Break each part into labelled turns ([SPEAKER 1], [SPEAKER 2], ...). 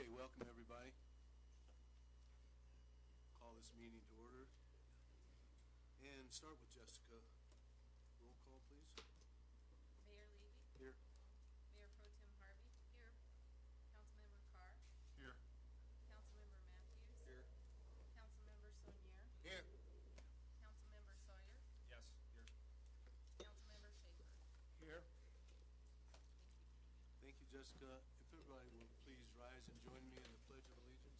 [SPEAKER 1] Okay, welcome everybody. Call this meeting to order. And start with Jessica. Roll call, please.
[SPEAKER 2] Mayor Levy.
[SPEAKER 1] Here.
[SPEAKER 2] Mayor Pro Tem Harvey. Here. Councilmember Carr.
[SPEAKER 1] Here.
[SPEAKER 2] Councilmember Matthews.
[SPEAKER 1] Here.
[SPEAKER 2] Councilmember Saunier.
[SPEAKER 1] Here.
[SPEAKER 2] Councilmember Sawyer.
[SPEAKER 1] Yes, here.
[SPEAKER 2] Councilmember Schaefer.
[SPEAKER 1] Here.
[SPEAKER 2] Thank you.
[SPEAKER 1] Thank you, Jessica. If everybody will please rise and join me in the Pledge of Allegiance.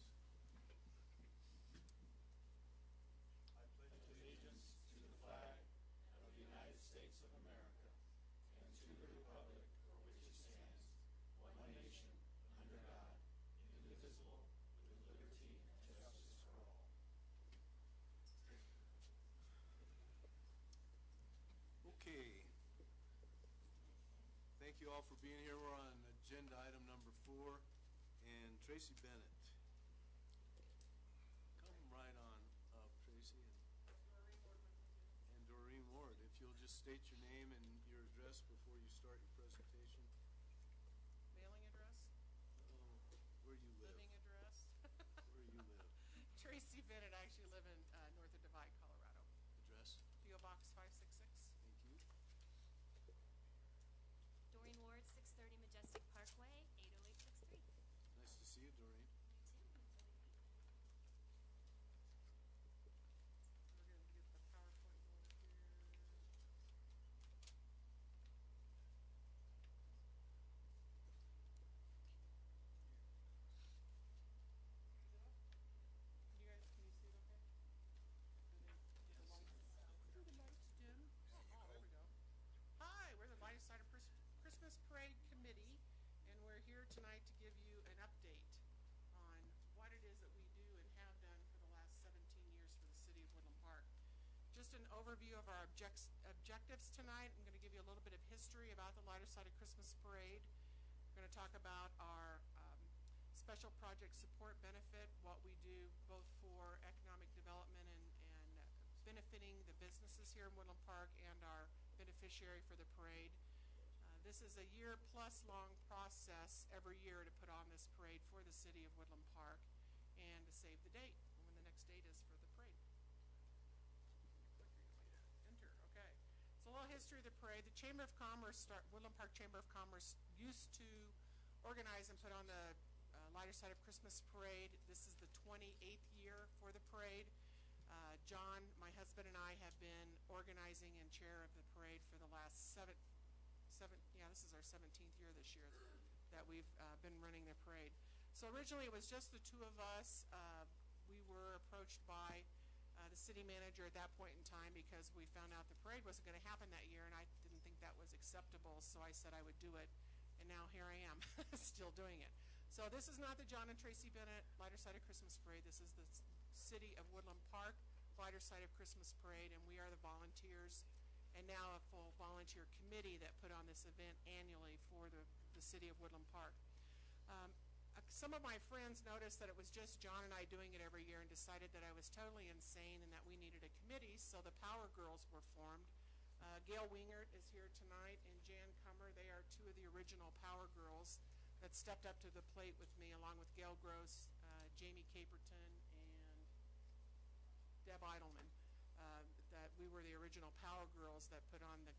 [SPEAKER 1] I pledge
[SPEAKER 3] allegiance to the flag of the United States of America and to the republic for which it stands, one nation, under God, indivisible, with liberty and justice for all.
[SPEAKER 1] Okay. Thank you all for being here. We're on agenda item number 4, and Tracy Bennett. Come right on up, Tracy, and Doreen Ward. If you'll just state your name and your address before you start your presentation.
[SPEAKER 4] Mailing address?
[SPEAKER 1] Where you live.
[SPEAKER 4] Living address?
[SPEAKER 1] Where you live.
[SPEAKER 4] Tracy Bennett. I actually live in north of Divide, Colorado.
[SPEAKER 1] Address.
[SPEAKER 4] P.O. Box 566.
[SPEAKER 1] Thank you.
[SPEAKER 5] Doreen Ward, 630 Majestic Parkway, 80863.
[SPEAKER 1] Nice to see you, Doreen.
[SPEAKER 5] You too.
[SPEAKER 4] We're going to get the PowerPoint going here. Can you see it okay? The lights, are the lights dim? Oh, there we go. Hi, we're the Light-A-Side of Christmas Parade Committee, and we're here tonight to give you an update on what it is that we do and have done for the last 17 years for the City of Woodland Park. Just an overview of our objectives tonight. I'm going to give you a little bit of history about the Light-A-Side of Christmas Parade. We're going to talk about our special project support benefit, what we do both for economic development and benefiting the businesses here in Woodland Park and our beneficiary for the parade. This is a year-plus long process every year to put on this parade for the City of Woodland Park and to save the date, when the next date is for the parade. Enter, okay. So a little history of the parade. The Chamber of Commerce, Woodland Park Chamber of Commerce, used to organize and put on the Light-A-Side of Christmas Parade. This is the 28th year for the parade. John, my husband, and I have been organizing and chair of the parade for the last this is our 17th year this year that we've been running the parade. So originally it was just the two of us. We were approached by the city manager at that point in time because we found out the parade wasn't going to happen that year, and I didn't think that was acceptable, so I said I would do it, and now here I am still doing it. So this is not the John and Tracy Bennett Light-A-Side of Christmas Parade. This is the City of Woodland Park Light-A-Side of Christmas Parade, and we are the volunteers and now a full volunteer committee that put on this event annually for the City of Woodland Park. Some of my friends noticed that it was just John and I doing it every year and decided that I was totally insane and that we needed a committee, so the Power Girls were formed. Gail Wingert is here tonight, and Jan Kummer. They are two of the original Power Girls that stepped up to the plate with me, along with Gail Gross, Jamie Caperton, and Deb Eidelman. That we were the original Power Girls that put on the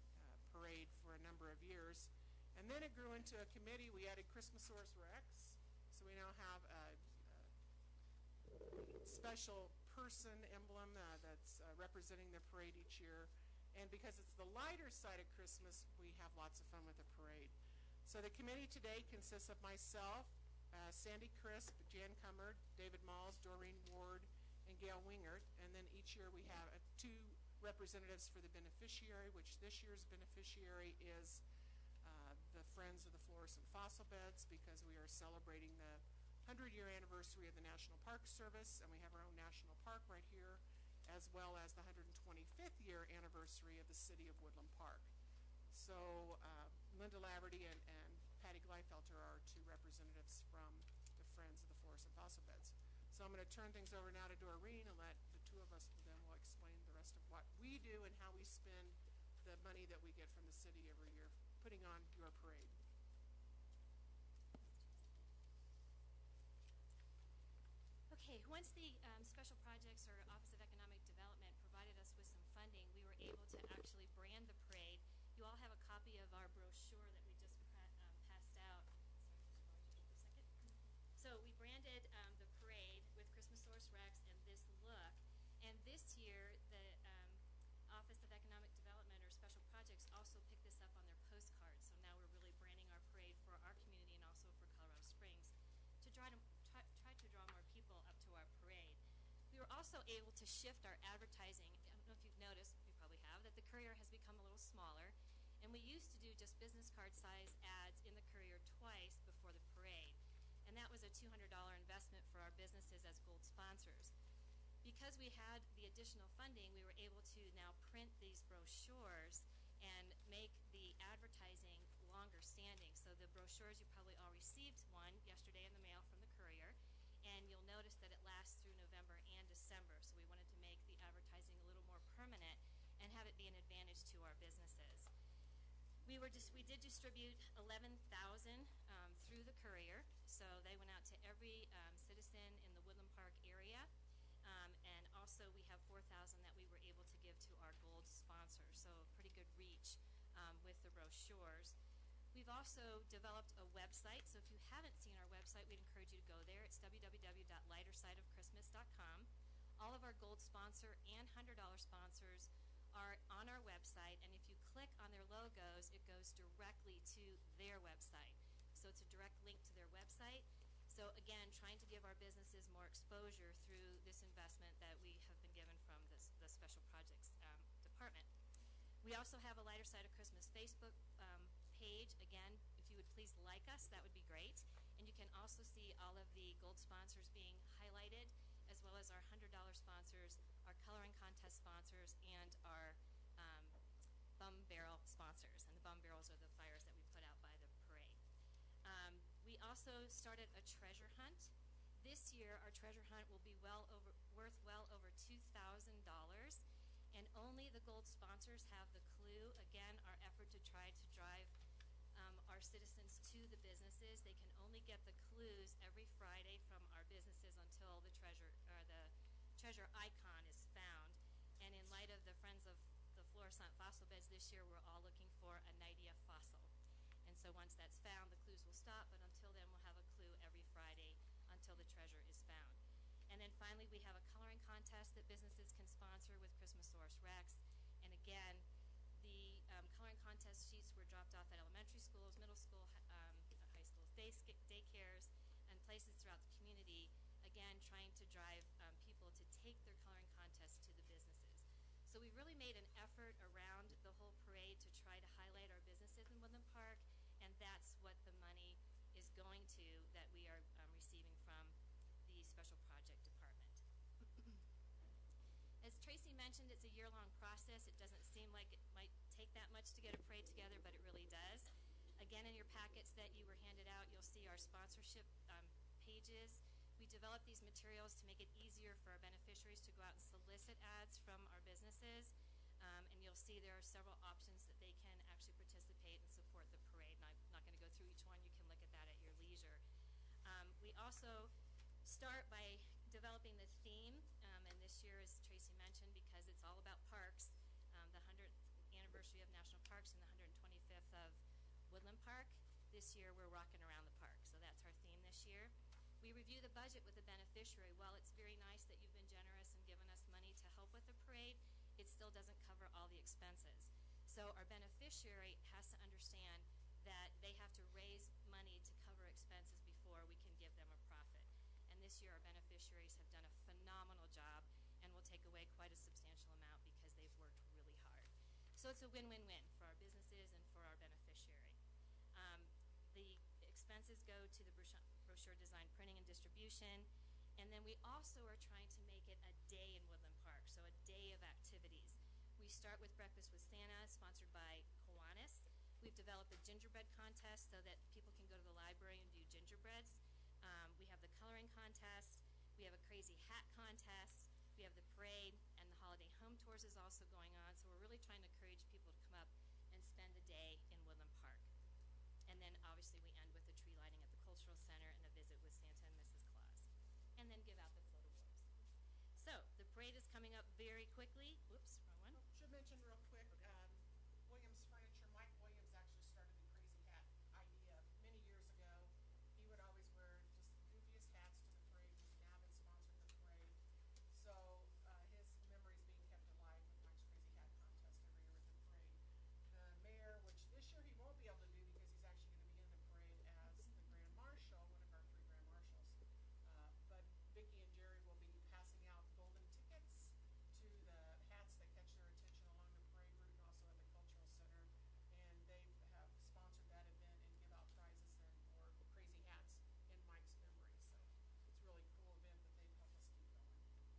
[SPEAKER 4] parade for a number of years. And then it grew into a committee. We added Christmasaurus Rex, so we now have a special person emblem that's representing the parade each year. And because it's the lighter side of Christmas, we have lots of fun with the parade. So the committee today consists of myself, Sandy Crisp, Jan Kummer, David Malls, Doreen Ward, and Gail Wingert, and then each year we have 2 representatives for the beneficiary, which this year's beneficiary is the Friends of the Florist and Fossil Beds, because we are celebrating the 100-year anniversary of the National Park Service, and we have our own national park right here, as well as the 125th year anniversary of the City of Woodland Park. So Linda Laverty and Patty Gleifelter are 2 representatives from the Friends of the Florist and Fossil Beds. So I'm going to turn things over now to Doreen and let the 2 of us then will explain the rest of what we do and how we spend the money that we get from the city every year putting on your parade.
[SPEAKER 5] Okay, once the Special Projects or Office of Economic Development provided us with some funding, we were able to actually brand the parade. You all have a copy of our brochure that we just passed out. Sorry, just for a second. So we branded the parade with Christmasaurus Rex and this look. And this year, the Office of Economic Development or Special Projects also picked this up on their postcards. So now we're really branding our parade for our community and also for Colorado Springs to try to draw more people up to our parade. We were also able to shift our advertising. I don't know if you've noticed, you probably have, that the Courier has become a little smaller. And we used to do just business card size ads in the Courier twice before the parade. And that was a $200 investment for our businesses as gold sponsors. Because we had the additional funding, we were able to now print these brochures and make the advertising longer standing. So the brochures, you probably all received one yesterday in the mail from the Courier, and you'll notice that it lasts through November and December. So we wanted to make the advertising a little more permanent and have it be an advantage to our businesses. We did distribute 11,000 through the Courier, so they went out to every citizen in the Woodland Park area, and also we have 4,000 that we were able to give to our gold sponsors, so pretty good reach with the brochures. We've also developed a website, so if you haven't seen our website, we'd encourage you to go there. It's www.lightersideofchristmas.com. All of our gold sponsor and $100 sponsors are on our website, and if you click on their logos, it goes directly to their website. So it's a direct link to their website. So again, trying to give our businesses more exposure through this investment that we have been given from the Special Projects Department. We also have a Lighter Side of Christmas Facebook page. Again, if you would please like us, that would be great. And you can also see all of the gold sponsors being highlighted, as well as our $100 sponsors, our coloring contest sponsors, and our bum barrel sponsors. And the bum barrels are the fires that we put out by the parade. We also started a treasure hunt. This year, our treasure hunt will be worth well over $2,000, and only the gold sponsors have the clue. Again, our effort to try to drive our citizens to the businesses. They can only get the clues every Friday from our businesses until the treasure icon is found. And in light of the Friends of the Florissant Fossil Beds this year, we're all looking for a Nidia fossil. And so once that's found, the clues will stop, but until then, we'll have a clue every Friday until the treasure is found. And then finally, we have a coloring contest that businesses can sponsor with Christmasaurus Rex. And again, the coloring contest sheets were dropped off at elementary schools, middle school, high schools, daycares, and places throughout the community, again, trying to drive people to take their coloring contest to the businesses. So we really made an effort around the whole parade to try to highlight our businesses in Woodland Park, and that's what the money is going to that we are receiving from the Special Project Department. As Tracy mentioned, it's a year-long process. It doesn't seem like it might take that much to get a parade together, but it really does. Again, in your packets that you were handed out, you'll see our sponsorship pages. We developed these materials to make it easier for our beneficiaries to go out and solicit ads from our businesses. And you'll see there are several options that they can actually participate and support the parade. And I'm not going to go through each one. You can look at that at your leisure. We also start by developing the theme, and this year, as Tracy mentioned, because it's all about parks, the 100th anniversary of National Parks and the 125th of Woodland Park. This year, we're rocking around the park, so that's our theme this year. We review the budget with the beneficiary. While it's very nice that you've been generous and given us money to help with the parade, it still doesn't cover all the expenses. So our beneficiary has to understand that they have to raise money to cover expenses before we can give them a profit. And this year, our beneficiaries have done a phenomenal job and will take away quite a substantial amount because they've worked really hard. So it's a win-win-win for our businesses and for our beneficiary. The expenses go to the brochure design, printing, and distribution. And then we also are trying to make it a day in Woodland Park, so a day of activities. We start with Breakfast with Santa, sponsored by Kiwanis. We've developed a gingerbread contest so that people can go to the library and do gingerbreads. We have the coloring contest. We have a crazy hat contest. We have the parade, and the holiday home tours is also going on. So we're really trying to encourage people to come up and spend the day in Woodland Park. And then obviously we end with the tree lighting at the Cultural Center and a visit with Santa and Mrs. Claus. And then give out the quickly, whoops, wrong one.
[SPEAKER 4] Should mention real quick, Williams Furniture, Mike Williams actually started the Crazy Hat idea many years ago. He would always wear just the goofiest hats to the parade. He's an avid sponsor of the parade. So his memory is being kept alive with Mike's Crazy Hat Contest every year with the parade. The mayor, which this year he won't be able to do because he's actually going to be in the parade as the Grand Marshal, one of our 3 Grand Marshals. But Vicki and Jerry will be passing out golden tickets to the hats that catch their attention along the parade route and also at the Cultural Center. And they have sponsored that event and give out prizes then for crazy hats in Mike's memory. So it's a really cool event that they've helped us keep going.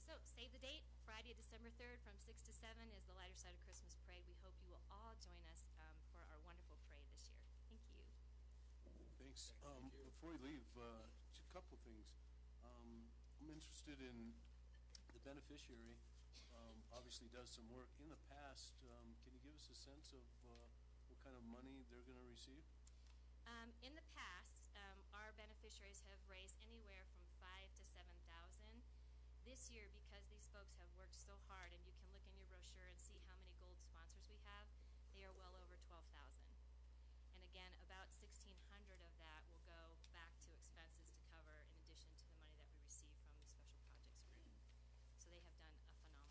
[SPEAKER 5] So, save the date, Friday, December 3rd from 6 to 7 is the Lighter Side of Christmas Parade. We hope you will all join us for our wonderful parade this year. Thank you.
[SPEAKER 1] Thanks. Before we leave, just a couple things. I'm interested in the beneficiary. Obviously does some work. In the past, can you give us a sense of what kind of money they're going to receive?
[SPEAKER 5] In the past, our beneficiaries have raised anywhere from 5,000 to 7,000. This year, because these folks have worked so hard, and you can look in your brochure and see how many gold sponsors we have, they are well over 12,000. And again, about 1,600 of that will go back to expenses to cover in addition to the money that we receive from the Special Projects Group. So they have done a phenomenal job.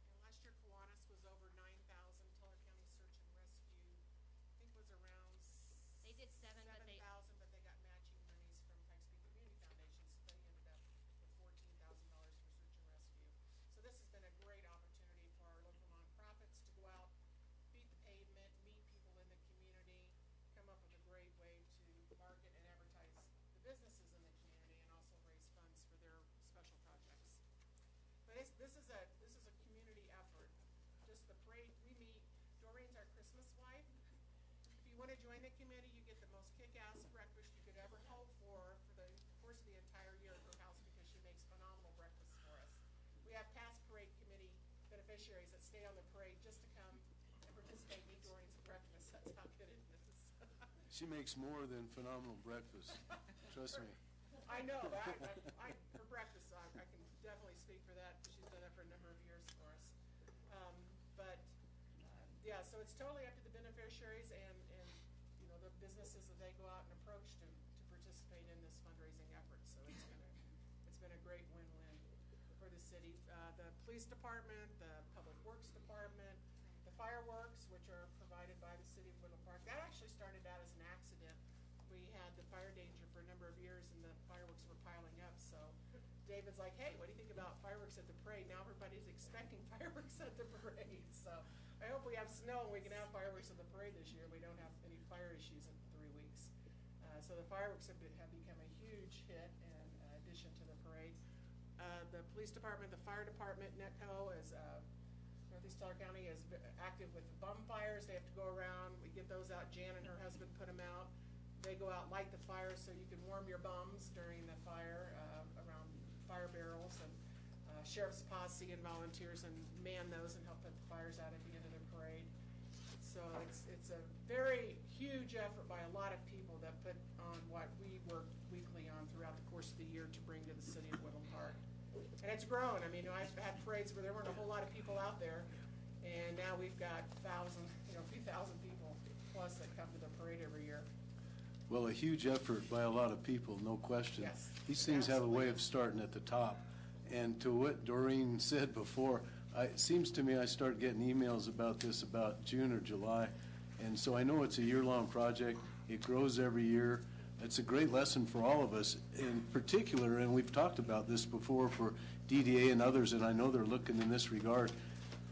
[SPEAKER 4] And last year Kiwanis was over 9,000. Teller County Search and Rescue, I think was around
[SPEAKER 5] They did 7,000, but they
[SPEAKER 4] 7,000, but they got matching monies from Pikes Peak Community Foundation, so they ended up with $14,000 for search and rescue. So this has been a great opportunity for our local nonprofits to go out, beat the pavement, meet people in the community, come up with a great way to market and advertise the businesses in the community, and also raise funds for their special projects. But this is a community effort. Just the parade, we meet. Doreen's our Christmas wife. If you want to join the committee, you get the most kick-ass breakfast you could ever hope for the course of the entire year at her house because she makes phenomenal breakfast for us. We have past parade committee beneficiaries that stay on the parade just to come and participate in Doreen's breakfast. That's how good it is.
[SPEAKER 1] She makes more than phenomenal breakfast. Trust me.
[SPEAKER 4] I know. Her breakfast, I can definitely speak for that because she's done that for a number of years for us. Yeah, so it's totally up to the beneficiaries and the businesses that they go out and approach to participate in this fundraising effort. So it's been a great win-win for the city. The police department, the public works department, the fireworks, which are provided by the city of Woodland Park. That actually started out as an accident. We had the fire danger for a number of years, and the fireworks were piling up. So David's like, hey, what do you think about fireworks at the parade? Now everybody's expecting fireworks at the parade. So I hope we have snow and we can have fireworks at the parade this year. We don't have any fire issues in 3 weeks. So the fireworks have become a huge hit in addition to the parade. The police department, the fire department, NETCO is Northeast Teller County is active with the bum fires. They have to go around. We get those out. Jan and her husband put them out. They go out, light the fire so you can warm your bums during the fire around fire barrels. And sheriff's posse and volunteers and man those and help put the fires out at the end of the parade. So it's a very huge effort by a lot of people that put on what we work weekly on throughout the course of the year to bring to the city of Woodland Park. And it's grown. I mean, I've had parades where there weren't a whole lot of people out there, and now we've got a few thousand people plus that come to the parade every year.
[SPEAKER 1] Well, a huge effort by a lot of people, no question.
[SPEAKER 4] Yes,
[SPEAKER 1] These things have a way of starting at the top. And to what Doreen said before, it seems to me I start getting emails about this about June or July. And so I know it's a year-long project. It grows every year. It's a great lesson for all of us in particular, and we've talked about this before for DDA and others, and I know they're looking in this regard.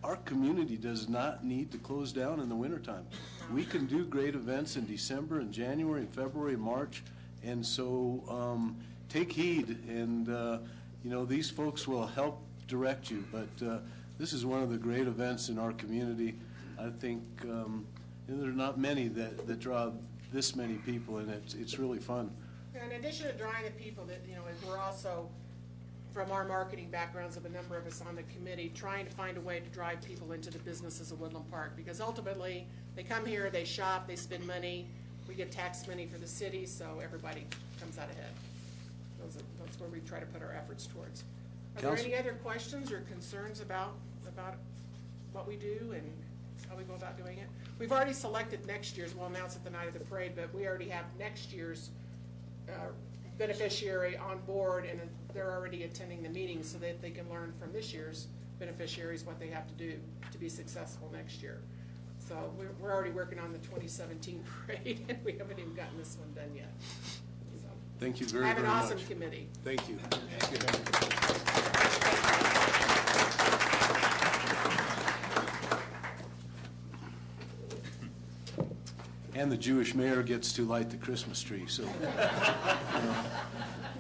[SPEAKER 1] Our community does not need to close down in the wintertime. We can do great events in December and January and February and March, and so take heed, and these folks will help direct you, but this is one of the great events in our community. I think there are not many that draw this many people, and it's really fun.
[SPEAKER 4] In addition to drawing the people, that we're also, from our marketing backgrounds of a number of us on the committee, trying to find a way to drive people into the businesses of Woodland Park, because ultimately they come here, they shop, they spend money, we get tax money for the city, so everybody comes out ahead. That's where we try to put our efforts towards. Are there
[SPEAKER 1] Counsel-
[SPEAKER 4] any other questions or concerns about what we do and how we go about doing it? We've already selected next year's, we'll announce at the night of the parade, but we already have next year's beneficiary on board, and they're already attending the meeting so that they can learn from this year's beneficiaries what they have to do to be successful next year. So we're already working on the 2017 parade, and we haven't even gotten this one done yet. So,
[SPEAKER 1] Thank you very,
[SPEAKER 4] I have
[SPEAKER 1] very
[SPEAKER 4] an
[SPEAKER 1] much.
[SPEAKER 4] awesome committee.
[SPEAKER 1] Thank you. And the Jewish mayor gets to light the Christmas tree, so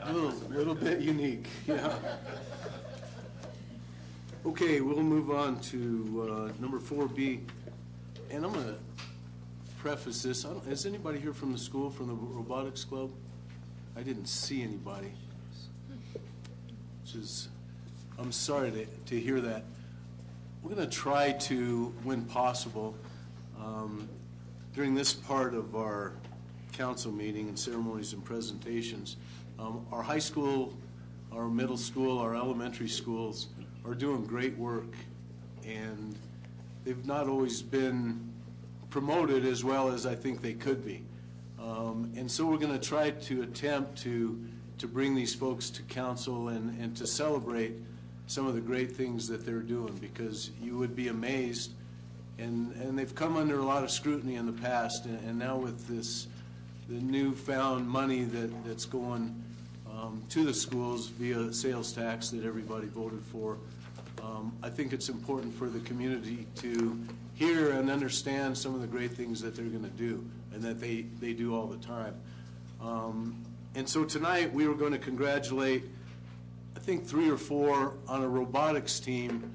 [SPEAKER 1] a little bit unique, yeah. Okay, we'll move on to number 4B, and I'm going to preface this. Is anybody here from the school, from the robotics club? I didn't see anybody, which is, I'm sorry to hear that. We're going to try to, when possible, during this part of our council meeting and ceremonies and presentations, our high school, our middle school, our elementary schools are doing great work, and they've not always been promoted as well as I think they could be. And so we're going to try to attempt to bring these folks to council and to celebrate some of the great things that they're doing, because you would be amazed, and they've come under a lot of scrutiny in the past, and now with the newfound money that's going to the schools via sales tax that everybody voted for, I think it's important for the community to hear and understand some of the great things that they're going to do and that they do all the time. And so tonight we were going to congratulate, I think, 3 or 4 on a robotics team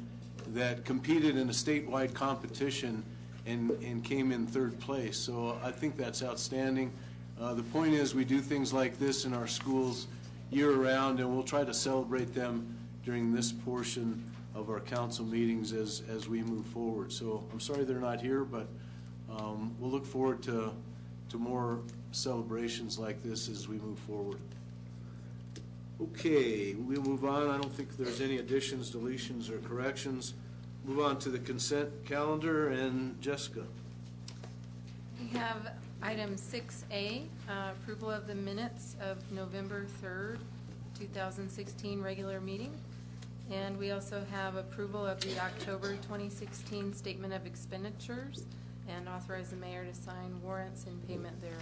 [SPEAKER 1] that competed in a statewide competition and came in 3rd place. So I think that's outstanding. The point is, we do things like this in our schools year-round, and we'll try to celebrate them during this portion of our council meetings as we move forward. So I'm sorry they're not here, but we'll look forward to more celebrations like this as we move forward. Okay, we'll move on. I don't think there's any additions, deletions, or corrections. Move on to the consent calendar, and Jessica.
[SPEAKER 6] We have item 6A, approval of the minutes of November 3rd, 2016 regular meeting. And we also have approval of the October 2016 statement of expenditures and authorize the mayor to sign warrants in payment thereof.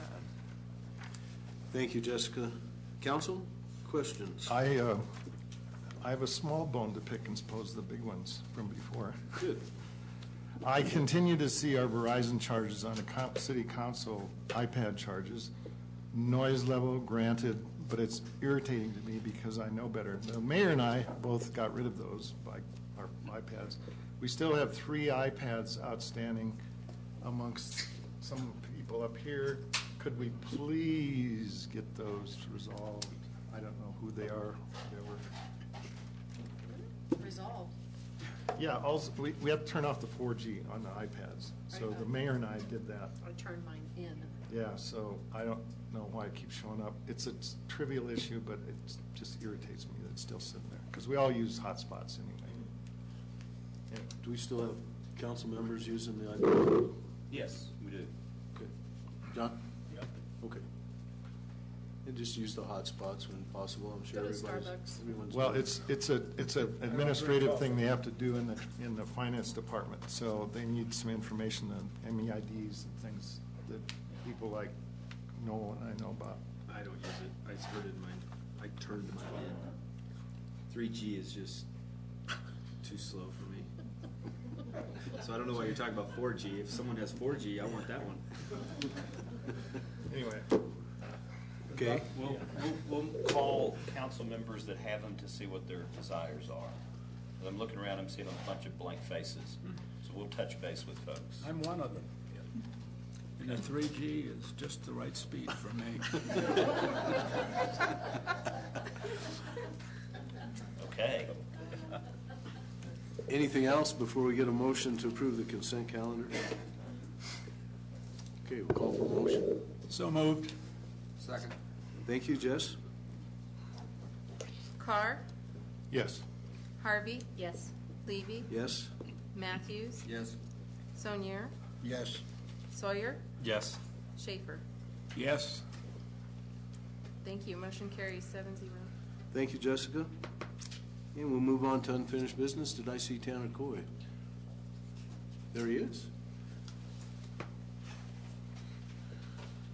[SPEAKER 1] Thank you, Jessica. Council, questions?
[SPEAKER 7] I have a small bone to pick and suppose the big ones from before.
[SPEAKER 1] Good.
[SPEAKER 7] I continue to see our Verizon charges on the city council iPad charges. Noise level granted, but it's irritating to me because I know better. The mayor and I both got rid of those, like our iPads. We still have 3 iPads outstanding amongst some people up here. Could we please get those resolved? I don't know who they are.
[SPEAKER 2] Resolved.
[SPEAKER 7] Yeah, also, we have to turn off the 4G on the iPads. So the mayor and I did that.
[SPEAKER 2] I turned mine in.
[SPEAKER 7] Yeah, so I don't know why it keeps showing up. It's a trivial issue, but it just irritates me that it's still sitting there. Because we all use hotspots anyway.
[SPEAKER 1] Yeah. Do we still have council members using the iPad?
[SPEAKER 8] Yes, we do.
[SPEAKER 1] Okay. John?
[SPEAKER 8] Yep.
[SPEAKER 1] Okay. And just use the hotspots when possible. I'm sure
[SPEAKER 2] Go to
[SPEAKER 1] everybody's.
[SPEAKER 2] Starbucks.
[SPEAKER 1] Everyone's
[SPEAKER 7] Well,
[SPEAKER 1] doing it.
[SPEAKER 7] it's an administrative thing they have to do in the finance department. So they need some information on MEIDs and things that people like Noel and I know about.
[SPEAKER 8] I don't use it. I started mine, I turned mine in. 3G is just too slow for me. So I don't know why you're talking about 4G. If someone has 4G, I want that one.
[SPEAKER 7] Anyway.
[SPEAKER 1] Okay.
[SPEAKER 9] We'll call council members that have them to see what their desires are. I'm looking around, I'm seeing a bunch of blank faces. So we'll touch base with folks.
[SPEAKER 3] I'm one of them. And the 3G is just the right speed for me.
[SPEAKER 9] Okay.
[SPEAKER 1] Anything else before we get a motion to approve the consent calendar? Okay, we'll call for a motion.
[SPEAKER 3] So moved.
[SPEAKER 1] Thank you, Jess.
[SPEAKER 6] Carr,
[SPEAKER 7] Yes.
[SPEAKER 6] Harvey,
[SPEAKER 5] Yes.
[SPEAKER 6] Levy,
[SPEAKER 1] Yes?
[SPEAKER 6] Matthews,
[SPEAKER 8] Yes.
[SPEAKER 6] Sonier,
[SPEAKER 3] Yes.
[SPEAKER 6] Sawyer,
[SPEAKER 9] Yes.
[SPEAKER 6] Schaefer.
[SPEAKER 3] Yes.
[SPEAKER 6] Thank you. Motion carries 7-0.
[SPEAKER 1] Thank you, Jessica. And we'll move on to unfinished business. Did I see Tanner Coy? There he is.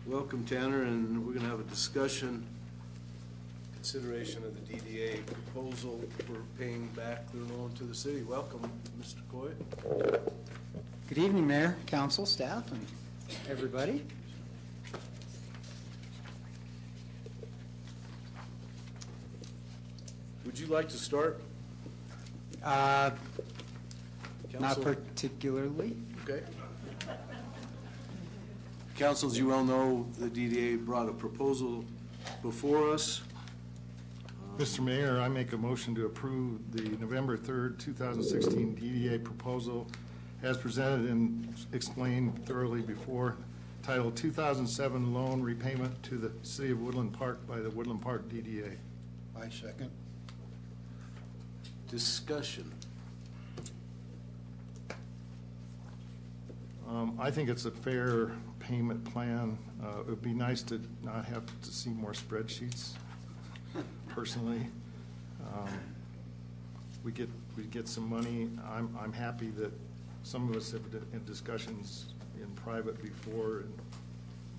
[SPEAKER 1] Welcome, Tanner, and we're going to have a discussion, consideration of the DDA proposal for paying back their loan to the city. Welcome, Mr. Coy.
[SPEAKER 10] Good evening, Mayor, Council, staff, and everybody.
[SPEAKER 1] Would you like to start?
[SPEAKER 10] Not
[SPEAKER 1] Council?
[SPEAKER 10] particularly.
[SPEAKER 1] Okay. Council, as you well know, the DDA brought a proposal before us.
[SPEAKER 7] Mr. Mayor, I make a motion to approve the November 3rd, 2016 DDA proposal as presented and explained thoroughly before, titled 2007 Loan Repayment to the City of Woodland Park by the Woodland Park DDA.
[SPEAKER 3] I second.
[SPEAKER 1] Discussion.
[SPEAKER 7] I think it's a fair payment plan. It would be nice to not have to see more spreadsheets, personally. We get some money. I'm happy that some of us have had discussions in private before, in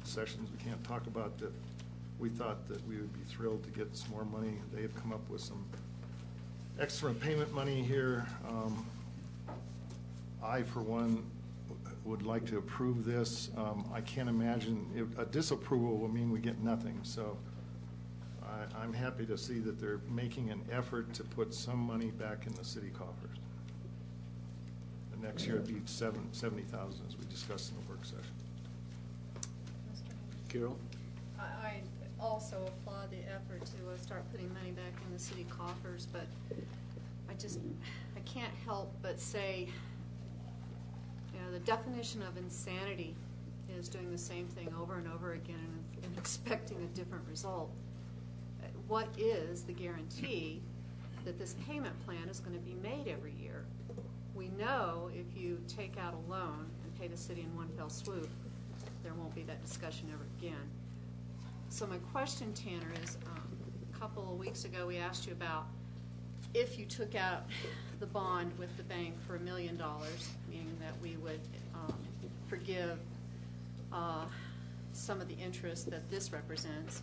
[SPEAKER 7] sessions we can't talk about, that we thought that we would be thrilled to get some more money. They have come up with some extra payment money here. I, for one, would like to approve this. I can't imagine, a disapproval will mean we get nothing. So I'm happy to see that they're making an effort to put some money back in the city coffers. The next year it'd be 70,000, as we discussed in the work session.
[SPEAKER 1] Carol?
[SPEAKER 11] I also applaud the effort to start putting money back in the city coffers, but I can't help but say, the definition of insanity is doing the same thing over and over again and expecting a different result. What is the guarantee that this payment plan is going to be made every year? We know if you take out a loan and pay the city in one fell swoop, there won't be that discussion ever again. So my question, Tanner, is a couple of weeks ago we asked you about if you took out the bond with the bank for $1 million, meaning that we would forgive some of the interest that this represents,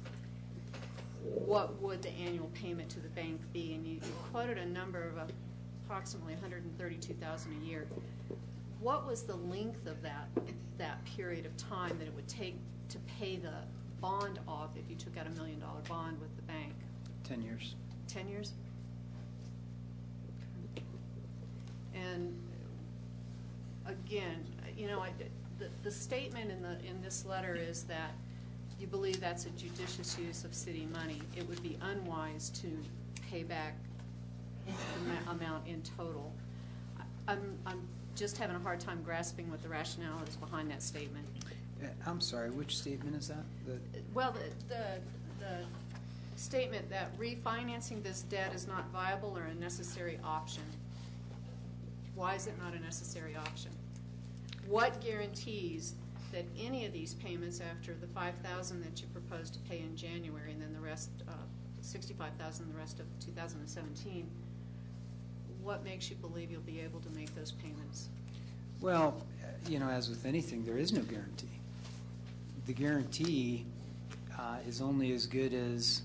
[SPEAKER 11] what would the annual payment to the bank be? And you quoted a number of approximately $132,000 a year. What was the length of that period of time that it would take to pay the bond off if you took out $1 million bond with the bank?
[SPEAKER 10] 10 years.
[SPEAKER 11] 10 years? And again, the statement in this letter is that you believe that's a judicious use of city money. It would be unwise to pay back the amount in total. I'm just having a hard time grasping what the rationale is behind that statement.
[SPEAKER 10] I'm sorry, which statement is that?
[SPEAKER 11] Well, the statement that refinancing this debt is not viable or a necessary option. Why is it not a necessary option? What guarantees that any of these payments after the $5,000 that you propose to pay in January and then the rest, $65,000 the rest of 2017, what makes you believe you'll be able to make those payments?
[SPEAKER 10] Well, as with anything, there is no guarantee. The guarantee is only as good as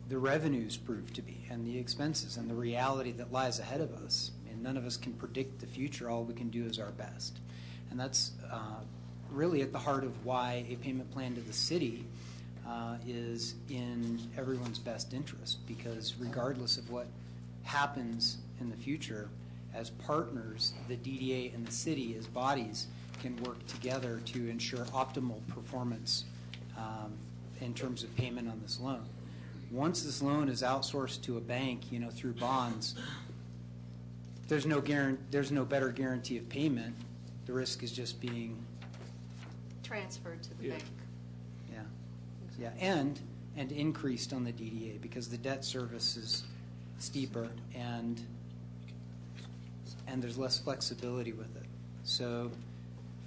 [SPEAKER 10] the revenues prove to be, and the expenses, and the reality that lies ahead of us. And none of us can predict the future. All we can do is our best. And that's really at the heart of why a payment plan to the city is in everyone's best interest, because regardless of what happens in the future, as partners, the DDA and the city as bodies can work together to ensure optimal performance in terms of payment on this loan. Once this loan is outsourced to a bank, through bonds, there's no better guarantee of payment. The risk is just being
[SPEAKER 11] Transferred to the bank.
[SPEAKER 10] yeah, and increased on the DDA, because the debt service is steeper, and there's less flexibility with it. So,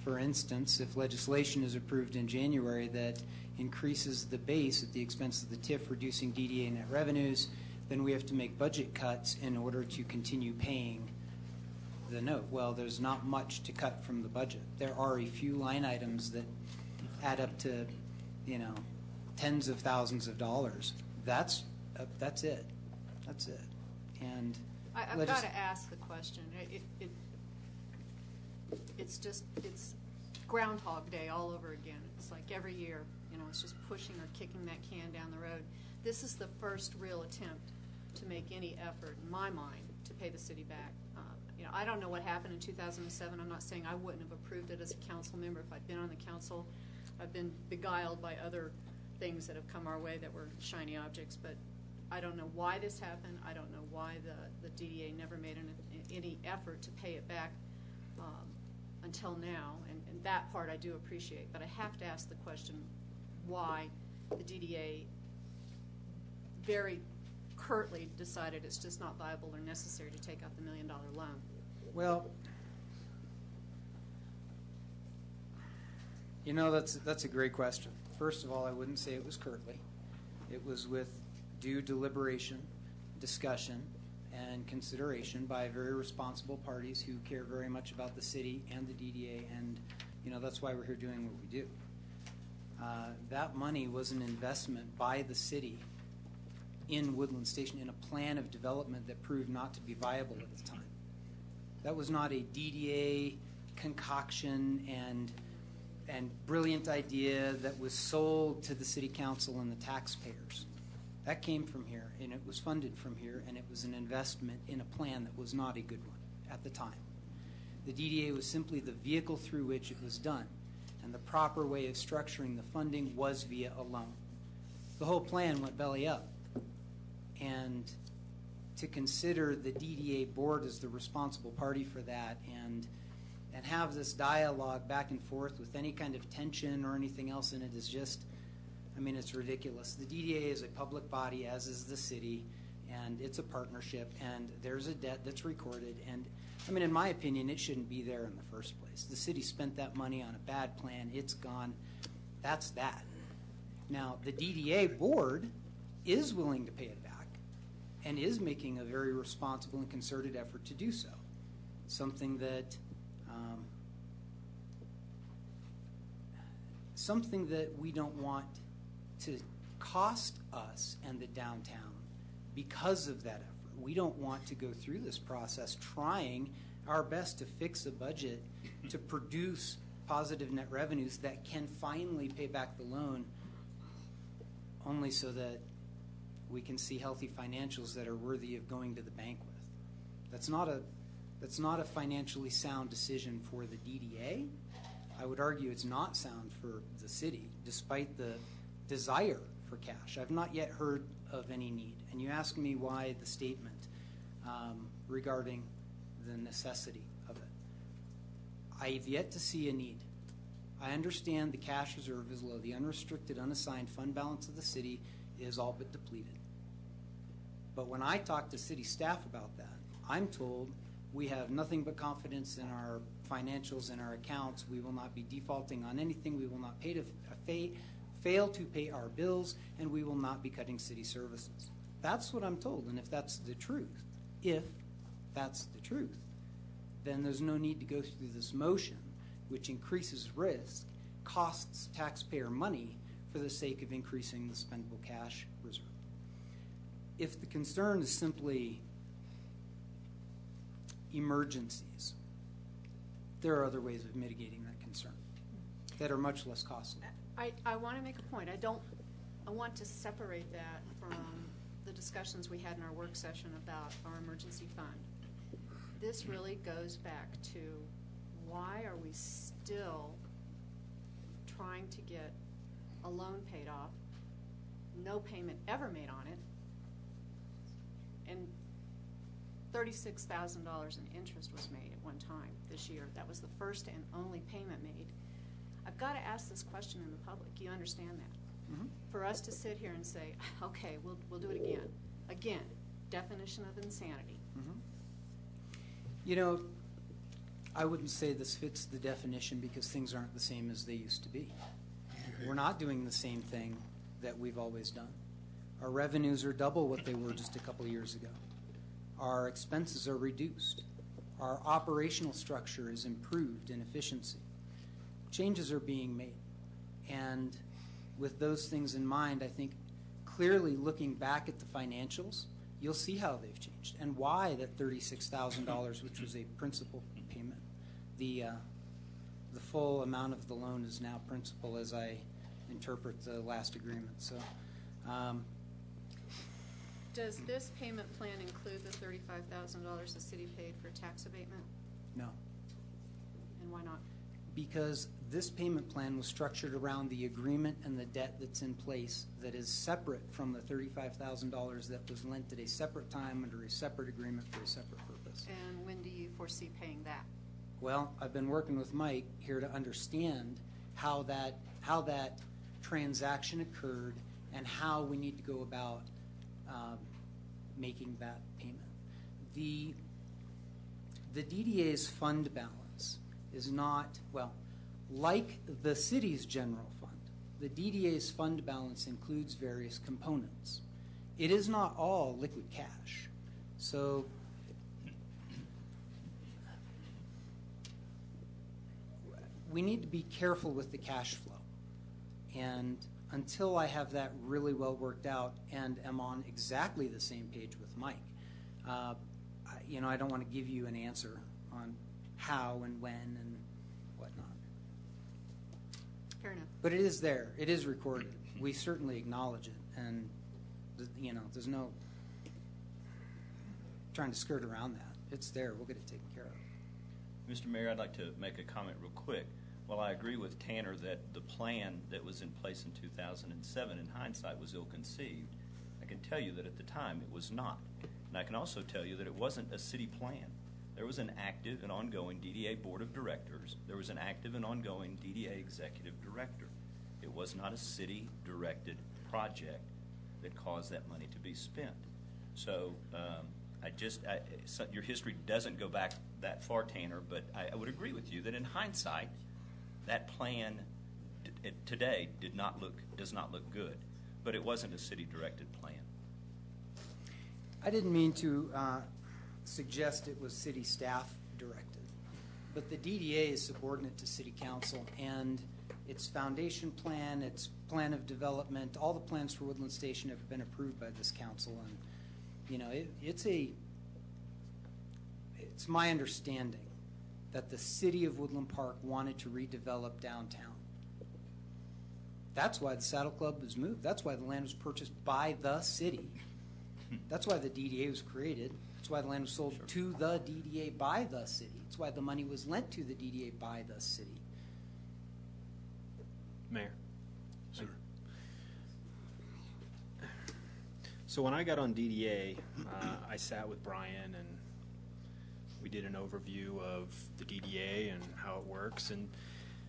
[SPEAKER 10] for instance, if legislation is approved in January that increases the base at the expense of the TIF, reducing DDA net revenues, then we have to make budget cuts in order to continue paying the note. Well, there's not much to cut from the budget. There are a few line items that add up to, tens of thousands of dollars. That's it. That's it. And
[SPEAKER 11] I've got to ask the question. It's Groundhog Day all over again. It's like every year, it's just pushing or kicking that can down the road. This is the first real attempt to make any effort, in my mind, to pay the city back. I don't know what happened in 2007. I'm not saying I wouldn't have approved it as a council member if I'd been on the council. I've been beguiled by other things that have come our way that were shiny objects, but I don't know why this happened. I don't know why the DDA never made any effort to pay it back until now, and that part I do appreciate. But I have to ask the question why the DDA very curtly decided it's just not viable or necessary to take out the $1 million loan.
[SPEAKER 10] Well, that's a great question. First of all, I wouldn't say it was curtly. It was with due deliberation, discussion, and consideration by very responsible parties who care very much about the city and the DDA, and that's why we're here doing what we do. That money was an investment by the city in Woodland Station in a plan of development that proved not to be viable at the time. That was not a DDA concoction and brilliant idea that was sold to the city council and the taxpayers. That came from here, and it was funded from here, and it was an investment in a plan that was not a good one at the time. The DDA was simply the vehicle through which it was done, and the proper way of structuring the funding was via a loan. The whole plan went belly up, and to consider the DDA board as the responsible party for that and have this dialogue back and forth with any kind of tension or anything else in it is just, it's ridiculous. The DDA is a public body, as is the city, and it's a partnership, and there's a debt that's recorded, and in my opinion, it shouldn't be there in the first place. The city spent that money on a bad plan. It's gone. That's that. Now, the DDA board is willing to pay it back and is making a very responsible and concerted effort to do so. Something that we don't want to cost us and the downtown because of that effort. We don't want to go through this process trying our best to fix a budget to produce positive net revenues that can finally pay back the loan, only so that we can see healthy financials that are worthy of going to the bank with. That's not a financially sound decision for the DDA. I would argue it's not sound for the city, despite the desire for cash. I've not yet heard of any need. And you ask me why the statement regarding the necessity of it. I've yet to see a need. I understand the cash reserve is low. The unrestricted, unassigned fund balance of the city is all but depleted. But when I talk to city staff about that, I'm told we have nothing but confidence in our financials and our accounts. We will not be defaulting on anything. We will not fail to pay our bills, and we will not be cutting city services. That's what I'm told, and if that's the truth, then there's no need to go through this motion, which increases risk, costs taxpayer money for the sake of increasing the spendable cash reserve. If the concern is simply emergencies, there are other ways of mitigating that concern that are much less costly.
[SPEAKER 11] I want to make a point. I want to separate that from the discussions we had in our work session about our emergency fund. This really goes back to why are we still trying to get a loan paid off, no payment ever made on it, and $36,000 in interest was made at one time this year. That was the first and only payment made. I've got to ask this question in the public. You understand that? Mm-hmm. For us to sit here and say, okay, we'll do it again. Again, definition of insanity.
[SPEAKER 10] You know, I wouldn't say this fits the definition because things aren't the same as they used to be. We're not doing the same thing that we've always done. Our revenues are double what they were just a couple of years ago. Our expenses are reduced. Our operational structure is improved in efficiency. Changes are being made. And with those things in mind, I think clearly looking back at the financials, you'll see how they've changed and why that $36,000, which was a principal payment, the full amount of the loan is now principal as I interpret the last agreement. So,
[SPEAKER 11] Does this payment plan include the $35,000 the city paid for tax abatement?
[SPEAKER 10] no,
[SPEAKER 11] And why not?
[SPEAKER 10] because this payment plan was structured around the agreement and the debt that's in place that is separate from the $35,000 that was lent at a separate time under a separate agreement for a separate purpose.
[SPEAKER 11] And when do you foresee paying that?
[SPEAKER 10] Well, I've been working with Mike here to understand how that transaction occurred and how we need to go about making that payment. The DDA's fund balance is not, well, like the city's general fund, the DDA's fund balance includes various components. It is not all liquid cash. So we need to be careful with the cash flow. And until I have that really well worked out and am on exactly the same page with Mike, I don't want to give you an answer on how and when and whatnot.
[SPEAKER 11] Fair enough.
[SPEAKER 10] But it is there. It is recorded. We certainly acknowledge it. And, there's no trying to skirt around that. It's there. We'll get it taken care of.
[SPEAKER 9] Mr. Mayor, I'd like to make a comment real quick. While I agree with Tanner that the plan that was in place in 2007 in hindsight was ill-conceived, I can tell you that at the time it was not. And I can also tell you that it wasn't a city plan. There was an active and ongoing DDA Board of Directors. There was an active and ongoing DDA Executive Director. It was not a city-directed project that caused that money to be spent. So your history doesn't go back that far, Tanner, but I would agree with you that in hindsight, that plan today does not look good, but it wasn't a city-directed plan.
[SPEAKER 10] I didn't mean to suggest it was city staff directed, but the DDA is subordinate to city council, and its foundation plan, its plan of development, all the plans for Woodland Station have been approved by this council, and it's my understanding that the city of Woodland Park wanted to redevelop downtown. That's why the Saddle Club was moved. That's why the land was purchased by the city. That's why the DDA was created. That's why the land was sold to the DDA by the city. That's why the money was lent to the DDA by the city.
[SPEAKER 8] Mayor. Sir. So when I got on DDA, I sat with Brian and we did an overview of the DDA and how it works. And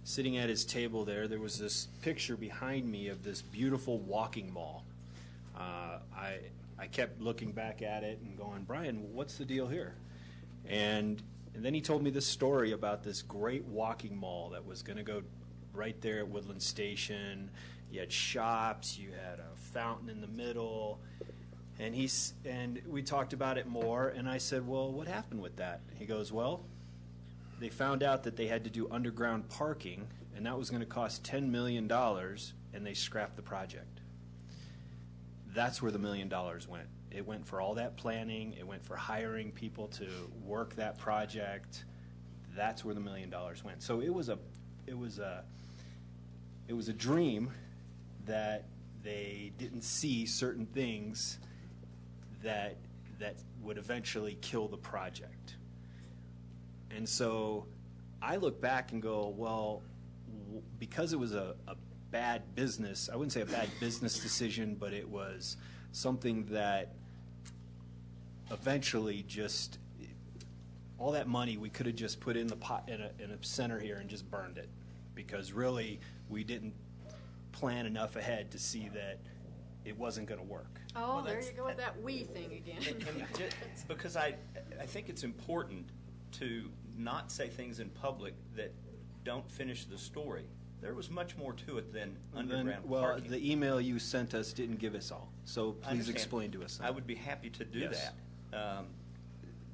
[SPEAKER 8] sitting at his table there was this picture behind me of this beautiful walking mall. I kept looking back at it and going, Brian, what's the deal here? And then he told me this story about this great walking mall that was going to go right there at Woodland Station. You had shops, you had a fountain in the middle. And we talked about it more, and I said, well, what happened with that? He goes, well, they found out that they had to do underground parking, and that was going to cost $10 million, and they scrapped the project. That's where the $1 million went. It went for all that planning. It went for hiring people to work that project. That's where the $1 million went. So it was a dream that they didn't see certain things that would eventually kill the project. And so I look back and go, well, because it was a bad business, I wouldn't say a bad business decision, but it was something that eventually just, all that money we could have just put in the pot in a center here and just burned it, because really we didn't plan enough ahead to see that
[SPEAKER 12] it wasn't going to work.
[SPEAKER 11] Oh,
[SPEAKER 9] Well,
[SPEAKER 11] there
[SPEAKER 9] that's-
[SPEAKER 11] you go with that "we" thing again.
[SPEAKER 9] Because I think it's important to not say things in public that don't finish the story. There was much more to it than underground
[SPEAKER 12] Well,
[SPEAKER 9] parking.
[SPEAKER 12] the email you sent us didn't give us all, so
[SPEAKER 9] I
[SPEAKER 12] please
[SPEAKER 9] understand.
[SPEAKER 12] explain to us.
[SPEAKER 9] I would be happy to do
[SPEAKER 12] Yes.
[SPEAKER 9] that.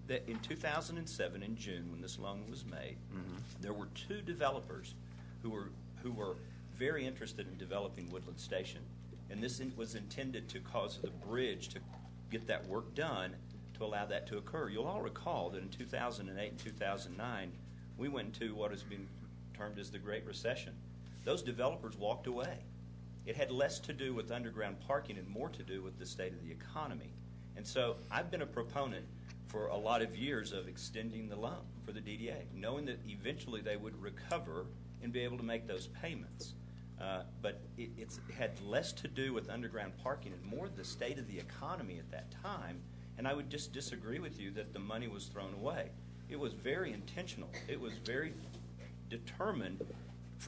[SPEAKER 9] That in 2007, in June, when this loan was made, there were two developers who were very interested in developing Woodland Station, and this was intended to cause the bridge to get that work done to allow that to occur. You'll all recall that in 2008 and 2009, we went into what has been termed as the Great Recession. Those developers walked away. It had less to do with underground parking and more to do with the state of the economy. And so I've been a proponent for a lot of years of extending the loan for the DDA, knowing that eventually they would recover and be able to make those payments. But it had less to do with underground parking and more the state of the economy at that time. And I would just disagree with you that the money was thrown away. It was very intentional. It was very determined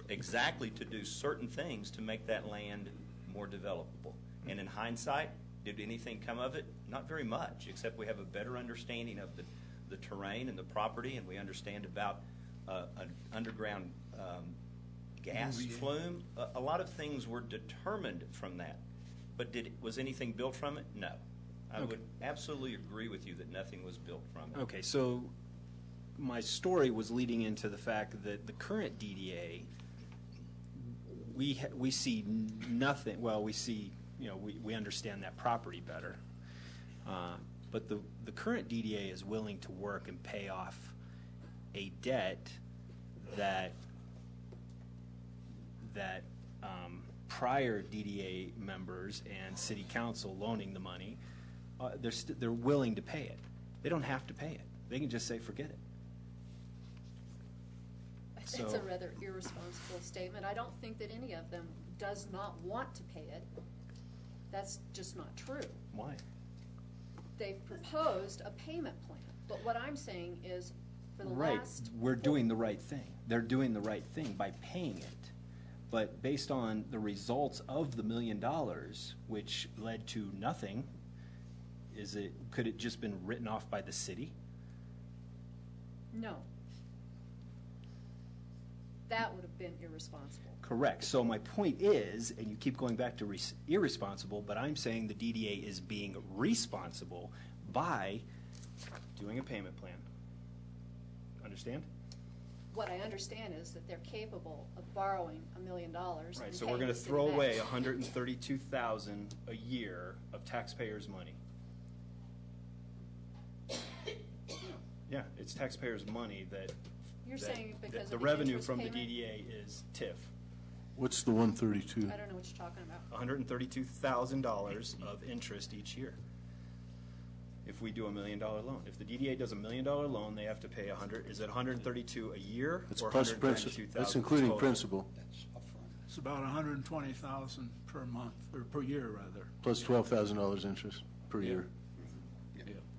[SPEAKER 9] exactly to do certain things to make that land more developable. And in hindsight, did anything come of it? Not very much, except we have a better understanding of the terrain and the property, and we understand about an underground gas flume. A lot of things were determined from that. But was anything built from it? No. I would absolutely agree with you that nothing was built from it.
[SPEAKER 12] Okay, so my story was leading into the fact that the current DDA, we see nothing. Well, we see, we understand that property better, but the current DDA is willing to work and pay off a debt that prior DDA members and city council loaning the money, they're willing to pay it. They don't have to pay it. They can just say, forget it.
[SPEAKER 11] That's
[SPEAKER 12] So-
[SPEAKER 11] a rather irresponsible statement. I don't think that any of them does not want to pay it. That's just not true.
[SPEAKER 12] Why?
[SPEAKER 11] They've proposed a payment plan, but what I'm saying is, for the
[SPEAKER 12] Right,
[SPEAKER 11] last...
[SPEAKER 12] we're doing the right thing. They're doing the right thing by paying it. But based on the results of the $1 million, which led to nothing, could it just been written off by the city?
[SPEAKER 11] No. That would have been irresponsible.
[SPEAKER 12] Correct. So my point is, and you keep going back to irresponsible, but I'm saying the DDA is being responsible by doing a payment plan. Understand?
[SPEAKER 11] What I understand is that they're capable of borrowing $1 million and
[SPEAKER 12] Right, so we're
[SPEAKER 11] paying
[SPEAKER 12] going
[SPEAKER 11] the
[SPEAKER 12] to
[SPEAKER 11] city
[SPEAKER 12] throw
[SPEAKER 11] back.
[SPEAKER 12] away $132,000 a year of taxpayers' money. Yeah, it's taxpayers' money that.
[SPEAKER 11] You're saying because
[SPEAKER 12] the
[SPEAKER 11] of the
[SPEAKER 12] revenue
[SPEAKER 11] interest
[SPEAKER 12] from
[SPEAKER 11] payment?
[SPEAKER 12] the DDA is TIF.
[SPEAKER 1] What's the 132?
[SPEAKER 11] I don't know what you're talking about.
[SPEAKER 12] $132,000 of interest each year. If we do $1 million loan, if the DDA does $1 million loan, they have to pay Is it 132 a year
[SPEAKER 1] That's
[SPEAKER 12] or
[SPEAKER 1] plus principal.
[SPEAKER 12] 132,000?
[SPEAKER 1] That's including
[SPEAKER 12] total?
[SPEAKER 1] principal,
[SPEAKER 3] It's about 120,000 per month, or per year, rather.
[SPEAKER 1] plus $12,000 interest per year.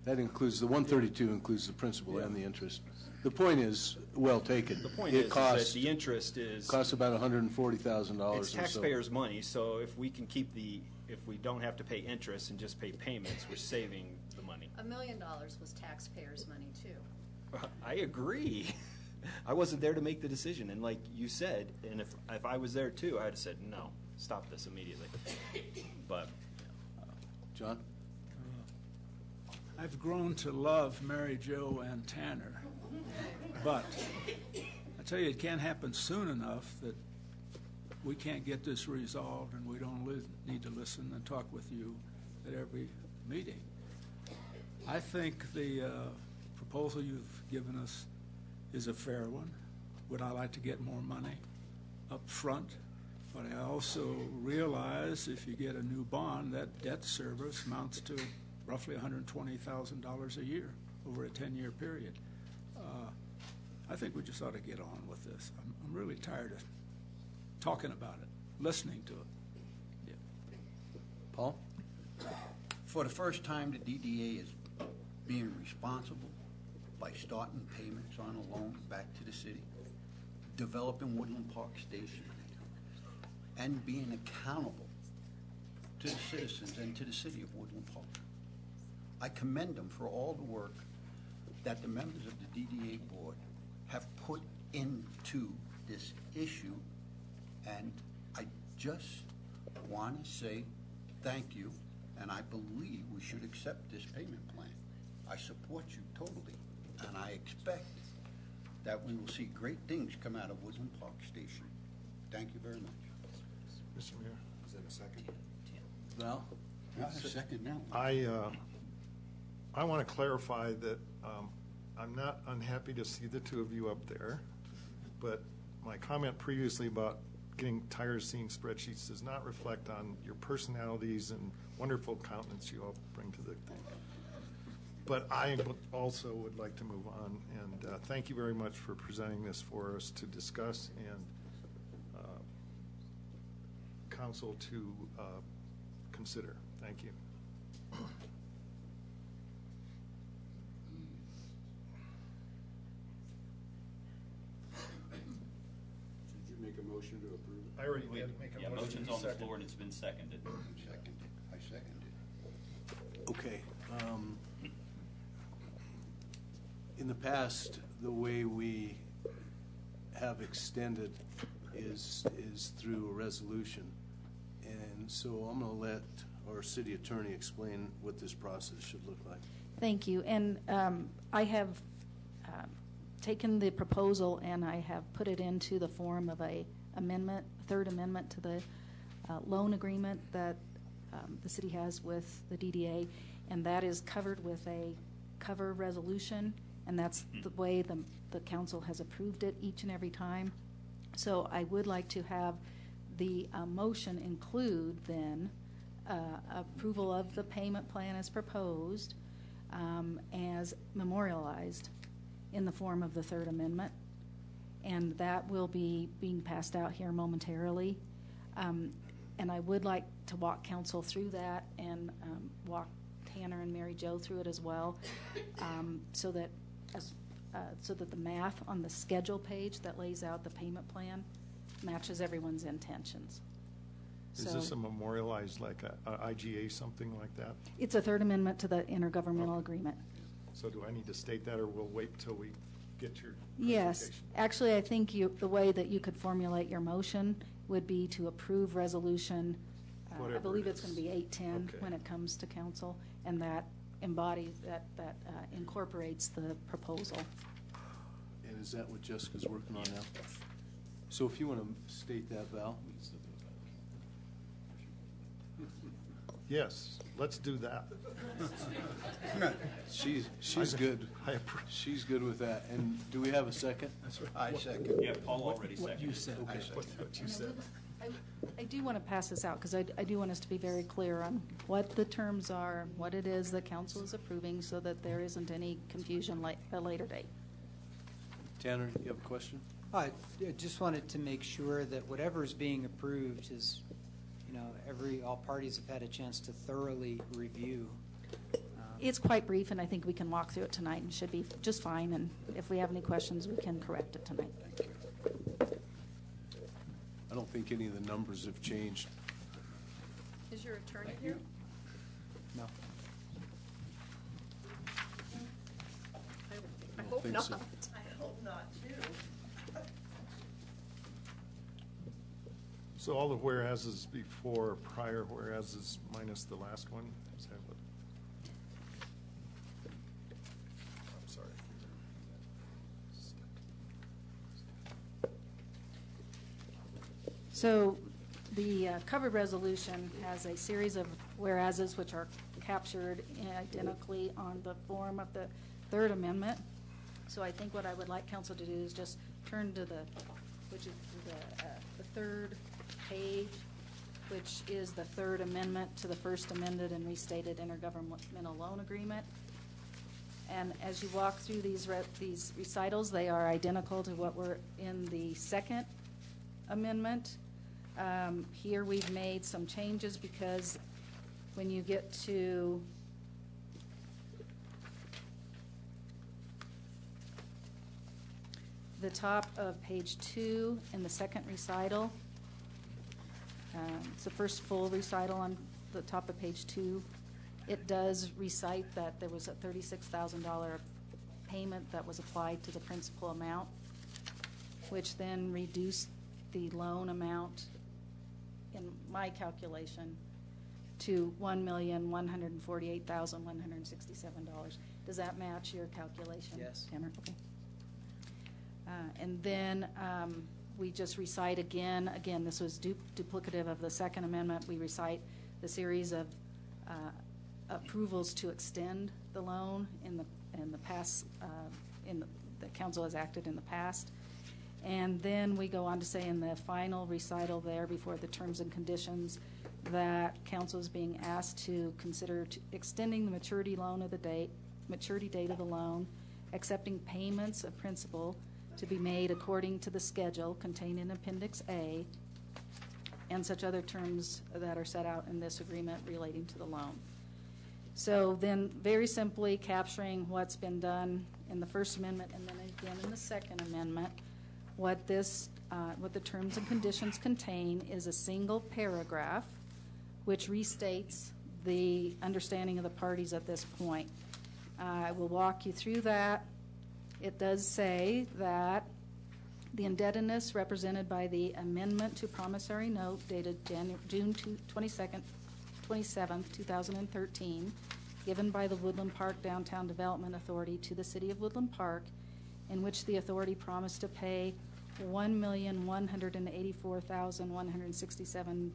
[SPEAKER 1] That includes, the 132 includes the principal and the interest. The point is, well taken.
[SPEAKER 12] The point
[SPEAKER 1] It
[SPEAKER 12] is
[SPEAKER 1] costs-
[SPEAKER 12] that the interest is.
[SPEAKER 1] Costs about $140,000 or
[SPEAKER 12] It's
[SPEAKER 1] so.
[SPEAKER 12] taxpayers' money, so if we can keep if we don't have to pay interest and just pay payments, we're saving the money.
[SPEAKER 11] $1 million was taxpayers' money, too.
[SPEAKER 12] I agree. I wasn't there to make the decision, and like you said, and if I was there too, I'd have said, no, stop this immediately. But
[SPEAKER 1] John?
[SPEAKER 3] I've grown to love Mary Jo and Tanner, but I tell you, it can't happen soon enough that we can't get this resolved, and we don't need to listen and talk with you at every meeting. I think the proposal you've given us is a fair one. Would I like to get more money up front? But I also realize if you get a new bond, that debt service amounts to roughly $120,000 a year over a 10-year period. I think we just ought to get on with this. I'm really tired of talking about it, listening to it.
[SPEAKER 1] Paul?
[SPEAKER 13] For the first time, the DDA is being responsible by starting payments on a loan back to the city, developing Woodland Park Station, and being accountable to the citizens and to the city of Woodland Park. I commend them for all the work that the members of the DDA board have put into this issue, and I just want to say thank you, and I believe we should accept this payment plan. I support you totally, and I expect that we will see great things come out of Woodland Park Station. Thank you very much.
[SPEAKER 7] Mr. Mayor, is that a second?
[SPEAKER 1] Val?
[SPEAKER 13] Not a second now.
[SPEAKER 7] I want to clarify that I'm not unhappy to see the two of you up there, but my comment previously about getting tired of seeing spreadsheets does not reflect on your personalities and wonderful countenance you all bring to the thing. But I also would like to move on, and thank you very much for presenting this for us to discuss and council to consider. Thank you.
[SPEAKER 3] Did you make a motion to approve it?
[SPEAKER 7] I already
[SPEAKER 9] We-
[SPEAKER 7] did make a
[SPEAKER 9] Yeah,
[SPEAKER 7] motion.
[SPEAKER 9] motion's on the floor and it's been seconded.
[SPEAKER 13] I seconded.
[SPEAKER 1] Okay. In the past, the way we have extended is through a resolution. And so I'm going to let our city attorney explain what this process should look like.
[SPEAKER 14] Thank you. And I have taken the proposal and I have put it into the form of a amendment, third amendment to the loan agreement that the city has with the DDA, and that is covered with a cover resolution, and that's the way the council has approved it each and every time. So I would like to have the motion include then approval of the payment plan as proposed, as memorialized in the form of the third amendment, and that will be being passed out here momentarily. And I would like to walk council through that and walk Tanner and Mary Jo through it as well, so that the math on the schedule page that lays out the payment plan matches everyone's intentions.
[SPEAKER 7] Is this a memorialized, like a IGA, something like that?
[SPEAKER 14] It's a third amendment to the intergovernmental agreement.
[SPEAKER 7] So do I need to state that, or we'll wait till we get your
[SPEAKER 14] Yes.
[SPEAKER 7] presentation?
[SPEAKER 14] Actually, I think the way that you could formulate your motion would be to approve resolution, I
[SPEAKER 7] Whatever
[SPEAKER 14] believe
[SPEAKER 7] it
[SPEAKER 14] it's going
[SPEAKER 7] is.
[SPEAKER 14] to be 810
[SPEAKER 7] Okay.
[SPEAKER 14] when it comes to council, and that embodies, that incorporates the proposal.
[SPEAKER 1] And is that what Jessica's working on now? So if you want to state that, Val?
[SPEAKER 7] Yes, let's do that.
[SPEAKER 1] She's good. She's good with that. And do we have a second?
[SPEAKER 13] I second.
[SPEAKER 9] Yeah, Paul already seconded.
[SPEAKER 7] Okay, what you said.
[SPEAKER 14] I do want to pass this out, because I do want us to be very clear on what the terms are, and what it is the council is approving, so that there isn't any confusion at a later date.
[SPEAKER 1] Tanner, you have a question?
[SPEAKER 10] I just wanted to make sure that whatever is being approved is, all parties have had a chance to thoroughly review.
[SPEAKER 14] It's quite brief, and I think we can walk through it tonight and should be just fine, and if we have any questions, we can correct it tonight.
[SPEAKER 1] I don't think any of the numbers have changed.
[SPEAKER 11] Is your attorney here?
[SPEAKER 10] No.
[SPEAKER 11] I hope
[SPEAKER 1] think
[SPEAKER 11] not.
[SPEAKER 1] so.
[SPEAKER 11] I hope not, too.
[SPEAKER 7] So all the whereases before, prior whereases minus the last one? Is that what? I'm sorry.
[SPEAKER 14] So the covered resolution has a series of whereases which are captured identically on the form of the third amendment. So I think what I would like council to do is just turn to the third page, which is the third amendment to the first amended and restated intergovernmental loan agreement. And as you walk through these recitals, they are identical to what were in the second amendment. Here we've made some changes because when you get to the top of page 2 in the second recital, it's the first full recital on the top of page 2, it does recite that there was a $36,000 payment that was applied to the principal amount, which then reduced the loan amount, in my calculation, to $1,148,167. Does that match your calculation?
[SPEAKER 10] Yes.
[SPEAKER 14] Tanner? Okay. And then we just recite again, this was duplicative of the Second Amendment. We recite the series of approvals to extend the loan in the past, the council has acted in the past. And then we go on to say in the final recital there before the terms and conditions that council is being asked to consider extending the maturity date of the loan, accepting payments of principal to be made according to the schedule contained in Appendix A, and such other terms that are set out in this agreement relating to the loan. So then, very simply capturing what's been done in the First Amendment and then again in the Second Amendment, what the terms and conditions contain is a single paragraph which restates the understanding of the parties at this point. I will walk you through that. It does say that the indebtedness represented by the amendment to promissory note dated June 27th, 2013, given by the Woodland Park Downtown Development Authority to the City of Woodland Park, in which the authority promised to pay $1,184,167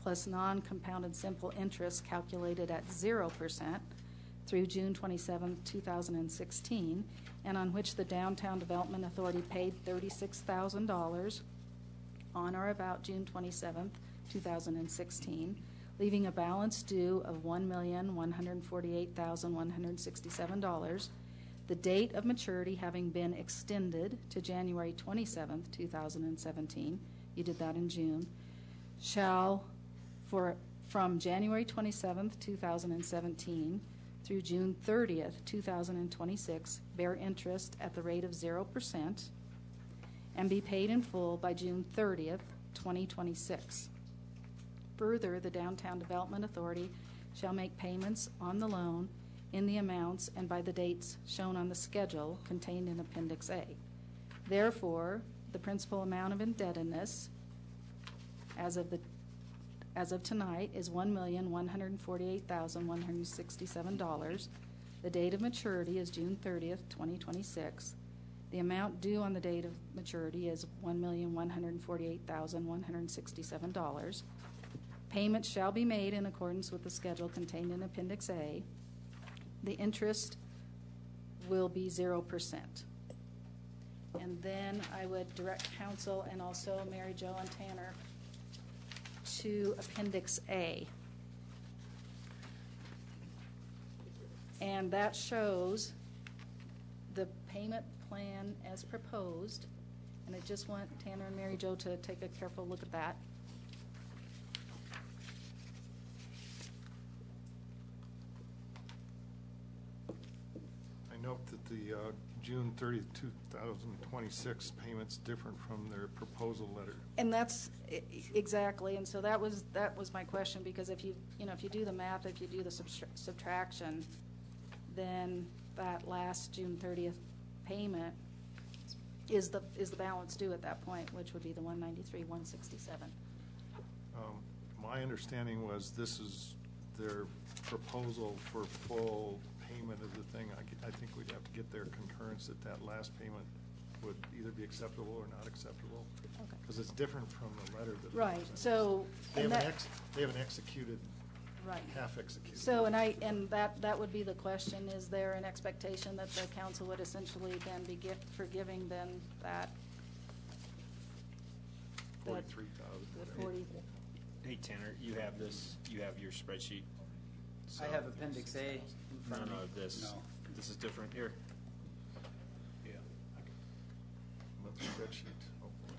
[SPEAKER 14] plus non-compounded simple interest calculated at 0% through June 27, 2016, and on which the Downtown Development Authority paid $36,000 on or about June 27, 2016, leaving a balance due of $1,148,167, the date of maturity having been extended to January 27, 2017, you did that in June, shall, from January 27, 2017 through June 30th, 2026, bear interest at the rate of 0% and be paid in full by June 30th, 2026. Further, the Downtown Development Authority shall make payments on the loan in the amounts and by the dates shown on the schedule contained in Appendix A. Therefore, the principal amount of indebtedness as of tonight is $1,148,167. The date of maturity is June 30th, 2026. The amount due on the date of maturity is $1,148,167. Payments shall be made in accordance with the schedule contained in Appendix A. The interest will be 0%. And then I would direct counsel and also Mary Jo and Tanner to Appendix A. And that shows the payment plan as proposed. And I just want Tanner and Mary Jo to take a careful look at that.
[SPEAKER 7] I note that the June 30th, 2026 payment's different from their proposal letter.
[SPEAKER 14] And that's exactly, and so that was my question, because if you do the math, if you do the subtraction, then that last June 30th payment is the balance due at that point, which would be the $193,167.
[SPEAKER 7] My understanding was this is their proposal for full payment of the thing. I think we'd have to get their concurrence that that last payment would either be acceptable or not acceptable.
[SPEAKER 14] Okay.
[SPEAKER 7] Because it's different from the letter that.
[SPEAKER 14] Right, so.
[SPEAKER 7] They haven't executed.
[SPEAKER 14] Right.
[SPEAKER 7] Half executed.
[SPEAKER 14] So, and that would be the question, is there an expectation that the council would essentially then be forgiving then that?
[SPEAKER 7] 43,000.
[SPEAKER 12] Hey, Tanner, you have this, you have your spreadsheet.
[SPEAKER 10] I have Appendix A in front of me.
[SPEAKER 12] No, this is different. Here.
[SPEAKER 7] Yeah. Monthly spreadsheet. Oh, boy.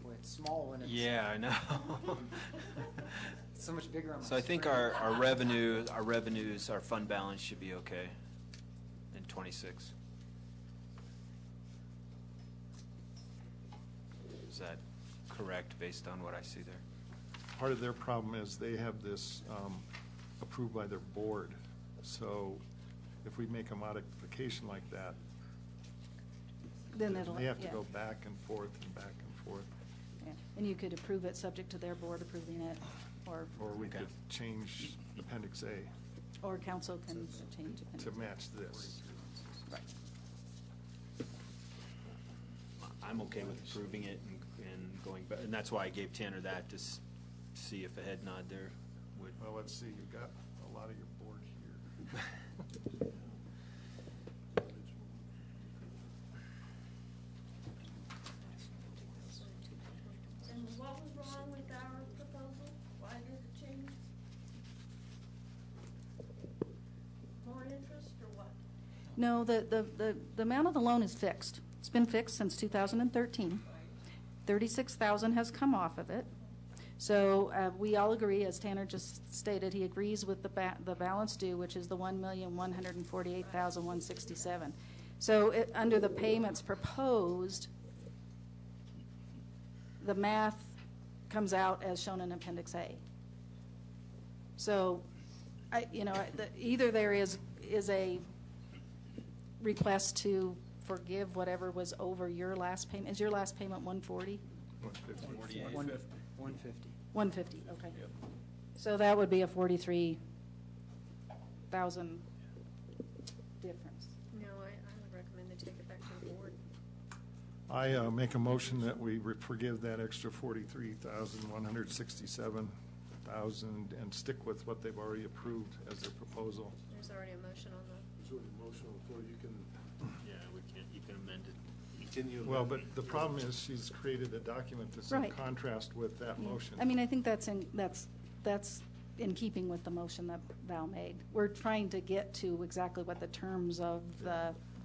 [SPEAKER 10] Boy, it's small when it's.
[SPEAKER 12] Yeah, I know.
[SPEAKER 10] It's so much bigger on my
[SPEAKER 12] So I think
[SPEAKER 10] screen.
[SPEAKER 12] our revenues, our fund balance should be okay and 26. Is that correct based on what I see there?
[SPEAKER 7] Part of their problem is they have this approved by their board. So if we make a modification like that,
[SPEAKER 14] Then it'll,
[SPEAKER 7] they have to
[SPEAKER 14] yeah.
[SPEAKER 7] go back and forth and back and forth.
[SPEAKER 14] Yeah. And you could approve it subject to their board approving it, or
[SPEAKER 7] Or we could change Appendix A
[SPEAKER 14] or council can change it.
[SPEAKER 7] to match this.
[SPEAKER 14] Right.
[SPEAKER 12] I'm okay with approving it and going back, and that's why I gave Tanner that to see if a head nod there would.
[SPEAKER 7] Well, let's see, you've got a lot of your board here.
[SPEAKER 3] And what was wrong with our proposal? Why did it change? More interest or what?
[SPEAKER 14] No, the amount of the loan is fixed. It's been fixed since 2013. 36,000 has come off of it. So we all agree, as Tanner just stated, he agrees with the balance due, which is the $1,148,167. So under the payments proposed, the math comes out as shown in Appendix A. So, either there is a request to forgive whatever was over your last payment. Is your last payment 140?
[SPEAKER 7] 150.
[SPEAKER 10] 150.
[SPEAKER 14] 150, okay. So that would be a 43,000 difference.
[SPEAKER 11] No, I would recommend they take it back to the board.
[SPEAKER 7] I make a motion that we forgive that extra 43,167,000 and stick with what they've already approved as their proposal.
[SPEAKER 11] There's already a motion on the,
[SPEAKER 1] There's already a motion on the floor, you can,
[SPEAKER 12] Yeah, you can amend it.
[SPEAKER 1] can you?
[SPEAKER 7] Well, but the problem is she's created a document that's in
[SPEAKER 14] Right.
[SPEAKER 7] contrast with that motion.
[SPEAKER 14] I mean, I think that's in keeping with the motion that Val made. We're trying to get to exactly what the terms of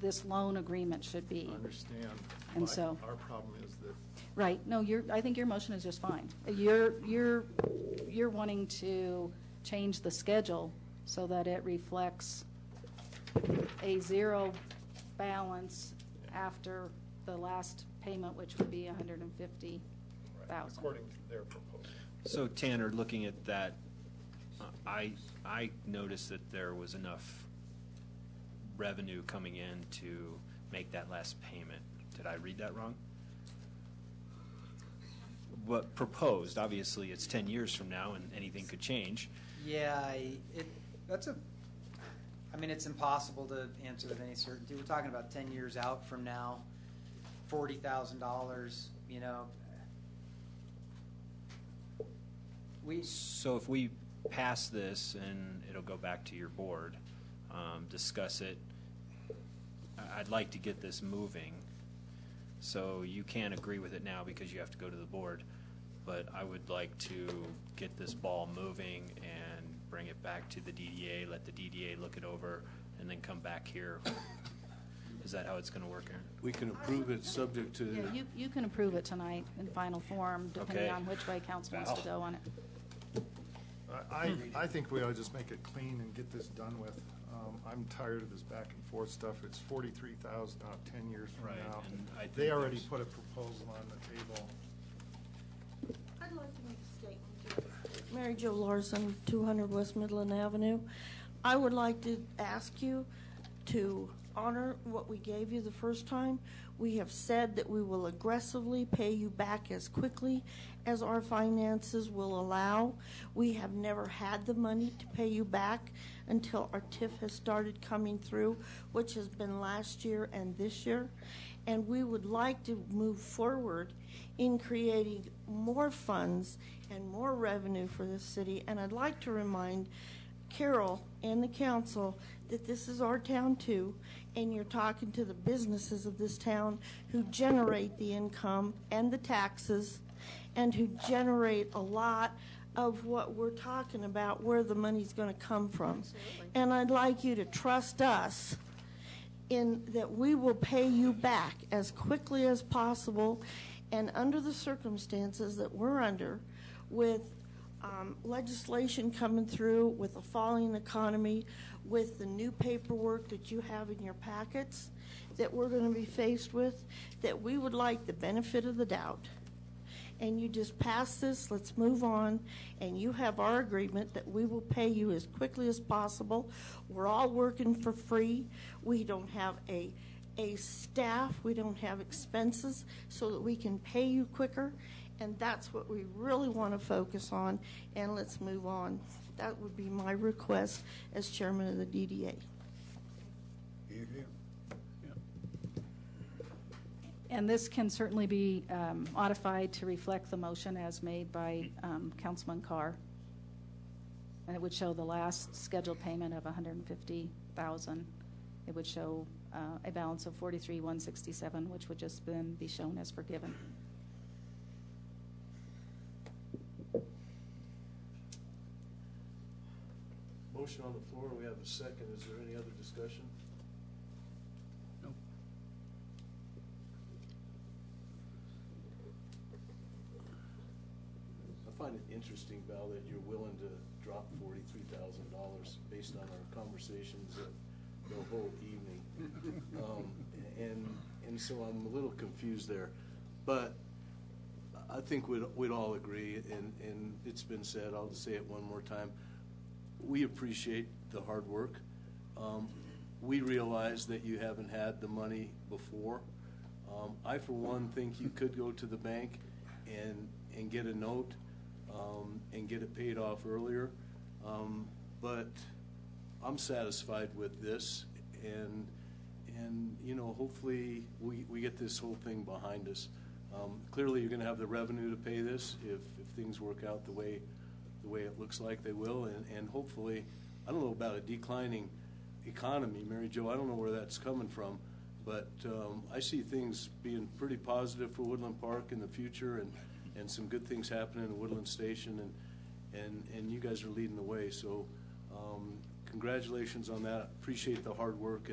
[SPEAKER 14] this loan agreement should be.
[SPEAKER 7] I understand.
[SPEAKER 14] And
[SPEAKER 7] But
[SPEAKER 14] so-
[SPEAKER 7] our problem is that
[SPEAKER 14] Right, no, I think your motion is just fine. You're wanting to change the schedule so that it reflects a zero balance after the last payment, which would be 150,000.
[SPEAKER 7] according to their proposal.
[SPEAKER 12] So Tanner, looking at that, I noticed that there was enough revenue coming in to make that last payment. Did I read that wrong? What proposed, obviously, it's 10 years from now and anything could change.
[SPEAKER 10] Yeah, it's impossible to answer with any certainty. We're talking about 10 years out from now, $40,000,
[SPEAKER 12] So if we pass this and it'll go back to your board, discuss it, I'd like to get this moving. So you can't agree with it now because you have to go to the board, but I would like to get this ball moving and bring it back to the DDA, let the DDA look it over, and then come back here. Is that how it's going to work, Aaron?
[SPEAKER 1] We can approve it subject to.
[SPEAKER 14] Yeah, you can approve it tonight in final form, depending
[SPEAKER 12] Okay.
[SPEAKER 14] on which way council wants to go on it.
[SPEAKER 7] I think we ought to just make it clean and get this done with. I'm tired of this back and forth stuff. It's 43,000 out 10 years from
[SPEAKER 12] Right,
[SPEAKER 7] now.
[SPEAKER 12] and I think
[SPEAKER 7] They already
[SPEAKER 12] there's-
[SPEAKER 7] put a proposal on the table.
[SPEAKER 3] I'd like to make a statement here. Mary Jo Larson, 200 West Midland Avenue. I would like to ask you to honor what we gave you the first time. We have said that we will aggressively pay you back as quickly as our finances will allow. We have never had the money to pay you back until our TIF has started coming through, which has been last year and this year. And we would like to move forward in creating more funds and more revenue for this city. And I'd like to remind Carol and the council that this is our town too, and you're talking to the businesses of this town who generate the income and the taxes and who generate a lot of what we're talking about, where the money's going to come from.
[SPEAKER 11] Absolutely.
[SPEAKER 3] And I'd like you to trust us in that we will pay you back as quickly as possible and under the circumstances that we're under with
[SPEAKER 15] legislation coming through with a falling economy, with the new paperwork that you have in your packets that we're going to be faced with, that we would like the benefit of the doubt. And you just pass this, let's move on, and you have our agreement that we will pay you as quickly as possible. We're all working for free. We don't have a staff, we don't have expenses, so that we can pay you quicker, and that's what we really want to focus on, and let's move on. That would be my request as chairman of the DDA.
[SPEAKER 13] Hear, hear.
[SPEAKER 14] And this can certainly be modified to reflect the motion as made by Councilman Carr. And it would show the last scheduled payment of $150,000. It would show a balance of $43,167, which would just then be shown as forgiven.
[SPEAKER 1] Motion on the floor, we have a second. Is there any other discussion?
[SPEAKER 13] No.
[SPEAKER 1] I find it interesting, Val, that you're willing to drop $43,000 based on our conversations the whole evening. And so I'm a little confused there. But I think we'd all agree, and it's been said, I'll just say it one more time. We appreciate the hard work. We realize that you haven't had the money before. I, for one, think you could go to the bank and get a note and get it paid off earlier. But I'm satisfied with this, and you know, hopefully we get this whole thing behind us. Clearly, you're going to have the revenue to pay this if things work out the way it looks like they will, and hopefully, I don't know about a declining economy, Mary Jo. I don't know where that's coming from, but I see things being pretty positive for Woodland Park in the future, and some good things happening in Woodland Station, and you guys are leading the way. So congratulations on that. Appreciate the hard work,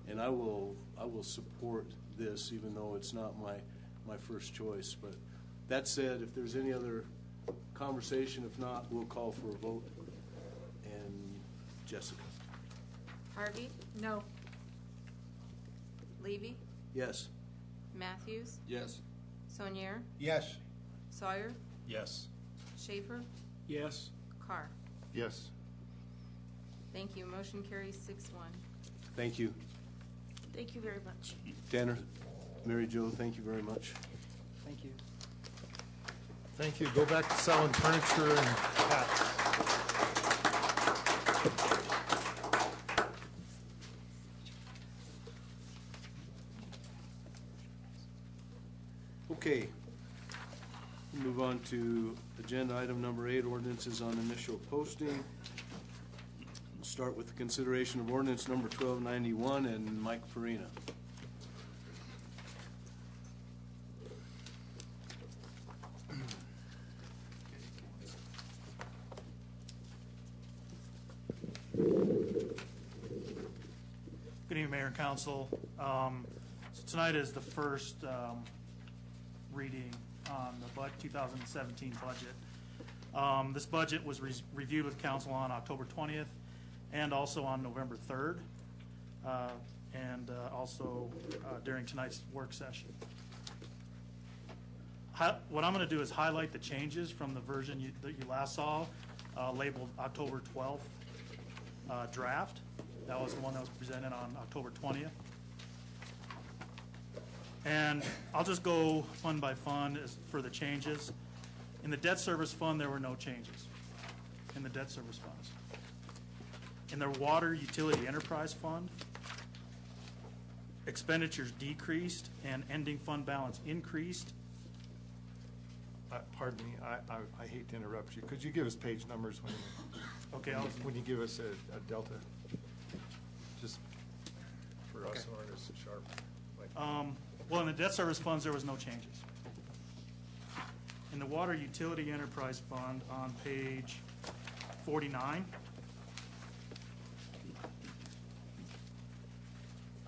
[SPEAKER 1] and I will support this, even though it's not my first choice. But that said, if there's any other conversation, if not, we'll call for a vote. And Jessica?
[SPEAKER 6] Harvey?
[SPEAKER 11] No.
[SPEAKER 6] Levy?
[SPEAKER 1] Yes.
[SPEAKER 6] Matthews?
[SPEAKER 8] Yes.
[SPEAKER 6] Sonier?
[SPEAKER 13] Yes.
[SPEAKER 6] Sawyer?
[SPEAKER 8] Yes.
[SPEAKER 6] Schaefer?
[SPEAKER 8] Yes.
[SPEAKER 6] Carr?
[SPEAKER 7] Yes.
[SPEAKER 6] Thank you. Motion carries 6-1.
[SPEAKER 1] Thank you.
[SPEAKER 15] Thank you very much.
[SPEAKER 1] Tanner, Mary Jo, thank you very much.
[SPEAKER 10] Thank you.
[SPEAKER 7] Thank you. Go back to selling furniture and hats.
[SPEAKER 1] Okay. Move on to agenda item number 8, ordinances on initial posting. We'll start with the consideration of ordinance number 1291, and Mike Farina.
[SPEAKER 16] Good evening, Mayor and Council. So tonight is the first reading on the 2017 budget. This budget was reviewed with Council on October 20th and also on November 3rd, and also during tonight's work session. What I'm going to do is highlight the changes from the version that you last saw, labeled October 12th draft. That was the one that was presented on October 20th. And I'll just go fund by fund for the changes. In the debt service fund, there were no changes in the debt service funds. In their water utility enterprise fund, expenditures decreased and ending fund balance increased.
[SPEAKER 7] Pardon me, I hate to interrupt you. Could you give us page numbers when you give us a delta? Just for us who aren't as sharp.
[SPEAKER 16] Well, in the debt service funds, there was no changes. In the water utility enterprise fund on page 49,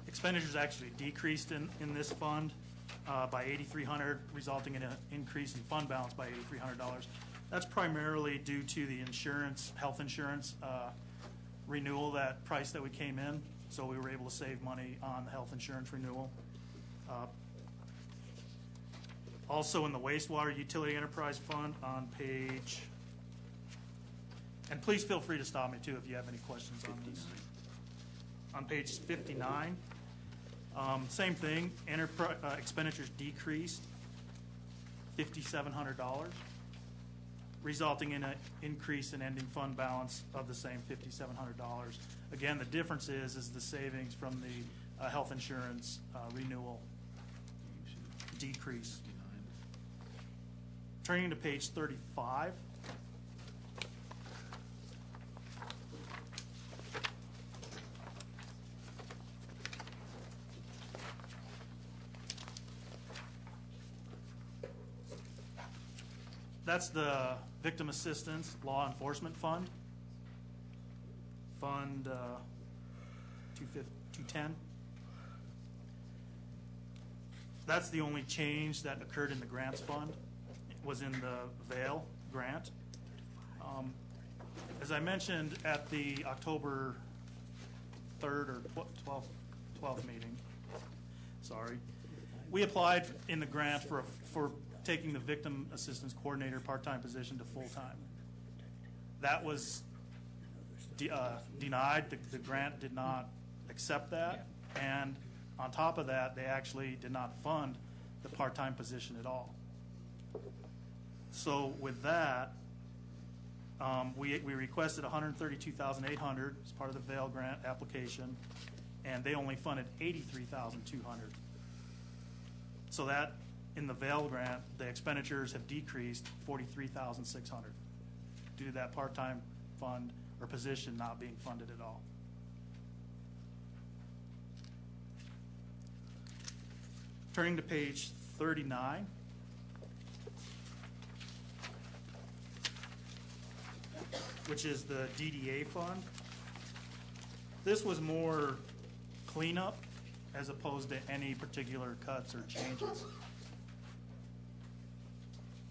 [SPEAKER 16] expenditures actually decreased in this fund. by $8,300, resulting in an increase in fund balance by $8,300. That's primarily due to the insurance, health insurance renewal, that price that we came in. So we were able to save money on the health insurance renewal. Also in the wastewater utility enterprise fund on page, and please feel free to stop me too if you have any questions on these. On page 59, same thing, expenditures decreased $5,700, resulting in an increase in ending fund balance of the same $5,700. Again, the difference is the savings from the health insurance renewal decrease. Turning to page 35. That's the Victim Assistance Law Enforcement Fund, Fund 210. That's the only change that occurred in the grants fund. It was in the Vail grant. As I mentioned at the October 3rd or 12th meeting, sorry, we applied in the grant for taking the Victim Assistance Coordinator part-time position to full-time. That was denied. The grant did not accept that, and on top of that, they actually did not fund the part-time position at all. So with that, we requested $132,800 as part of the Vail grant application, and they only funded $83,200. So that, in the Vail grant, the expenditures have decreased $43,600 due to that part-time fund or position not being funded at all. Turning to page 39. Which is the DDA fund. This was more cleanup as opposed to any particular cuts or changes.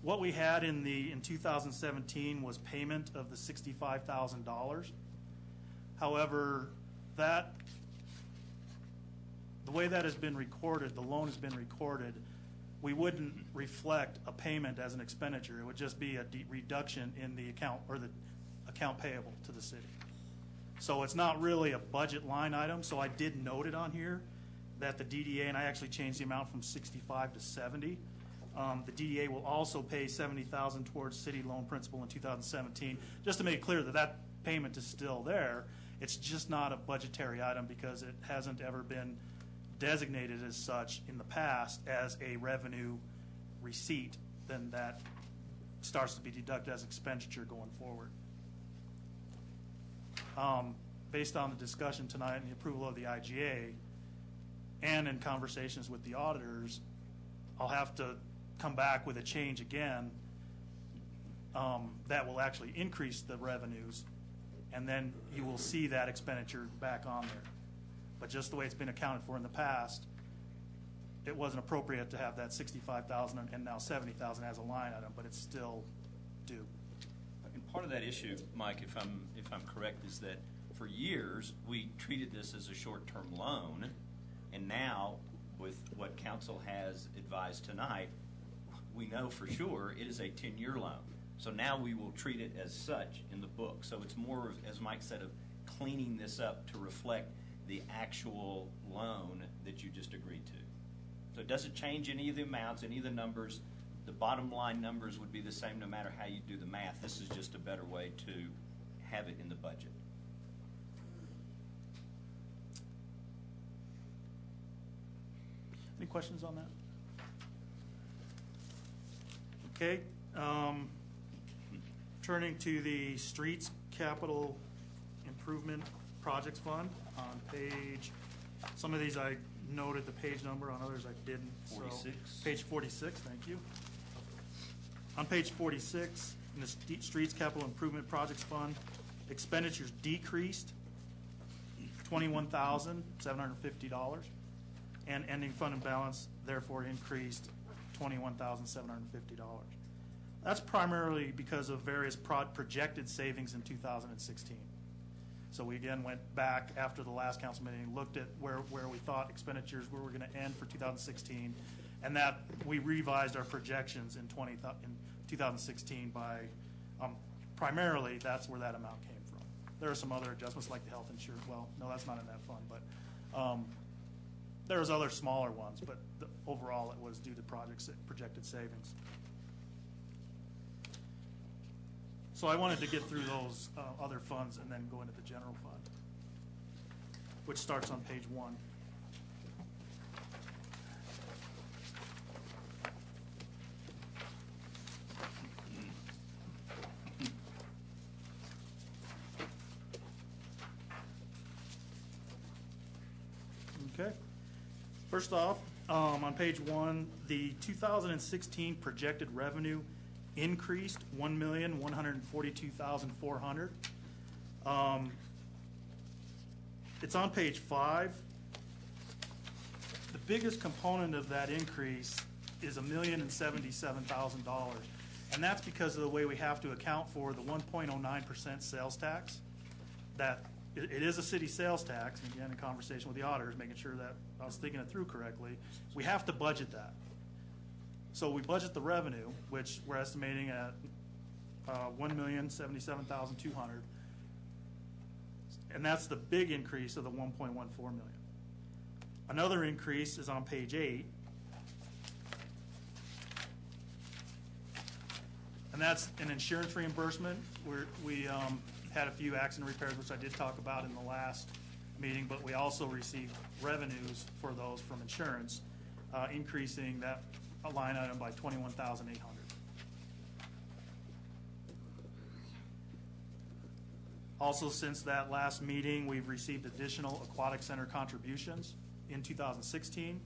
[SPEAKER 16] What we had in 2017 was payment of the $65,000. However, the way that has been recorded, the loan has been recorded, we wouldn't reflect a payment as an expenditure. It would just be a reduction in the account or the account payable to the city. So it's not really a budget line item. So I did note it on here that the DDA, and I actually changed the amount from 65 to 70. The DDA will also pay $70,000 towards city loan principal in 2017, just to make it clear that that payment is still there. It's just not a budgetary item because it hasn't ever been designated as such in the past as a revenue receipt. Then that starts to be deducted as expenditure going forward. Based on the discussion tonight and the approval of the IGA and in conversations with the auditors, I'll have to come back with a change again that will actually increase the revenues, and then you will see that expenditure back on there. But just the way it's been accounted for in the past, it wasn't appropriate to have that $65,000 and now $70,000 as a line item, but it's still due.
[SPEAKER 9] And part of that issue, Mike, if I'm correct, is that for years we treated this as a short-term loan, and now with what council has advised tonight, we know for sure it is a 10-year loan. So now we will treat it as such in the book. So it's more of, as Mike said, of cleaning this up to reflect the actual loan that you just agreed to. So it doesn't change any of the amounts, any of the numbers. The bottom line numbers would be the same no matter how you do the math. This is just a better way to have it in the budget.
[SPEAKER 16] Any questions on that? Okay. Turning to the Streets Capital Improvement Projects Fund on page, some of these I noted the page number, on others I didn't.
[SPEAKER 9] 46.
[SPEAKER 16] So, page 46, thank you. On page 46, in the Streets Capital Improvement Projects Fund, expenditures decreased $21,750, and ending fund and balance therefore increased $21,750. That's primarily because of various projected savings in 2016. So we again went back after the last council meeting, looked at where we thought expenditures were going to end for 2016, and that we revised our projections in 2016 by, primarily that's where that amount came from. There are some other adjustments like the health insurance. Well, no, that's not in that fund, but there was other smaller ones, but overall it was due to projected savings. So I wanted to get through those other funds and then go into the general fund, which starts on page 1. Okay. First off, on page 1, the 2016 projected revenue increased $1,142,400. It's on page 5. The biggest component of that increase is $1,077,000, and that's because of the way we have to account for the 1.09% sales tax. That it is a city sales tax, and again, in conversation with the auditors, making sure that I was thinking it through correctly. We have to budget that. So we budget the revenue, which we're estimating at $1,077,200, and that's the big increase of the $1.14 million. Another increase is on page 8, and that's an insurance reimbursement. We had a few accident repairs, which I did talk about in the last meeting, but we also received revenues for those from insurance, increasing that line item by $21,800. Also, since that last meeting, we've received additional aquatic center contributions in 2016,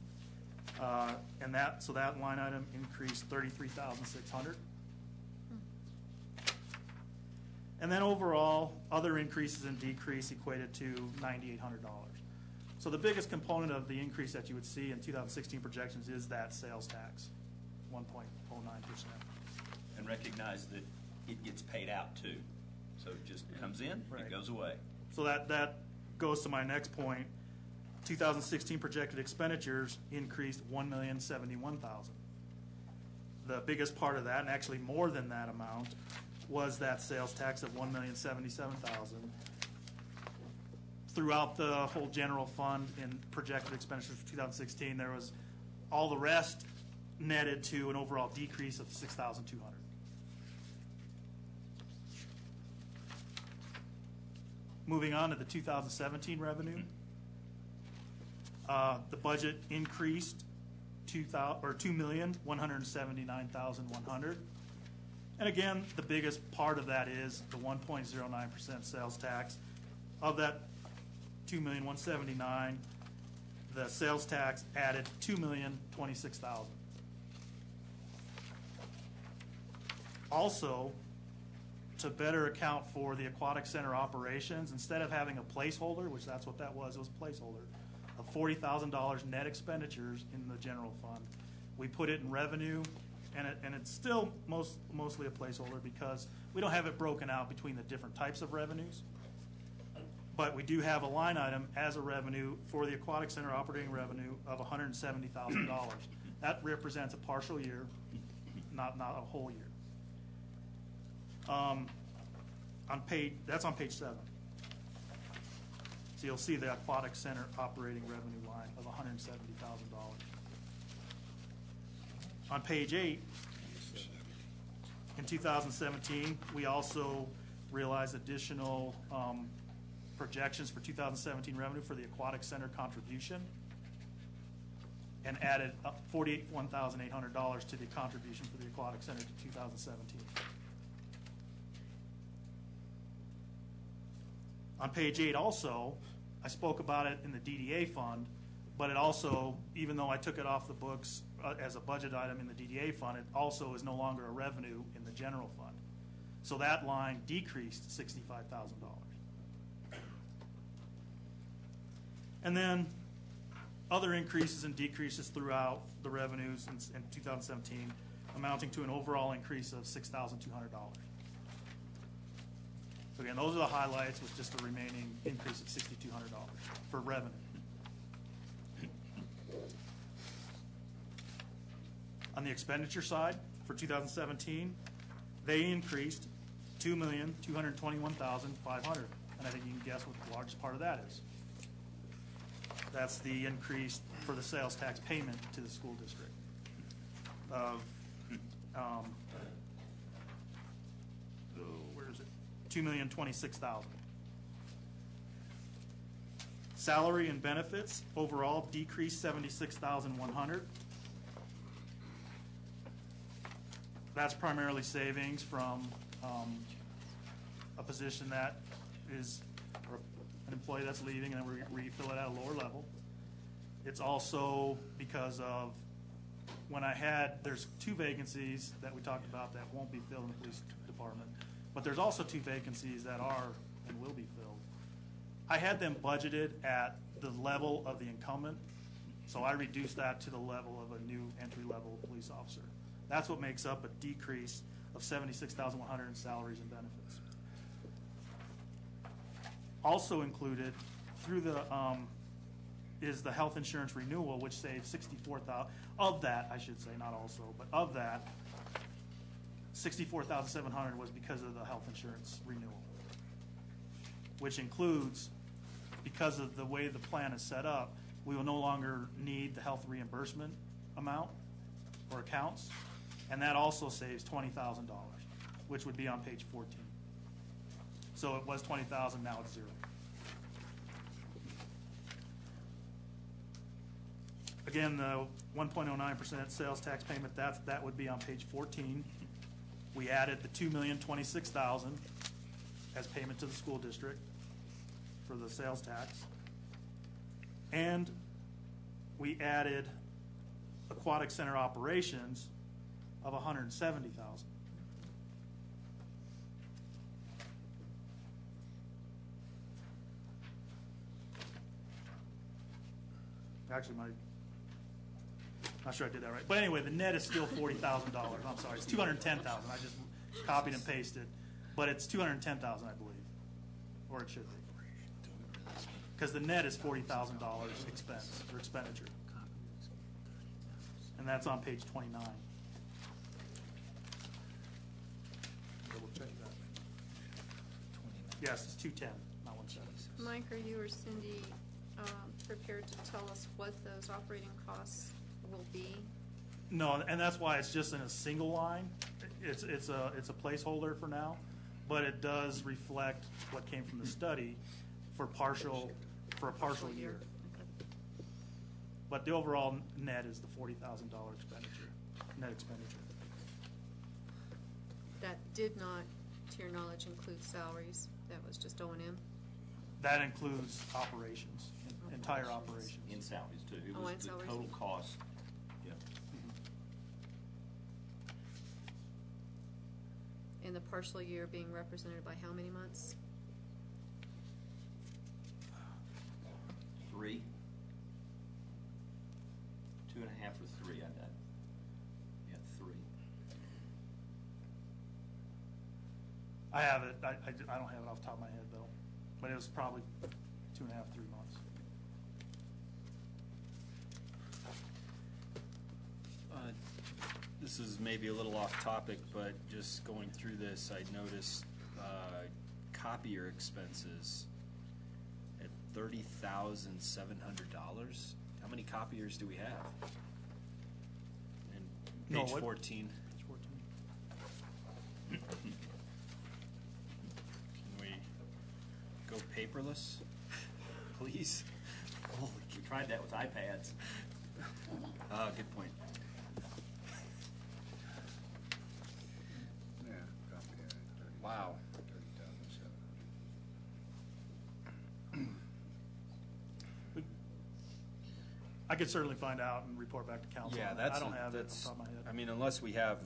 [SPEAKER 16] and that line item increased $33,600. And then overall, other increases and decrease equated to $9,800. So the biggest component of the increase that you would see in 2016 projections is that sales tax, 1.09%.
[SPEAKER 9] And recognize that it gets paid out too. So it just comes in, it goes away.
[SPEAKER 16] So that goes to my next point. 2016 projected expenditures increased $1,071,000. The biggest part of that, and actually more than that amount, was that sales tax of $1,077,000. Throughout the whole general fund in projected expenditures for 2016, there was all the rest netted to an overall decrease of $6,200. Moving on to the 2017 revenue, the budget increased $2,179,100. And again, the biggest part of that is the 1.09% sales tax. Of that $2,179,000, the sales tax added $2,026,000. Also, to better account for the aquatic center operations, instead of having a placeholder, which that's what that was, it was a placeholder, of $40,000 net expenditures in the general fund, we put it in revenue. And it's still mostly a placeholder because we don't have it broken out between the different types of revenues. But we do have a line item as a revenue for the aquatic center operating revenue of $170,000. That represents a partial year, not a whole year. That's on page 7. So you'll see the aquatic center operating revenue line of $170,000. On page 8, in 2017, we also realized additional projections for 2017 revenue for the aquatic center contribution and added $41,800 to the contribution for the aquatic center to 2017. On page 8 also, I spoke about it in the DDA fund, but it also, even though I took it off the books as a budget item in the DDA fund, it also is no longer a revenue in the general fund. So that line decreased $65,000. And then other increases and decreases throughout the revenues in 2017, amounting to an overall increase of $6,200. So again, those are the highlights with just a remaining increase of $6,200 for revenue. On the expenditure side, for 2017, they increased $2,221,500. And I think you can guess what the largest part of that is. That's the increase for the sales tax payment to the school district of, where is it? $2,026,000. Salary and benefits overall decreased $76,100. That's primarily savings from a position that is, or an employee that's leaving, and then we refill it at a lower level. It's also because of there's 2 vacancies that we talked about that won't be filled in the police department, but there's also 2 vacancies that are and will be filled. I had them budgeted at the level of the incumbent, so I reduced that to the level of a new entry-level police officer. That's what makes up a decrease of $76,100 in salaries and benefits. Also included through the is the health insurance renewal, which saved $64,000. Of that, I should say, not also, but of that, $64,700 was because of the health insurance renewal, which includes, because of the way the plan is set up, we will no longer need the health reimbursement amount or accounts, and that also saves $20,000, which would be on page 14. So it was $20,000, now it's 0. Again, the 1.09% sales tax payment, that would be on page 14. We added the $2,026,000 as payment to the school district for the sales tax. And we added aquatic center operations of $170,000. Actually, not sure I did that right. But anyway, the net is still $40,000. I'm sorry, it's $210,000. I just copied and pasted. But it's $210,000, I believe. Or it should be. Because the net is $40,000 expense or expenditure. And that's on page 29. Double check that. Yes, it's 210, not 170.
[SPEAKER 11] Mike, are you or Cindy prepared to tell us what those operating costs will be?
[SPEAKER 16] No, and that's why it's just in a single line. It's a placeholder for now, but it does reflect what came from the study for a partial year. But the overall net is the $40,000 net expenditure.
[SPEAKER 11] That did not, to your knowledge, include salaries. That was just O&M?
[SPEAKER 16] That includes operations, entire operations.
[SPEAKER 9] In salaries too. It
[SPEAKER 11] Oh,
[SPEAKER 9] was
[SPEAKER 11] and
[SPEAKER 9] the
[SPEAKER 11] salaries.
[SPEAKER 9] total cost. Yeah.
[SPEAKER 11] And the partial year being represented by how many months?
[SPEAKER 9] 3. 2.5 or 3, I know. Yeah, 3.
[SPEAKER 16] I have it. I don't have it off the top of my head, though. But it was probably 2.5, 3 months.
[SPEAKER 12] This is maybe a little off topic, but just going through this, I noticed copier expenses at $30,700. How many copiers do we have? And page 14.
[SPEAKER 16] Page 14.
[SPEAKER 12] Can we go paperless, please?
[SPEAKER 9] We tried that with iPads.
[SPEAKER 12] Good point. Wow.
[SPEAKER 16] I could certainly find out and report back to council.
[SPEAKER 12] Yeah,
[SPEAKER 16] I don't have it off the top of my head.
[SPEAKER 12] I mean, unless we have,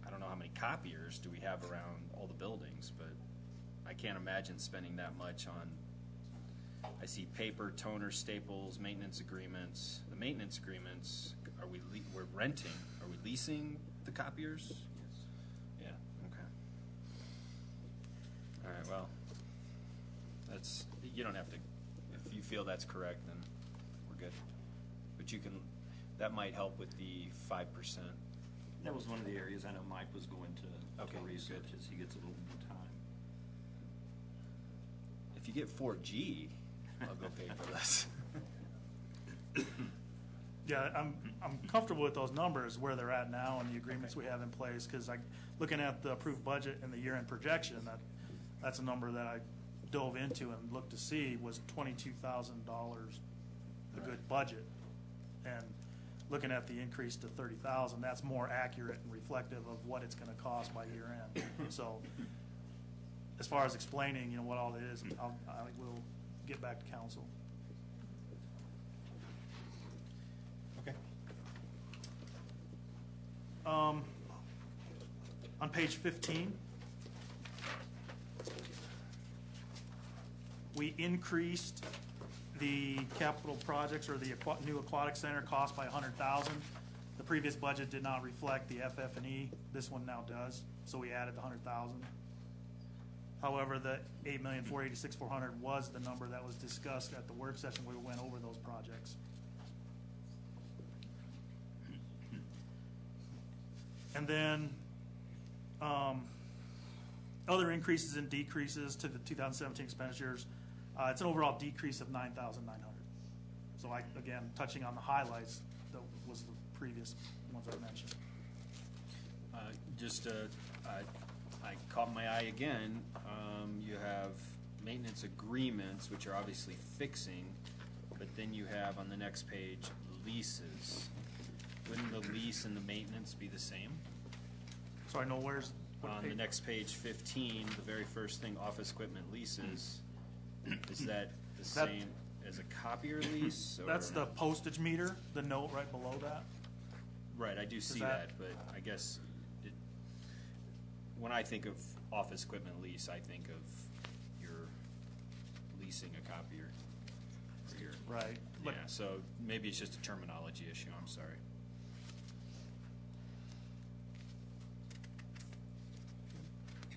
[SPEAKER 12] I don't know how many copiers do we have around all the buildings, but I can't imagine spending that much on I see paper, toner, staples, maintenance agreements. The maintenance agreements, we're renting, are we leasing the copiers? Yes. Yeah, okay. All right, well, that's, you don't have to, if you feel that's correct, then we're good. But you can, that might help with the 5%.
[SPEAKER 9] That was one of the areas I know Mike was going to research as he gets a little more time.
[SPEAKER 12] If you get 4G, I'll go pay for this.
[SPEAKER 16] Yeah, I'm comfortable with those numbers where they're at now and the agreements we have in place, because looking at the approved budget and the year-end projection, that's a number that I dove into and looked to see was $22,000 a good budget. And looking at the increase to 30,000, that's more accurate and reflective of what it's going to cost by year end. So as far as explaining, what all it is, I will get back to council.
[SPEAKER 12] Okay.
[SPEAKER 16] On page 15, we increased the capital projects or the new aquatic center cost by $100,000. The previous budget did not reflect the FF&E. This one now does, so we added the $100,000. However, the $8,486,400 was the number that was discussed at the work session where we went over those projects. And then other increases and decreases to the 2017 expenditures. It's an overall decrease of $9,900. So again, touching on the highlights, that was the previous ones I mentioned.
[SPEAKER 12] I caught my eye again. You have maintenance agreements, which are obviously fixing, but then you have on the next page leases. Wouldn't the lease and the maintenance be the same?
[SPEAKER 16] So I know where's
[SPEAKER 12] on the next page 15, the very first thing, office equipment leases. Is that the same as a copier lease? Or?
[SPEAKER 16] That's the postage meter, the note right below that.
[SPEAKER 12] Right, I do see that, but I guess when I think of office equipment lease, I think of you're leasing a copier.
[SPEAKER 16] Right.
[SPEAKER 12] Yeah, so maybe it's just a terminology issue. I'm sorry.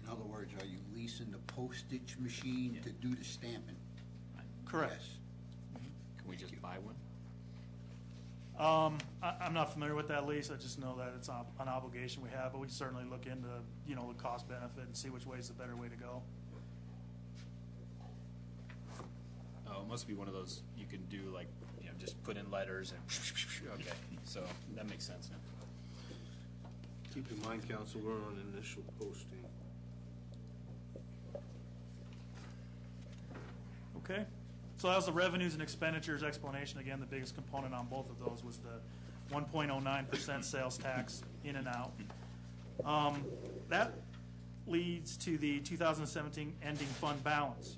[SPEAKER 13] In other words, are you leasing the postage machine to do the stamping?
[SPEAKER 16] Correct.
[SPEAKER 13] Yes.
[SPEAKER 12] Can we just buy one?
[SPEAKER 16] I'm not familiar with that lease. I just know that it's an obligation we have, but we certainly look into, the cost benefit and see which way is the better way to go.
[SPEAKER 12] Oh, it must be one of those you can do just put in letters and okay. So that makes sense now.
[SPEAKER 1] Keep in mind, Council, we're on initial posting.
[SPEAKER 16] Okay. So that was the revenues and expenditures explanation. Again, the biggest component on both of those was the 1.09% sales tax in and out. That leads to the 2017 ending fund balance.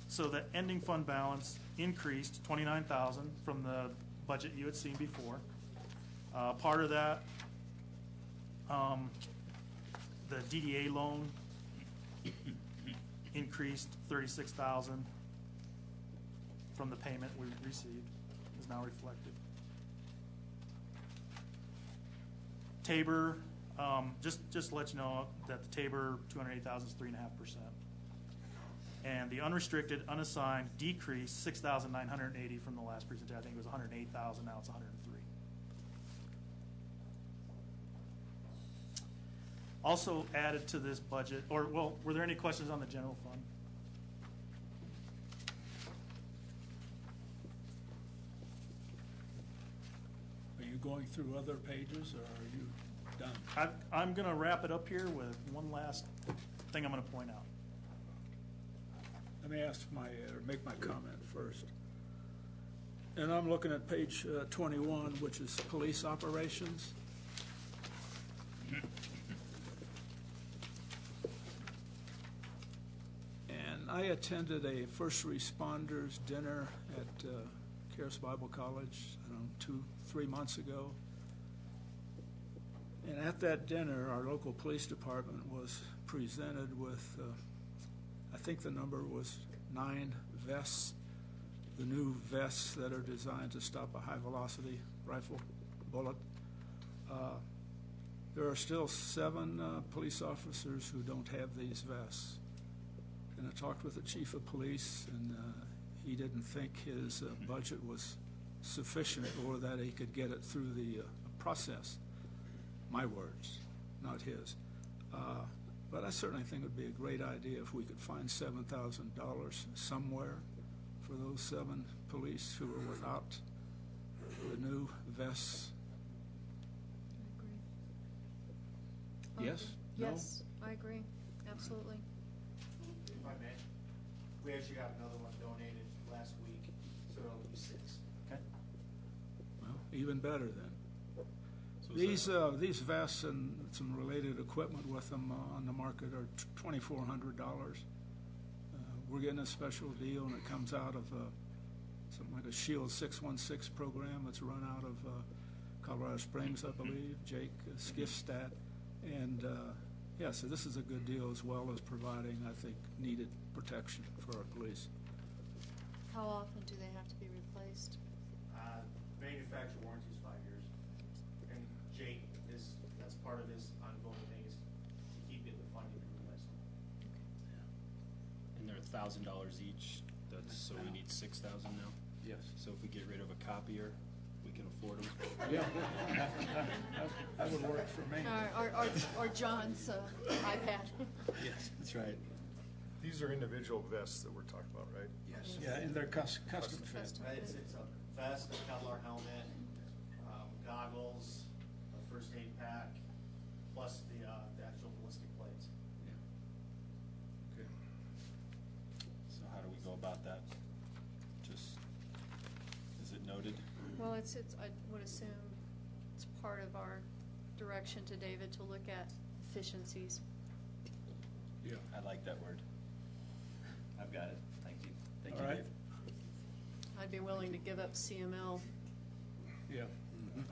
[SPEAKER 16] So the ending fund balance increased $29,000 from the budget you had seen before. Part of that, the DDA loan increased $36,000 from the payment we received, is now reflected. Tabor, just to let you know that the Tabor 208,000 is 3.5%. And the unrestricted, unassigned decreased $6,980 from the last presentation. I think it was $108,000, now it's $103,000. Also added to this budget, were there any questions on the general fund?
[SPEAKER 3] Are you going through other pages, or are you done?
[SPEAKER 16] I'm going to wrap it up here with one last thing I'm going to point out.
[SPEAKER 3] Let me make my comment first. And I'm looking at page 21, which is police operations. And I attended a first responders dinner at Charis Bible College, 2-3 months ago. And at that dinner, our local police department was presented with, I think the number was 9 vests, the new vests that are designed to stop a high-velocity rifle bullet. There are still 7 police officers who don't have these vests. And I talked with the chief of police, and he didn't think his budget was sufficient or that he could get it through the process. My words, not his. But I certainly think it would be a great idea if we could find $7,000 somewhere for those 7 police who are without the new vests. Yes? No?
[SPEAKER 11] Yes, I agree, absolutely.
[SPEAKER 17] If I may, we actually got another one donated last week, so it'll be 6.
[SPEAKER 9] Okay.
[SPEAKER 3] Well, even better then.
[SPEAKER 9] So
[SPEAKER 3] These vests and some related equipment with them on the market are $2,400. We're getting a special deal, and it comes out of something like a Shield 616 program that's run out of Colorado Springs, I believe, Jake Skiffstat. And so this is a good deal as well as providing, I think, needed protection for our police.
[SPEAKER 11] How often do they have to be replaced?
[SPEAKER 17] Manufacturer warranty is 5 years. And Jake, that's part of his ongoing thing is to keep getting the funding to replace them.
[SPEAKER 12] And they're $1,000 each, so we need 6,000 now?
[SPEAKER 3] Yes.
[SPEAKER 12] So if we get rid of a copier, we can afford them?
[SPEAKER 3] Yeah, that would work for me.
[SPEAKER 11] Or John's iPad.
[SPEAKER 12] Yes, that's right.
[SPEAKER 7] These are individual vests that we're talking about, right?
[SPEAKER 3] Yes. Yeah, and they're custom fit.
[SPEAKER 17] It's a vest, a Kevlar helmet, goggles, a first aid pack, plus the actual ballistic plates.
[SPEAKER 3] Okay.
[SPEAKER 12] So how do we go about that? Just, is it noted?
[SPEAKER 11] Well, I would assume it's part of our direction to David to look at efficiencies.
[SPEAKER 3] Yeah.
[SPEAKER 12] I like that word.
[SPEAKER 9] I've got it. Thank you. Thank
[SPEAKER 3] All
[SPEAKER 9] you,
[SPEAKER 3] right.
[SPEAKER 9] Dave.
[SPEAKER 11] I'd be willing to give up CML.
[SPEAKER 3] Yeah.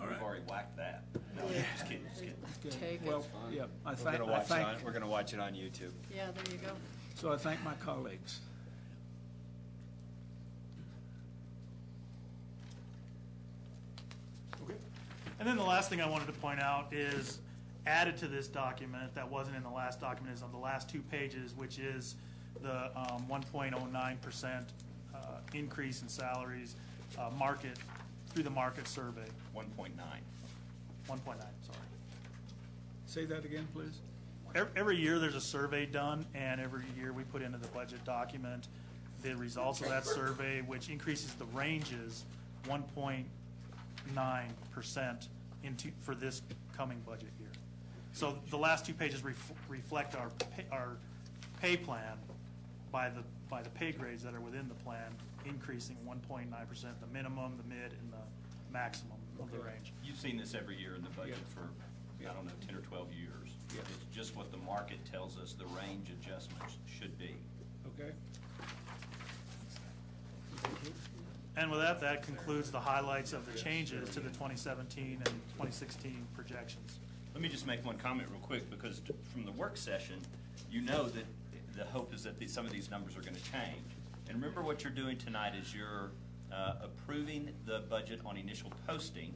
[SPEAKER 3] All
[SPEAKER 9] We've
[SPEAKER 3] right.
[SPEAKER 9] already whacked that. No,
[SPEAKER 11] Yeah.
[SPEAKER 9] just kidding, just kidding.
[SPEAKER 3] Okay.
[SPEAKER 11] Take it.
[SPEAKER 3] Well, yeah,
[SPEAKER 12] We're gonna watch it on YouTube.
[SPEAKER 11] Yeah, there you go.
[SPEAKER 3] So I thank my colleagues.
[SPEAKER 16] Okay. And then the last thing I wanted to point out is added to this document that wasn't in the last document is on the last 2 pages, which is the 1.09% increase in salaries through the market survey.
[SPEAKER 9] 1.9.
[SPEAKER 16] 1.9, sorry.
[SPEAKER 3] Say that again, please.
[SPEAKER 16] Every year there's a survey done, and every year we put into the budget document the results of that survey, which increases the ranges 1.9% for this coming budget year. So the last 2 pages reflect our pay plan by the pay grades that are within the plan, increasing 1.9%, the minimum, the mid, and the maximum of the range.
[SPEAKER 9] You've seen this every year in the budget for, I don't know, 10 or 12 years. It's just what the market tells us the range adjustments should be.
[SPEAKER 3] Okay.
[SPEAKER 16] And with that, that concludes the highlights of the changes to the 2017 and 2016 projections.
[SPEAKER 9] Let me just make one comment real quick, because from the work session, you know that the hope is that some of these numbers are going to change. And remember what you're doing tonight is you're approving the budget on initial posting,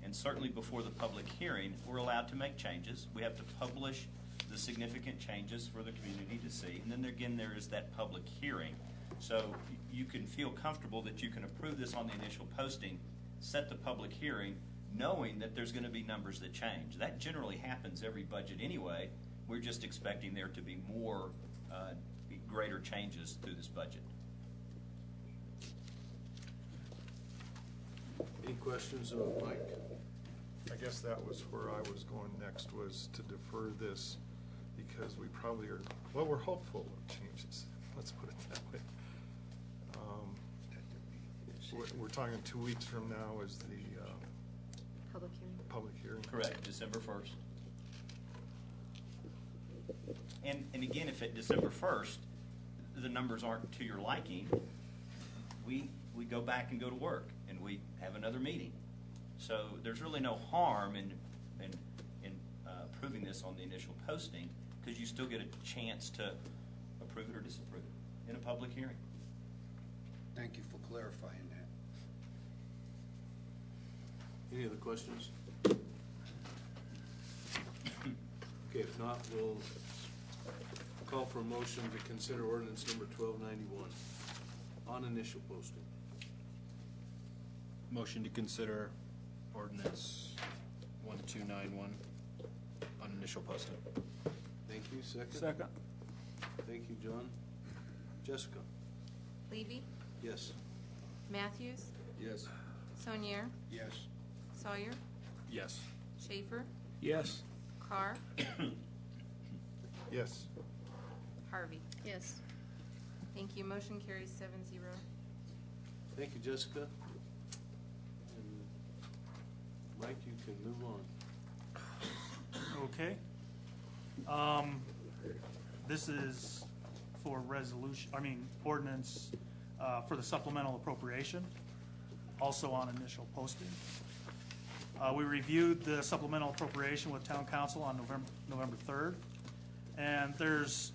[SPEAKER 9] and certainly before the public hearing, we're allowed to make changes. We have to publish the significant changes for the community to see, and then again, there is that public hearing. So you can feel comfortable that you can approve this on the initial posting, set the public hearing, knowing that there's going to be numbers that change. That generally happens every budget anyway. We're just expecting there to be more greater changes through this budget.
[SPEAKER 1] Any questions of Mike?
[SPEAKER 7] I guess that was where I was going next, was to defer this because we probably are, well, we're hopeful of changes. Let's put it that way. We're talking 2 weeks from now is the
[SPEAKER 11] Public hearing.
[SPEAKER 7] public hearing.
[SPEAKER 9] Correct, December 1st. And again, if at December 1st, the numbers aren't to your liking, we go back and go to work, and we have another meeting. So there's really no harm in approving this on the initial posting, because you still get a chance to approve it or disapprove it in a public hearing.
[SPEAKER 13] Thank you for clarifying that.
[SPEAKER 1] Any other questions? Okay, if not, we'll call for a motion to consider ordinance number 1291 on initial posting.
[SPEAKER 12] Motion to consider ordinance 1291 on initial posting.
[SPEAKER 1] Thank you. Second?
[SPEAKER 16] Second.
[SPEAKER 1] Thank you, John. Jessica?
[SPEAKER 6] Levy?
[SPEAKER 1] Yes.
[SPEAKER 6] Matthews?
[SPEAKER 8] Yes.
[SPEAKER 6] Sonier?
[SPEAKER 13] Yes.
[SPEAKER 6] Sawyer?
[SPEAKER 12] Yes.
[SPEAKER 6] Schaefer?
[SPEAKER 16] Yes.
[SPEAKER 6] Carr?
[SPEAKER 7] Yes.
[SPEAKER 6] Harvey?
[SPEAKER 11] Yes.
[SPEAKER 6] Thank you. Motion carries 7-0.
[SPEAKER 1] Thank you, Jessica. And Mike, you can move on.
[SPEAKER 16] Okay. This is for ordinance for the supplemental appropriation, also on initial posting. We reviewed the supplemental appropriation with town council on November 3rd, and there's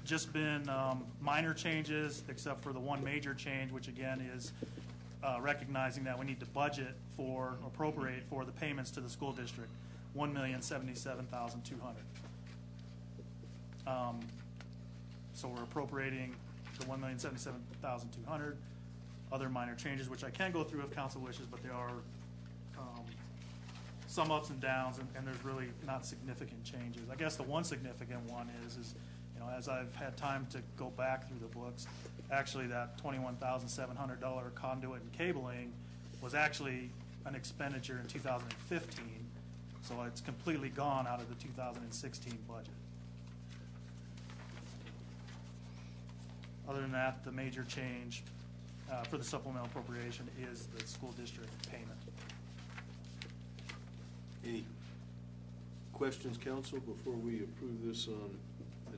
[SPEAKER 16] just been minor changes, except for the one major change, which again is recognizing that we need to budget for, appropriate for the payments to the school district, $1,077,200. So we're appropriating the $1,077,200. Other minor changes, which I can go through if council wishes, but there are some ups and downs, and there's really not significant changes. I guess the one significant one is as I've had time to go back through the books, actually that $21,700 conduit and cabling was actually an expenditure in 2015, so it's completely gone out of the 2016 budget. Other than that, the major change for the supplemental appropriation is the school district payment.
[SPEAKER 1] Any questions, council, before we approve this on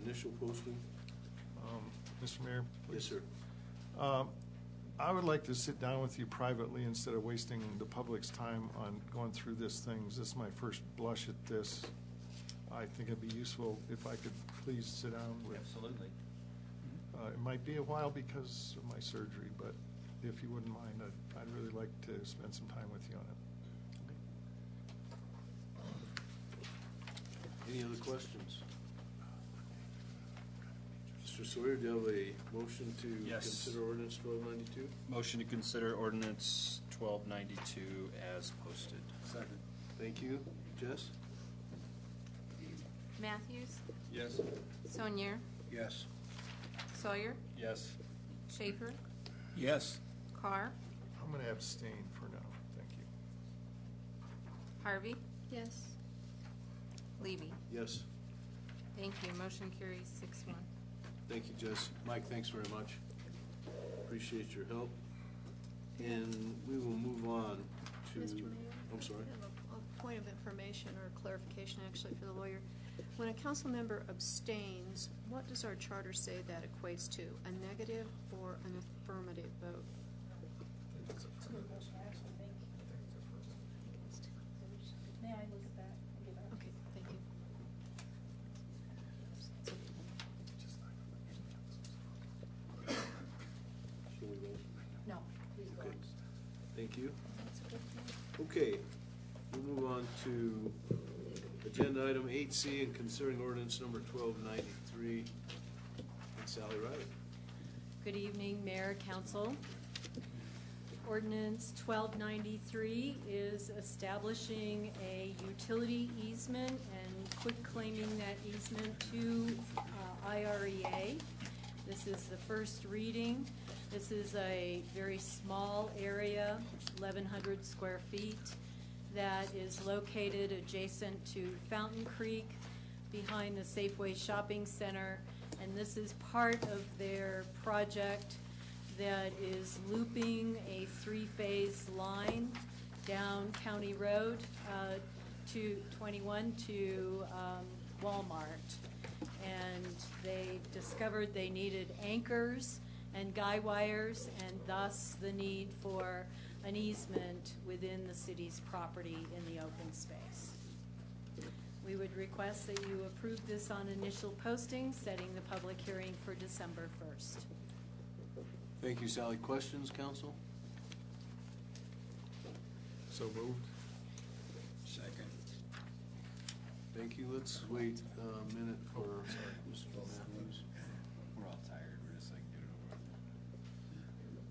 [SPEAKER 1] initial posting?
[SPEAKER 7] Mr. Mayor?
[SPEAKER 1] Yes, sir.
[SPEAKER 7] I would like to sit down with you privately instead of wasting the public's time on going through this thing. This is my first blush at this. I think it'd be useful if I could please sit down with.
[SPEAKER 9] Absolutely.
[SPEAKER 7] It might be a while because of my surgery, but if you wouldn't mind, I'd really like to spend some time with you on it.
[SPEAKER 1] Any other questions? Mr. Sawyer, do you have a motion to
[SPEAKER 12] Yes.
[SPEAKER 1] consider ordinance 1292?
[SPEAKER 12] Motion to consider ordinance 1292 as posted.
[SPEAKER 1] Second. Thank you. Jess?
[SPEAKER 6] Matthews?
[SPEAKER 12] Yes.
[SPEAKER 6] Sonier?
[SPEAKER 13] Yes.
[SPEAKER 6] Sawyer?
[SPEAKER 12] Yes.
[SPEAKER 6] Schaefer?
[SPEAKER 16] Yes.
[SPEAKER 6] Carr?
[SPEAKER 7] I'm going to abstain for now. Thank you.
[SPEAKER 6] Harvey?
[SPEAKER 11] Yes.
[SPEAKER 6] Levy?
[SPEAKER 1] Yes.
[SPEAKER 6] Thank you. Motion carries 6-1.
[SPEAKER 1] Thank you, Jess. Mike, thanks very much. Appreciate your help. And we will move on to...
[SPEAKER 11] Mr. Mayor?
[SPEAKER 1] I'm sorry.
[SPEAKER 11] I have a point of information or clarification, actually, for the lawyer. When a council member abstains, what does our charter say that equates to? A negative or an affirmative vote?
[SPEAKER 14] May I look at that and get back?
[SPEAKER 11] Okay, thank you.
[SPEAKER 1] Shall we vote?
[SPEAKER 14] No, please go.
[SPEAKER 1] Okay. Thank you. Okay, we'll move on to agenda item 8C and considering ordinance number 1293. And Sally Riley.
[SPEAKER 18] Good evening, Mayor, Council. Ordinance 1293 is establishing a utility easement and quitclaiming that easement to IREA. This is the first reading. This is a very small area, 1,100 square feet, that is located adjacent to Fountain Creek behind the Safeway Shopping Center. And this is part of their project that is looping a three-phase line down County Road to 21 to Walmart. And they discovered they needed anchors and guy wires, and thus the need for an easement within the city's property in the open space. We would request that you approve this on initial posting, setting the public hearing for December 1st.
[SPEAKER 1] Thank you, Sally. Questions, council?
[SPEAKER 7] So moved.
[SPEAKER 13] Second.
[SPEAKER 1] Thank you. Let's wait a minute for Mr. Matthews.
[SPEAKER 8] We're all tired, we're just like, get it over with.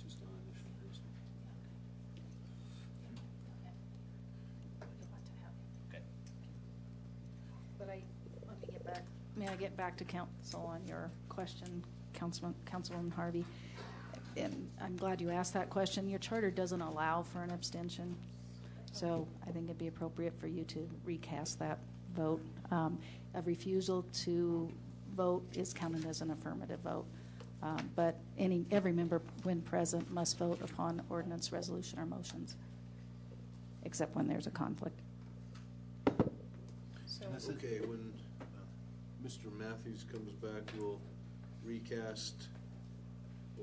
[SPEAKER 1] Just on initial person.
[SPEAKER 9] Okay.
[SPEAKER 14] But let me get back, may I get back to council on your question, Councilman Harvey? And I'm glad you asked that question. Your charter doesn't allow for an abstention, so I think it'd be appropriate for you to recast that vote. A refusal to vote is counted as an affirmative vote, but every member, when present, must vote upon ordinance, resolution, or motions, except when there's a conflict.
[SPEAKER 1] Okay, when Mr. Matthews comes back, we'll recast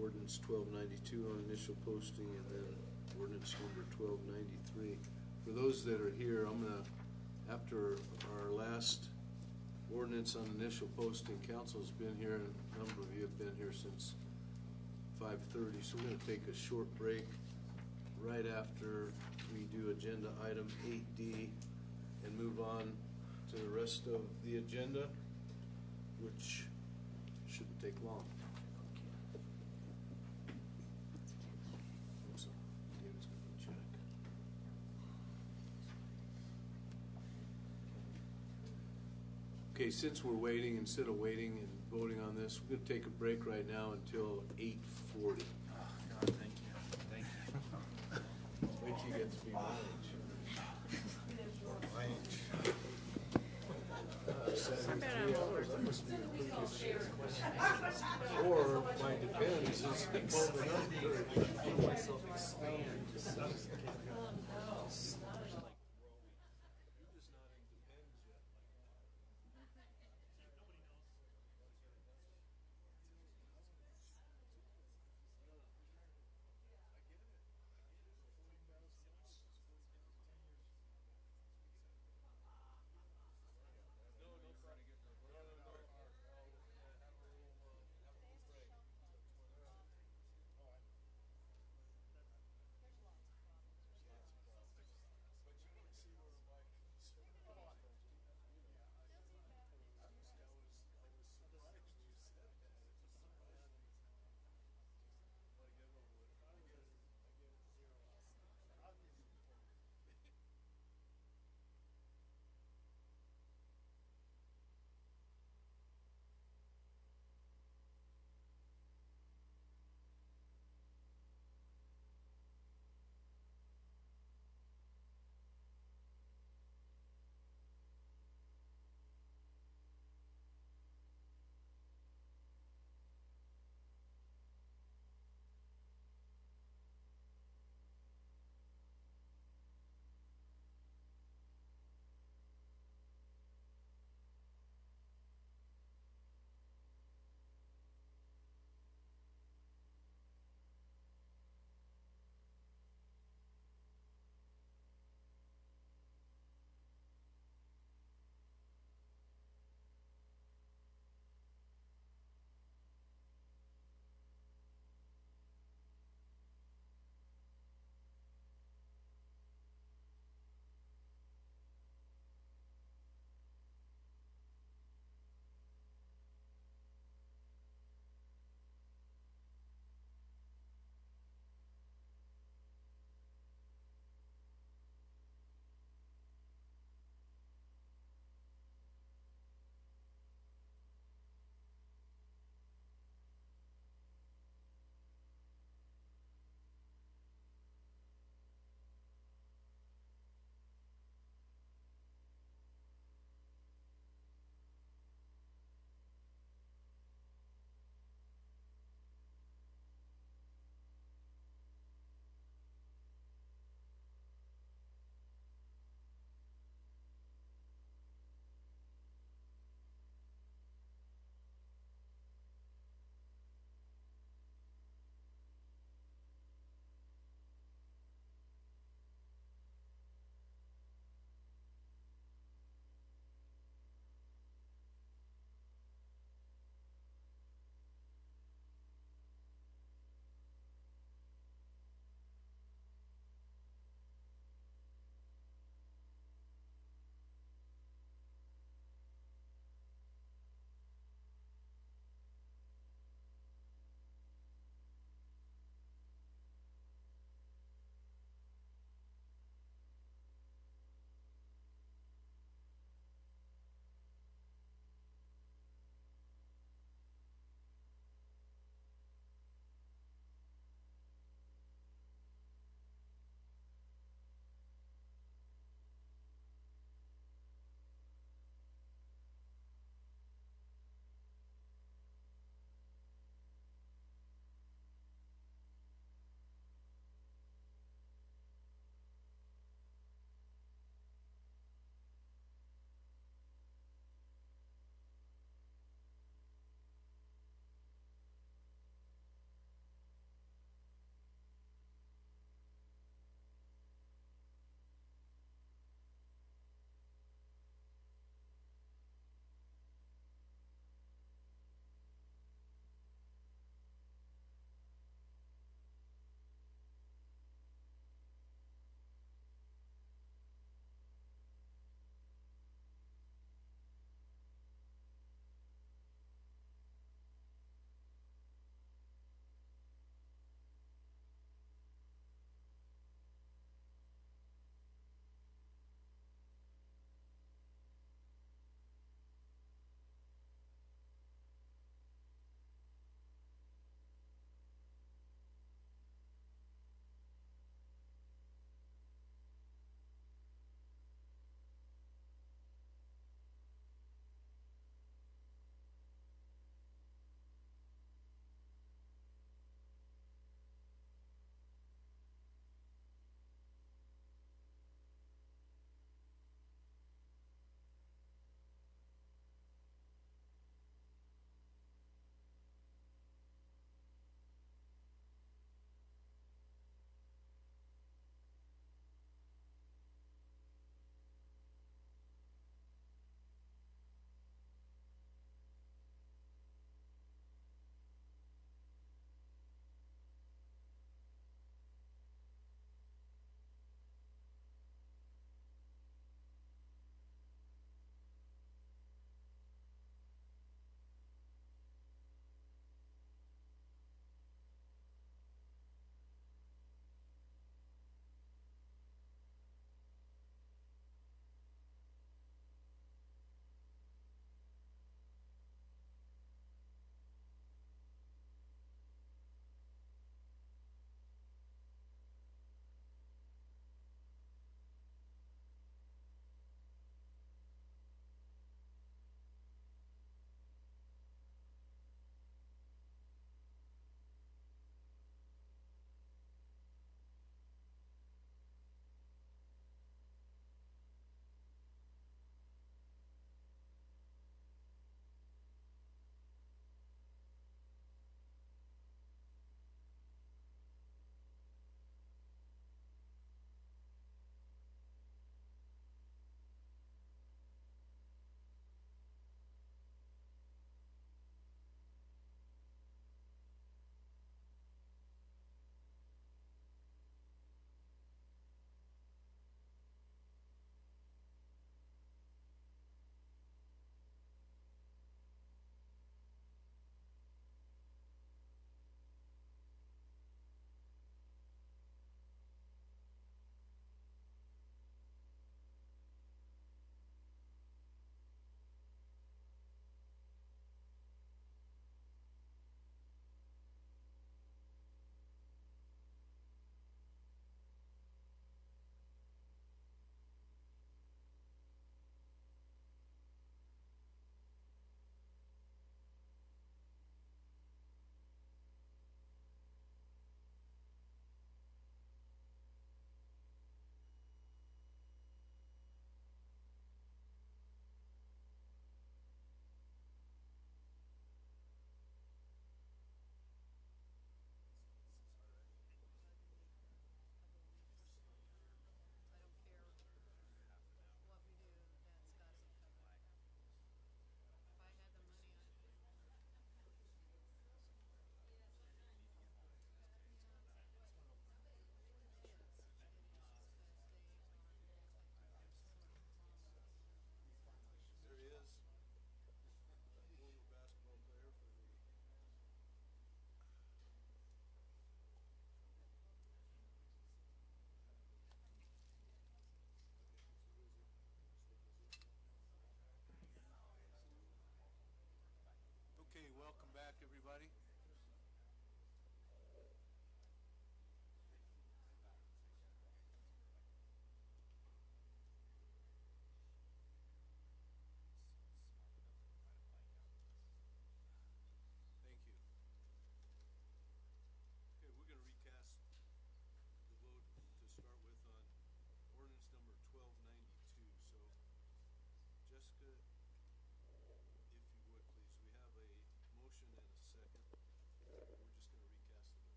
[SPEAKER 1] ordinance 1292 on initial posting and then ordinance number 1293. For those that are here, I'm gonna, after our last ordinance on initial posting, council's been here and a number of you have been here since 5:30, so we're gonna take a short break right after we do agenda item 8D and move on to the rest of the agenda, which shouldn't take long. David's gonna check. Okay, since we're waiting, instead of waiting and voting on this, we're gonna take a break right now until 8:40.
[SPEAKER 8] Oh, God, thank you, thank you.
[SPEAKER 1] Wait till you get to be my age. That must be a pretty good shape. Or might depend, is this involved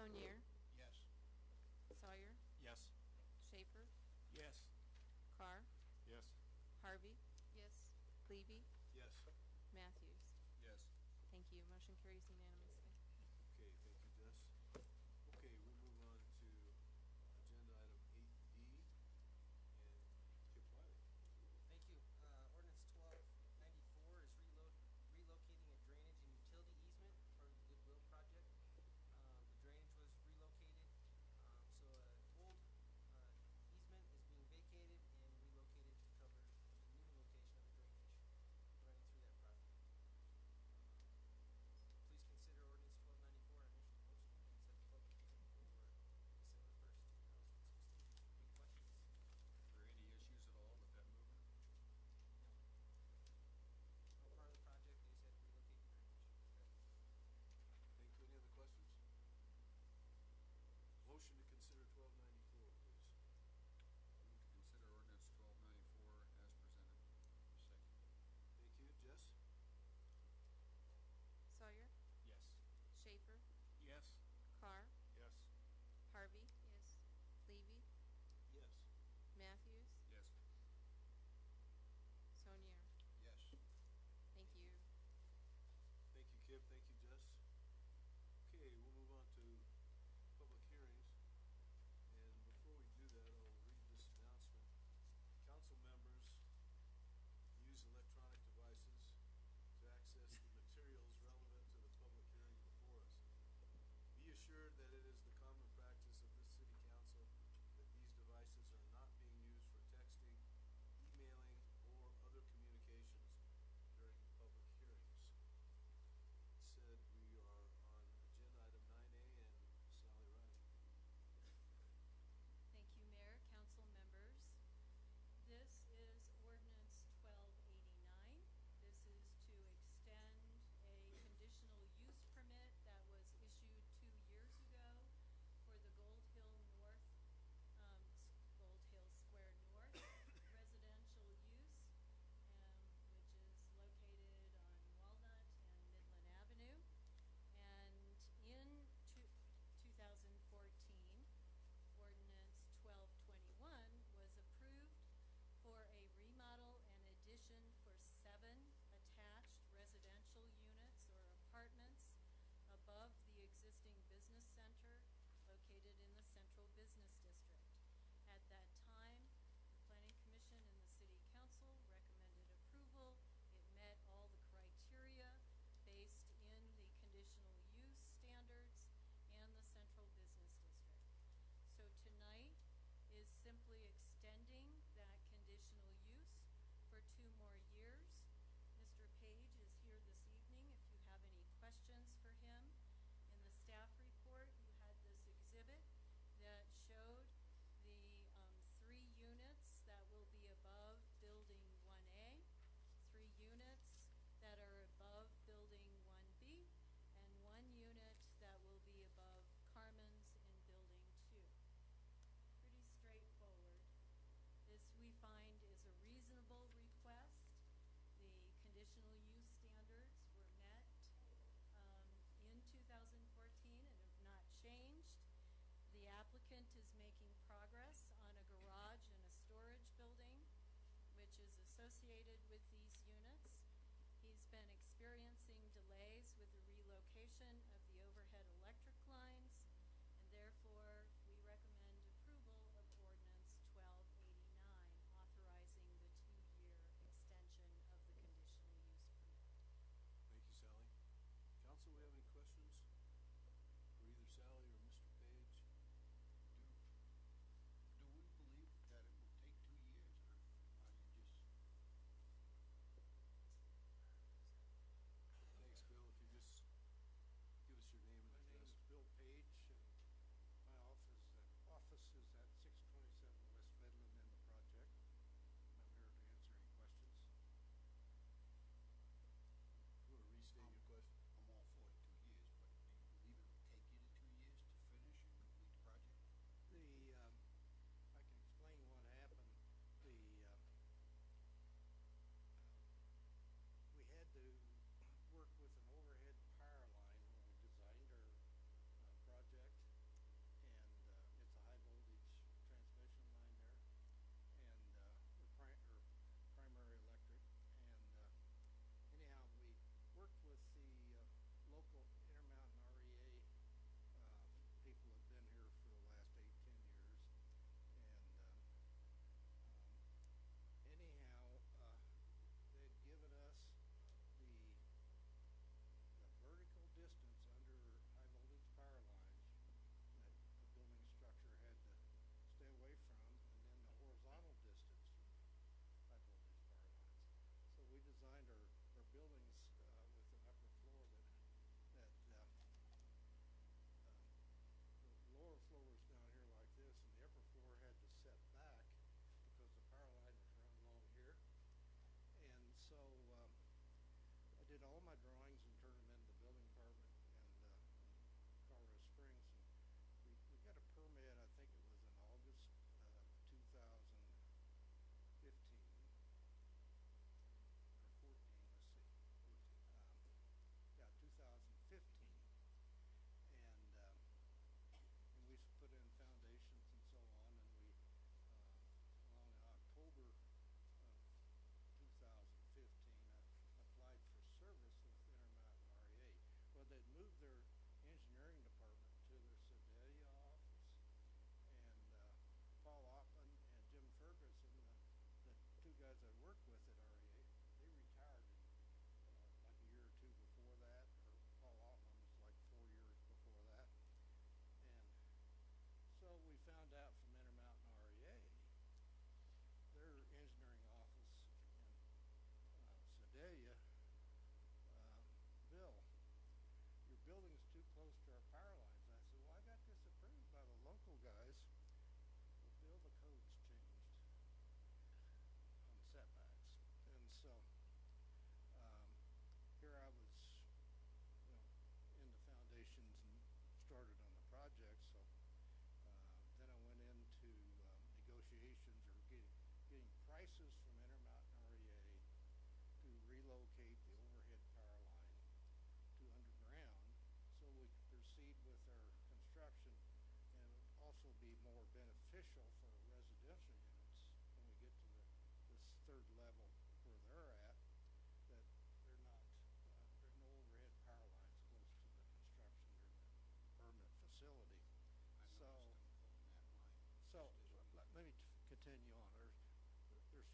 [SPEAKER 2] Lonier,
[SPEAKER 13] Yes.
[SPEAKER 2] Sawyer,
[SPEAKER 3] Yes.
[SPEAKER 2] Schaefer,
[SPEAKER 3] Yes.
[SPEAKER 2] Carr,
[SPEAKER 3] Yes.
[SPEAKER 2] Harvey. Yes. Levy,
[SPEAKER 3] Yes.
[SPEAKER 2] Matthews.
[SPEAKER 3] Yes.
[SPEAKER 2] Thank you. Motion carries unanimously.
[SPEAKER 3] Okay, thank you, Jess. Okay, we move on to agenda item 8D, and Chip Wiley.
[SPEAKER 19] Thank you. Ordinance 1294 is relocating a drainage and utility easement, part of the Goodwill project. The drainage was relocated, so an old easement is being vacated and relocated to cover the new location of the drainage running through that property. Please consider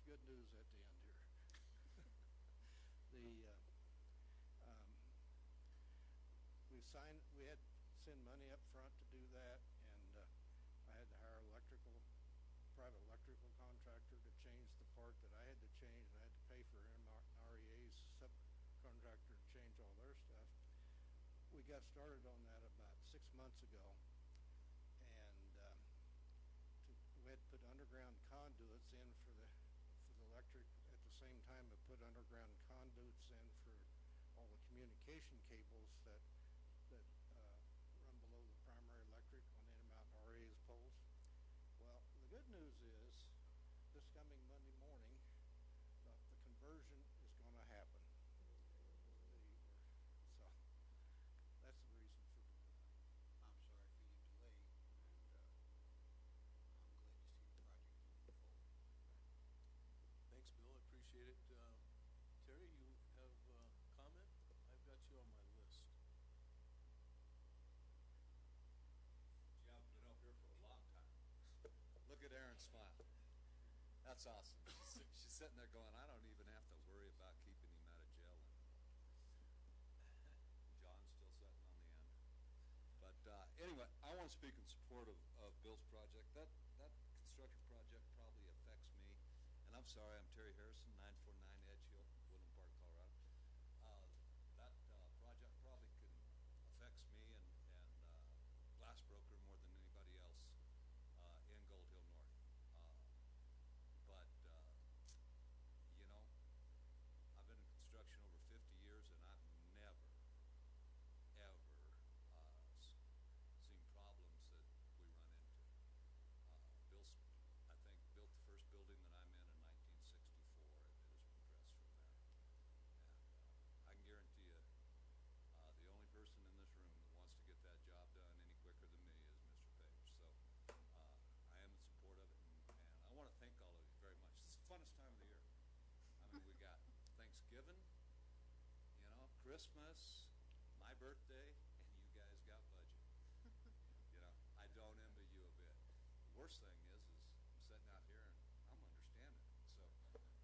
[SPEAKER 3] good news at the end here. We had to send money up front to do that, and I had to hire private electrical contractor to change the part that I had to change, and I had to pay for REA's subcontractor to change all their stuff. We got started on that about 6 months ago, and we had to put underground conduits in for the electric. At the same time, we put underground conduits in for all the communication cables that run below the primary electric on Intermountain REA's poles. Well, the good news is, this coming Monday morning, the conversion is going to happen. So that's the reason for the delay.
[SPEAKER 13] I'm sorry for your delay, and I'm glad to see the project moving forward.
[SPEAKER 1] Thanks, Bill, I appreciate it. Terry, you have a comment? I've got you on my list.
[SPEAKER 20] Gee, I've been up here for a long time. Look at Erin smile. That's awesome. She's sitting there going, I don't even have to worry about keeping him out of jail anymore. John's still sitting on the end. But anyway, I want to speak in support of Bill's project. That construction project probably affects me. And I'm sorry, I'm Terry Harrison, 949 Edge Hill, Woodland Park, Colorado. That project probably affects me and Glassbroker more than anybody else in Gold Hill North. But you know, I've been in construction over 50 years, and I've never, ever seen problems that we run into. I think, built the first building that I'm in 1964, and it has progressed from there. And I can guarantee you, the only person in this room that wants to get that job done any quicker than me is Mr. Page. So I am in support of it, and I want to thank all of you very much. It's the funnest time of the year. I mean, we got Thanksgiving, you know, Christmas, my birthday, and you guys got budget. You know, I don't envy you a bit. The worst thing is I'm sitting out here and I'm understanding it. So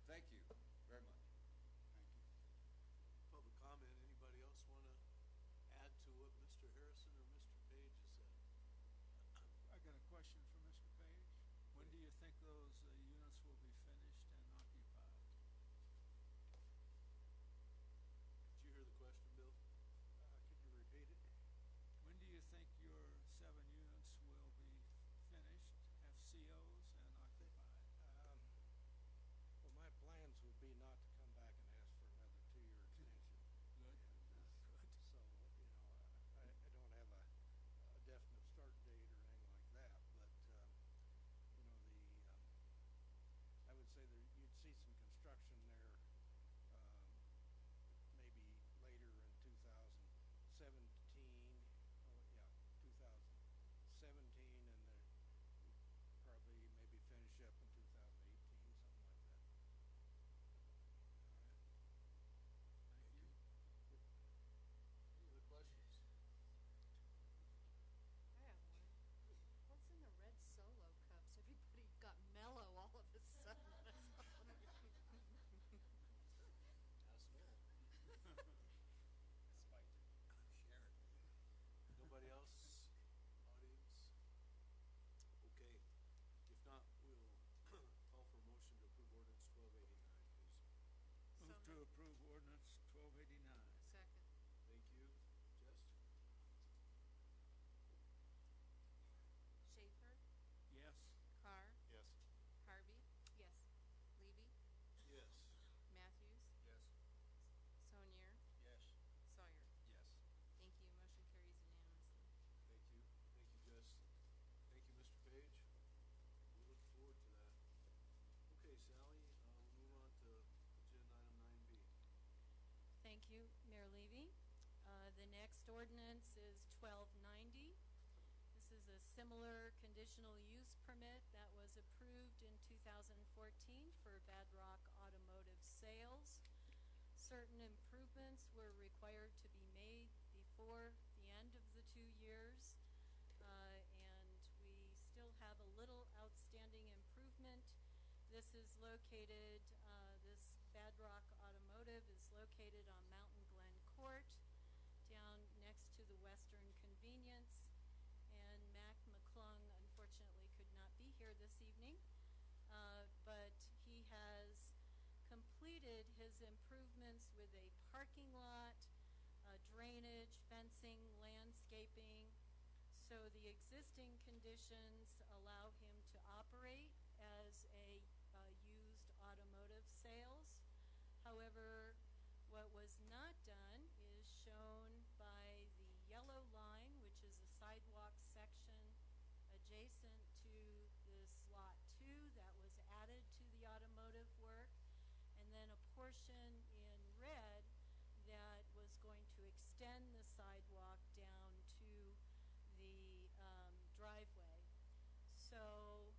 [SPEAKER 20] thank you very much.
[SPEAKER 13] Thank you.
[SPEAKER 1] Public comment, anybody else want to add to what Mr. Harrison or Mr. Page has said?
[SPEAKER 21] I got a question for Mr. Page. When do you think those units will be finished and occupied?
[SPEAKER 1] Did you hear the question, Bill?
[SPEAKER 3] Could you repeat it?
[SPEAKER 21] When do you think your 7 units will be finished, have COs, and occupied?
[SPEAKER 3] Well, my plans would be not to come back and ask for another 2-year extension.
[SPEAKER 21] Good.
[SPEAKER 3] And,
[SPEAKER 21] Good.
[SPEAKER 3] So, you know, I don't have a definite start date or anything like that, but, you know, I would say you'd see some construction there maybe later in 2017, 2017, and then probably maybe finish up in 2018, something like that.
[SPEAKER 1] All right. Thank you. Any other questions?
[SPEAKER 11] I have one. What's in the red Solo cups? Everybody got mellow all of a sudden.
[SPEAKER 1] Ask me.
[SPEAKER 20] Spiked. I'm sharing.
[SPEAKER 1] Nobody else? Audience? Okay. If not, we'll call for a motion to approve ordinance 1289, please.
[SPEAKER 21] Move to approve ordinance 1289.
[SPEAKER 11] Second.
[SPEAKER 1] Thank you. Jess?
[SPEAKER 2] Schaefer,
[SPEAKER 21] Yes.
[SPEAKER 2] Carr,
[SPEAKER 20] Yes.
[SPEAKER 2] Harvey,
[SPEAKER 5] Yes.
[SPEAKER 2] Levy,
[SPEAKER 1] Yes.
[SPEAKER 2] Matthews,
[SPEAKER 20] Yes.
[SPEAKER 2] Sonier,
[SPEAKER 13] Yes.
[SPEAKER 2] Sawyer.
[SPEAKER 20] Yes.
[SPEAKER 2] Thank you. Motion carries unanimously.
[SPEAKER 1] Thank you. Thank you, Jess. Thank you, Mr. Page. We look forward to that. Okay, Sally, we'll move on to agenda item 9B.
[SPEAKER 18] Thank you, Mayor Levy. The next ordinance is 1290. This is a similar conditional use permit that was approved in 2014 for Badrock Automotive Sales. Certain improvements were required to be made before the end of the 2 years, and we still have a little outstanding improvement. This is located, this Badrock Automotive is located on Mountain Glen Court, down next to the Western Convenience. And Mac McClung unfortunately could not be here this evening, but he has completed his improvements with a parking lot, drainage, fencing, landscaping. So the existing conditions allow him to operate as a used automotive sales. However, what was not done is shown by the yellow line, which is a sidewalk section adjacent to this lot 2 that was added to the automotive work, and then a portion in red that was going to extend the sidewalk down to the driveway. So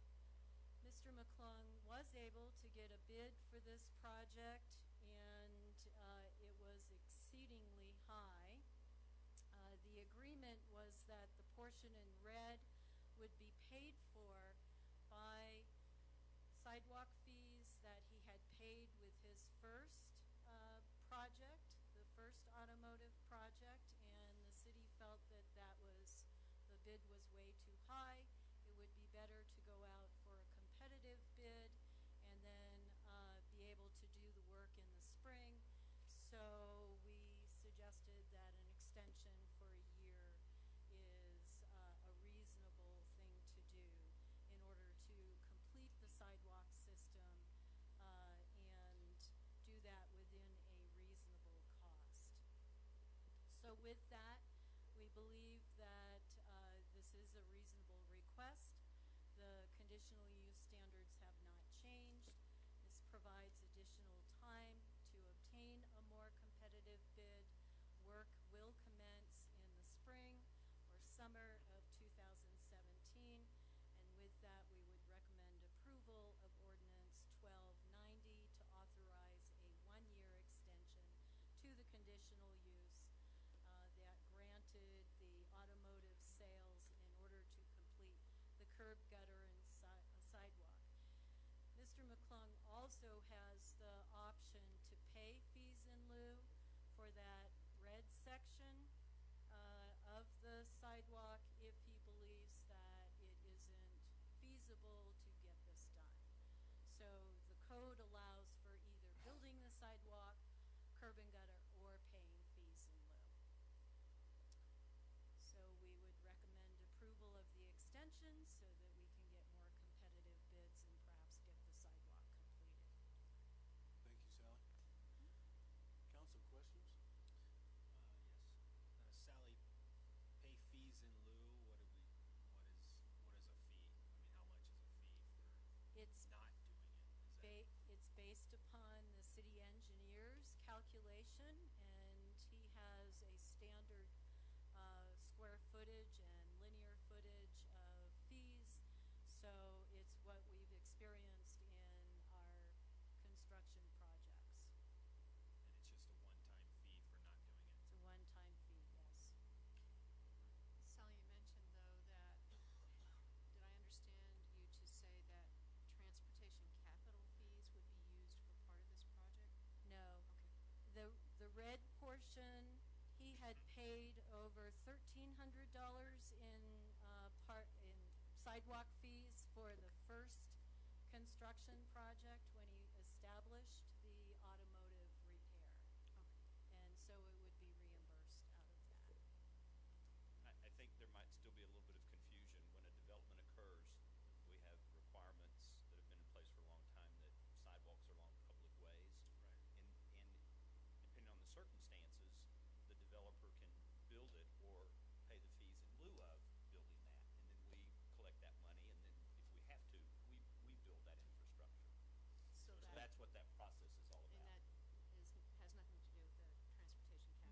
[SPEAKER 18] Mr. McClung was able to get a bid for this project, and it was exceedingly high. The agreement was that the portion in red would be paid for by sidewalk fees that he had paid with his first project, the first automotive project, and the city felt that the bid was way too high. It would be better to go out for a competitive bid and then be able to do the work in the spring. So we suggested that an extension for a year is a reasonable thing to do in order to complete the sidewalk system and do that within a reasonable cost. So with that, we believe that this is a reasonable request. The conditional use standards have not changed. This provides additional time to obtain a more competitive bid. Work will commence in the spring or summer of 2017, and with that we would recommend approval of Ordinance 1290 to authorize a one-year extension to the conditional use that granted the automotive sales in order to complete the curb, gutter, and sidewalk. Mr. McClung also has the option to pay fees in lieu for that red section of the sidewalk if he believes that it isn't feasible to get this done. So the code allows for either building the sidewalk, curb and gutter, or paying fees in lieu. So we would recommend approval of the extension so that we can get more competitive bids and perhaps get the sidewalk completed.
[SPEAKER 1] Thank you, Sally. Council, questions?
[SPEAKER 12] Yes. Sally, pay fees in lieu. What is a fee? I mean, how much is a fee for not doing it?
[SPEAKER 18] It's based upon the city engineer's calculation, and he has a standard square footage and linear footage of fees. So it's what we've experienced in our construction projects.
[SPEAKER 12] And it's just a one-time fee for not doing it?
[SPEAKER 18] It's a one-time fee, yes.
[SPEAKER 11] Sally, you mentioned, though, that, did I understand you to say that transportation capital fees would be used for part of this project?
[SPEAKER 18] No.
[SPEAKER 11] Okay.
[SPEAKER 18] The red portion, he had paid over $1,300 in sidewalk fees for the first construction project when he established the automotive repair.
[SPEAKER 11] Okay.
[SPEAKER 18] And so it would be reimbursed out of that.
[SPEAKER 9] I think there might still be a little bit of confusion when a development occurs. We have requirements that have been in place for a long time that sidewalks are along public ways.
[SPEAKER 12] Right.
[SPEAKER 9] And depending on the circumstances, the developer can build it or pay the fees in lieu of building that. And then we collect that money, and then if we have to, we build that infrastructure.
[SPEAKER 11] So
[SPEAKER 9] that's what that process is all
[SPEAKER 11] And
[SPEAKER 9] about.
[SPEAKER 11] that has nothing to do with the transportation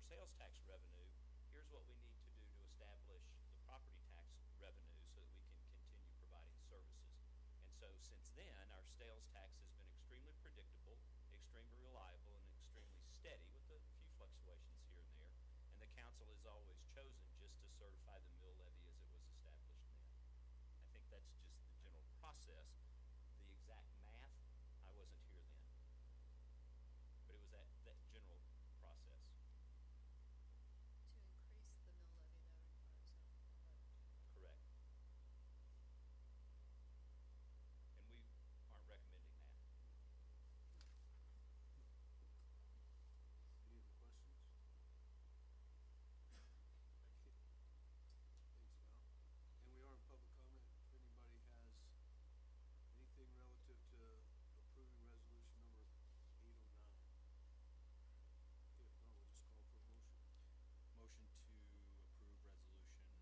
[SPEAKER 9] sales tax revenue, here's what we need to do to establish the property tax revenue so that we can continue providing services. And so since then, our sales tax has been extremely predictable, extremely reliable, and extremely steady with a few fluctuations here and there. And the council has always chosen just to certify the mill levy as it was established then. I think that's just the general process. The exact math, I wasn't here then. But it was that general process.
[SPEAKER 11] To increase the mill levy, that requires a vote.
[SPEAKER 9] Correct. And we aren't recommending that.
[SPEAKER 1] Any other questions? Thanks, Val. And we are in public comment. If anybody has anything relative to approving resolution number 809. If not, we'll just call for a motion.
[SPEAKER 8] Motion to approve resolution number 809.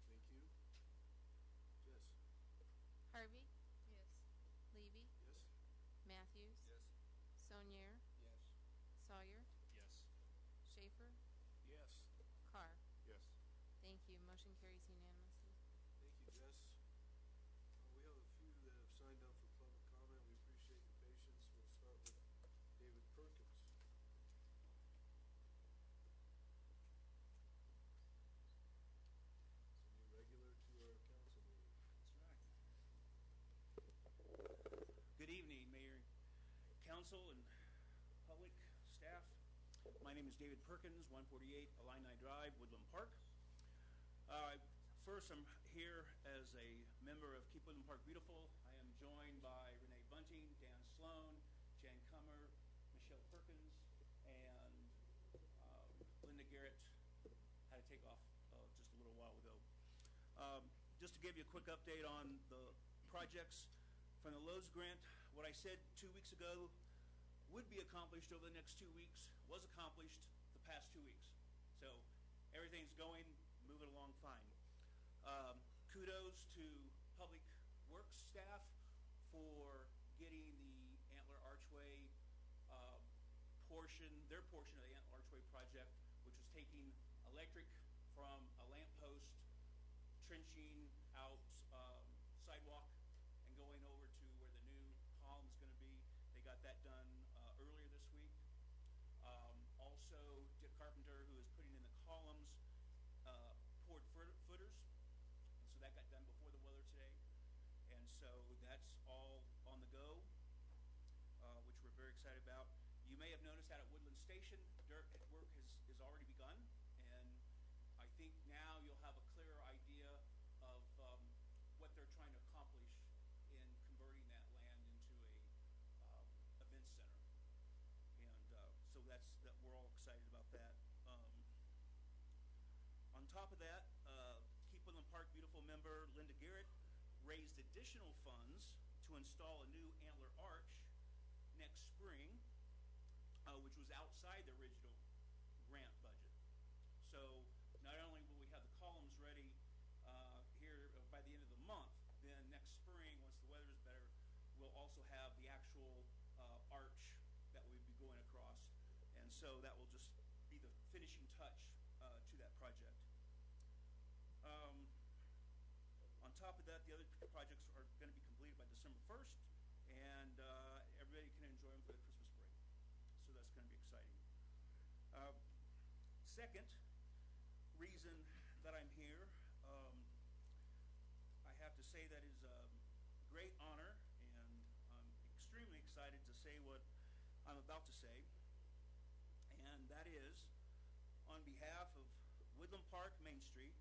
[SPEAKER 1] Second. Thank you. Jess?
[SPEAKER 2] Harvey,
[SPEAKER 11] Yes.
[SPEAKER 2] Levy,
[SPEAKER 1] Yes?
[SPEAKER 2] Matthews,
[SPEAKER 8] Yes.
[SPEAKER 2] Sonier,
[SPEAKER 13] Yes.
[SPEAKER 2] Sawyer,
[SPEAKER 8] Yes.
[SPEAKER 2] Schaefer,
[SPEAKER 1] Yes.
[SPEAKER 2] Carr.
[SPEAKER 1] Yes.
[SPEAKER 2] Thank you. Motion carries unanimously.
[SPEAKER 1] Thank you, Jess. We have a few that have signed up for public comment. We appreciate your patience. We'll start with David Perkins. It's a new regular to our council meeting.
[SPEAKER 4] That's right. Good evening, Mayor, Council, and public, staff. My name is David Perkins, 148 Illini Drive, Woodland Park. First, I'm here as a member of Keep Woodland Park Beautiful. I am joined by Renee Bunting, Dan Sloan, Jan Kummer, Michelle Perkins, and Linda Garrett had to take off just a little while ago. Just to give you a quick update on the projects from the Lowe's grant, what I said 2 weeks ago would be accomplished over the next 2 weeks was accomplished the past 2 weeks. So everything's moving along fine. Kudos to Public Works staff for getting the Antler Archway their portion of the Antler Archway project, which was taking electric from a lamppost, trenching out sidewalk, and going over to where the new column is going to be. They got that done earlier this week. Also, Dick Carpenter, who is putting in the columns, poured footers, and so that got done before the weather today. And so that's all on the go, which we're very excited about. You may have noticed out at Woodland Station, dirt work has already begun, and I think now you'll have a clearer idea of what they're trying to accomplish in converting that land into a event center. And so we're all excited about that. On top of that, Keep Woodland Park Beautiful member Linda Garrett raised additional funds to install a new Antler Arch next spring, which was outside the original grant budget. So not only will we have the columns ready here by the end of the month, then next spring, once the weather is better, we'll also have the actual arch that we'll be going across. And so that will just be the finishing touch to that project. On top of that, the other projects are going to be completed by December 1st, and everybody can enjoy them for the Christmas break. So that's going to be exciting. Second reason that I'm here, I have to say that is a great honor, and I'm extremely excited to say what I'm about to say, and that is, on behalf of Woodland Park Main Street,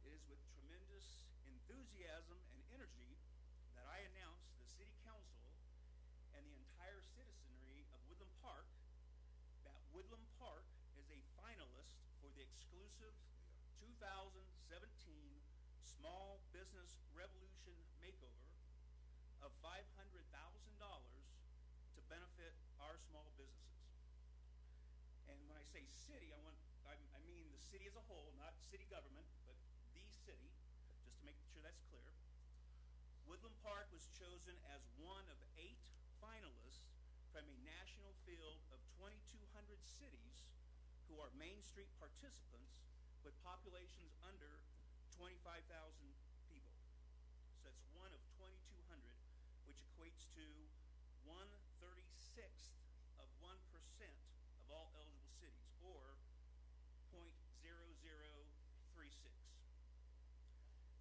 [SPEAKER 4] it is with tremendous enthusiasm and energy that I announce the City Council and the entire citizenry of Woodland Park that Woodland Park is a finalist for the exclusive 2017 Small Business Revolution Makeover of $500,000 to benefit our small businesses. And when I say city, I mean the city as a whole, not city government, but the city, just to make sure that's clear. Woodland Park was chosen as one of 8 finalists from a national field of 2,200 cities who are Main Street participants with populations under 25,000 people. So it's one of 2,200, which equates to 1/36th of 1% of all eligible cities, or 0.0036.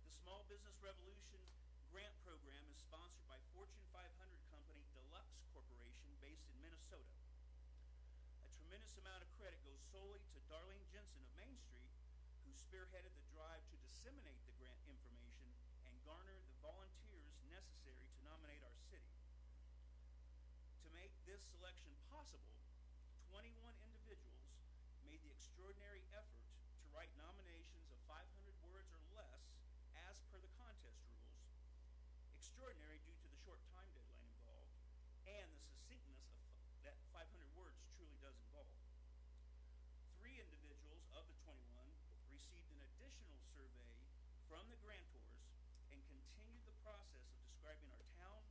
[SPEAKER 4] The Small Business Revolution grant program is sponsored by Fortune 500 company Deluxe Corporation based in Minnesota. A tremendous amount of credit goes solely to Darlene Jensen of Main Street, who spearheaded the drive to disseminate the grant information and garner the volunteers necessary to nominate our city. To make this selection possible, 21 individuals made the extraordinary effort to write nominations of 500 words or less as per the contest rules, extraordinary due to the short time deadline involved and the succinctness of that 500 words truly does involve. 3 individuals of the 21 received an additional survey from the grantors and continued the process of describing our town,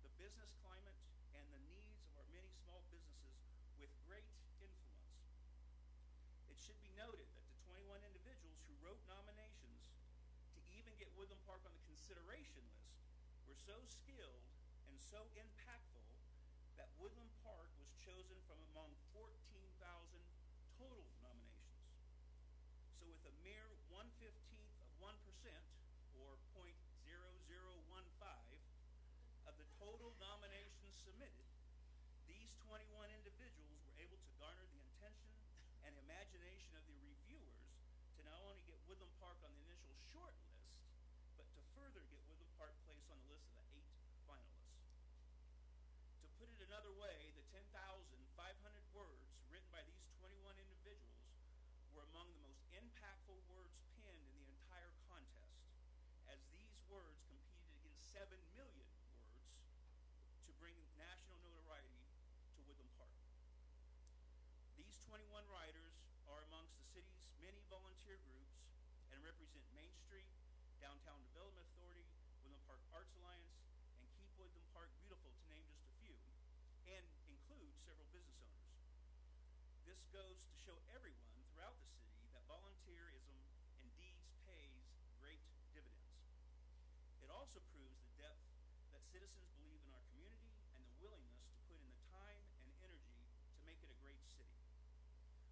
[SPEAKER 4] the business climate, and the needs of our many small businesses with great influence. It should be noted that the 21 individuals who wrote nominations to even get Woodland Park on the consideration list were so skilled and so impactful that Woodland Park was chosen from among 14,000 total nominations. So with a mere 1/15th of 1%, or 0.0015 of the total nominations submitted, these 21 individuals were able to garner the attention and imagination of the reviewers to not only get Woodland Park on the initial short list, but to further get Woodland Park placed on the list of the 8 finalists. To put it another way, the 10,500 words written by these 21 individuals were among the most impactful words penned in the entire contest, as these words competed against 7 million words to bring national notoriety to Woodland Park. These 21 writers are amongst the city's many volunteer groups and represent Main Street, Downtown Development Authority, Woodland Park Arts Alliance, and Keep Woodland Park Beautiful, to name just a few, and include several business owners. This goes to show everyone throughout the city that volunteerism indeed pays great dividends. It also proves the depth that citizens believe in our community and the willingness to put in the time and energy to make it a great city.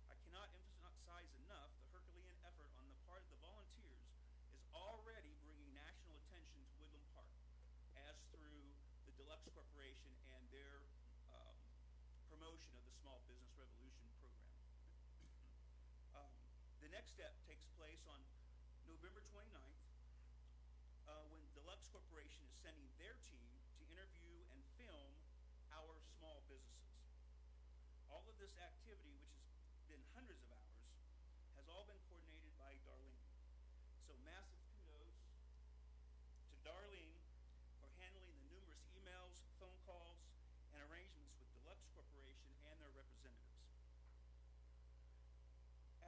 [SPEAKER 4] I cannot emphasize enough the Herculean effort on the part of the volunteers is already bringing national attention to Woodland Park, as through the Deluxe Corporation and their promotion of the Small Business Revolution program. The next step takes place on November 29th, when Deluxe Corporation is sending their team to interview and film our small businesses. All of this activity, which has been hundreds of hours, has all been coordinated by Darlene. So massive kudos to Darlene for handling the numerous emails, phone calls, and arrangements with Deluxe Corporation and their representatives.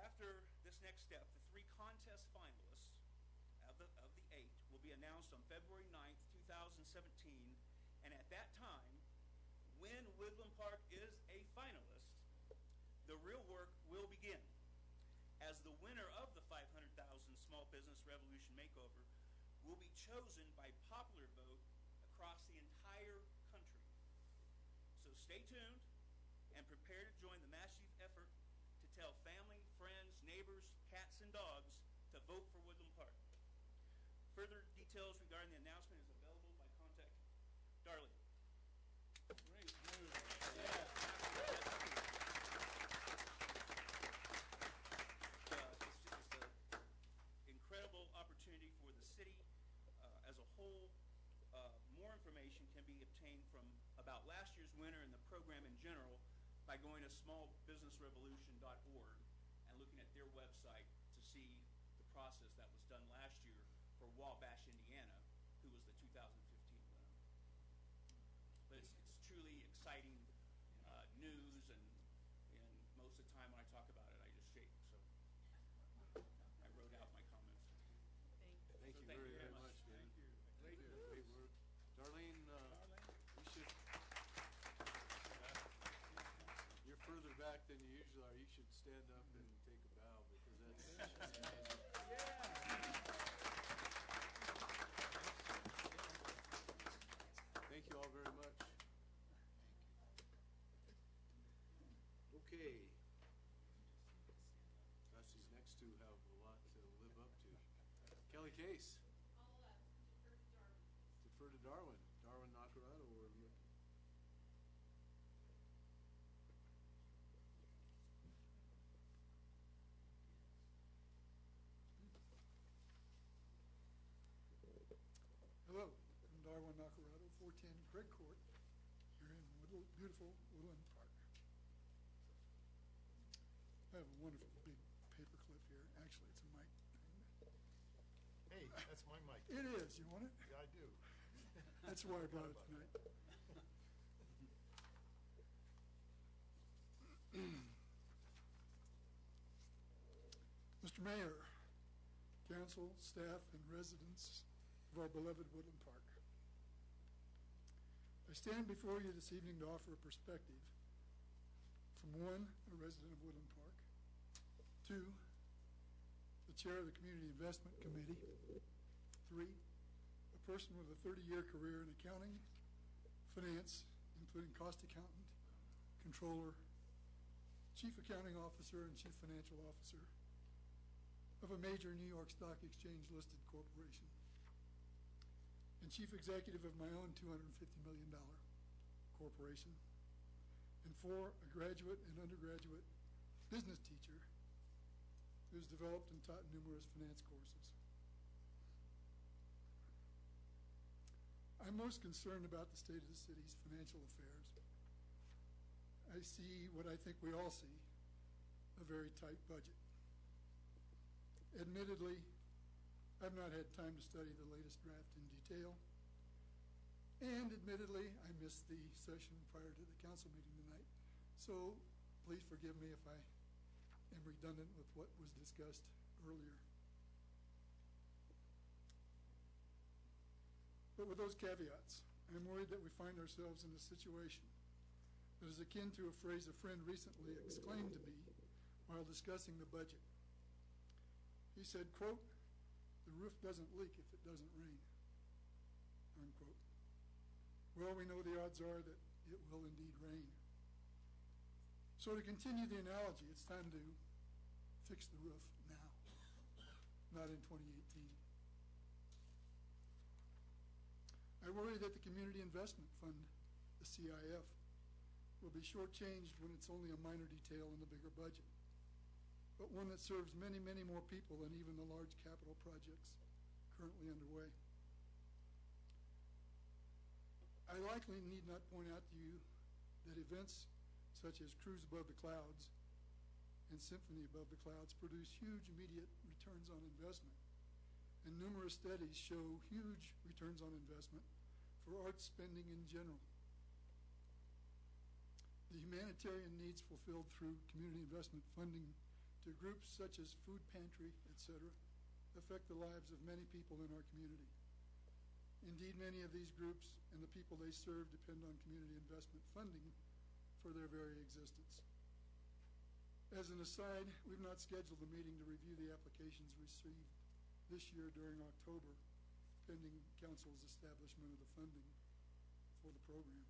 [SPEAKER 4] After this next step, the 3 contest finalists of the 8 will be announced on February 9th, 2017, and at that time, when Woodland Park is a finalist, the real work will begin, as the winner of the 500,000 Small Business Revolution Makeover will be chosen by popular vote across the entire country. So stay tuned and prepare to join the massive effort to tell family, friends, neighbors, cats, and dogs to vote for Woodland Park. Further details regarding the announcement is available by contacting Darlene.
[SPEAKER 21] Great news.
[SPEAKER 4] It's just an incredible opportunity for the city as a whole. More information can be obtained about last year's winner and the program in general by going to smallbusinessrevolution.org and looking at their website to see the process that was done last year for Wabash, Indiana, who was the 2015 winner. But it's truly exciting news, and most of the time when I talk about it, I just shake. So I wrote out my comments.
[SPEAKER 1] Thank you very much, David. Thank you. Great work. Darlene, we should... stand up and take a bow because that's. Thank you all very much. Okay. Gosh, these next two have a lot to live up to. Kelly Case.
[SPEAKER 2] I'll defer to Darwin.
[SPEAKER 1] Defer to Darwin. Darwin Nacarado, we're looking.
[SPEAKER 15] Hello, I'm Darwin Nacarado, 410 Craig Court, here in beautiful Woodland Park. I have a wonderful big paper clip here. Actually, it's a mic thing.
[SPEAKER 7] Hey, that's my mic.
[SPEAKER 15] It is. You want it?
[SPEAKER 7] Yeah, I do.
[SPEAKER 15] That's why I brought it tonight. Mr. Mayor, council, staff, and residents of our beloved Woodland Park. I stand before you this evening to offer a perspective from one, a resident of Woodland Park, two, the chair of the Community Investment Committee, three, a person with a 30-year career in accounting, finance, including cost accountant, controller, chief accounting officer, and chief financial officer of a major New York Stock Exchange listed corporation, and chief executive of my own $250 million corporation, and four, a graduate and undergraduate business teacher who's developed and taught numerous finance courses. I'm most concerned about the state of the city's financial affairs. I see what I think we all see, a very tight budget. Admittedly, I've not had time to study the latest draft in detail, and admittedly, I missed the session prior to the council meeting tonight, so please forgive me if I am redundant with what was discussed earlier. But with those caveats, I'm worried that we find ourselves in a situation that is akin to a phrase a friend recently exclaimed to me while discussing the budget. He said, quote, "The roof doesn't leak if it doesn't rain," unquote. Well, we know the odds are that it will indeed rain. So to continue the analogy, it's time to fix the roof now, not in 2018. I worry that the Community Investment Fund, the CIF, will be shortchanged when it's only a minor detail in the bigger budget, but one that serves many, many more people than even the large capital projects currently underway. I likely need not point out to you that events such as Cruise Above the Clouds and Symphony Above the Clouds produce huge immediate returns on investment, and numerous studies show huge returns on investment for arts spending in general. The humanitarian needs fulfilled through community investment funding to groups such as Food Pantry, etc., affect the lives of many people in our community. Indeed, many of these groups and the people they serve depend on community investment funding for their very existence. As an aside, we've not scheduled a meeting to review the applications received this year during October, pending council's establishment of the funding for the program.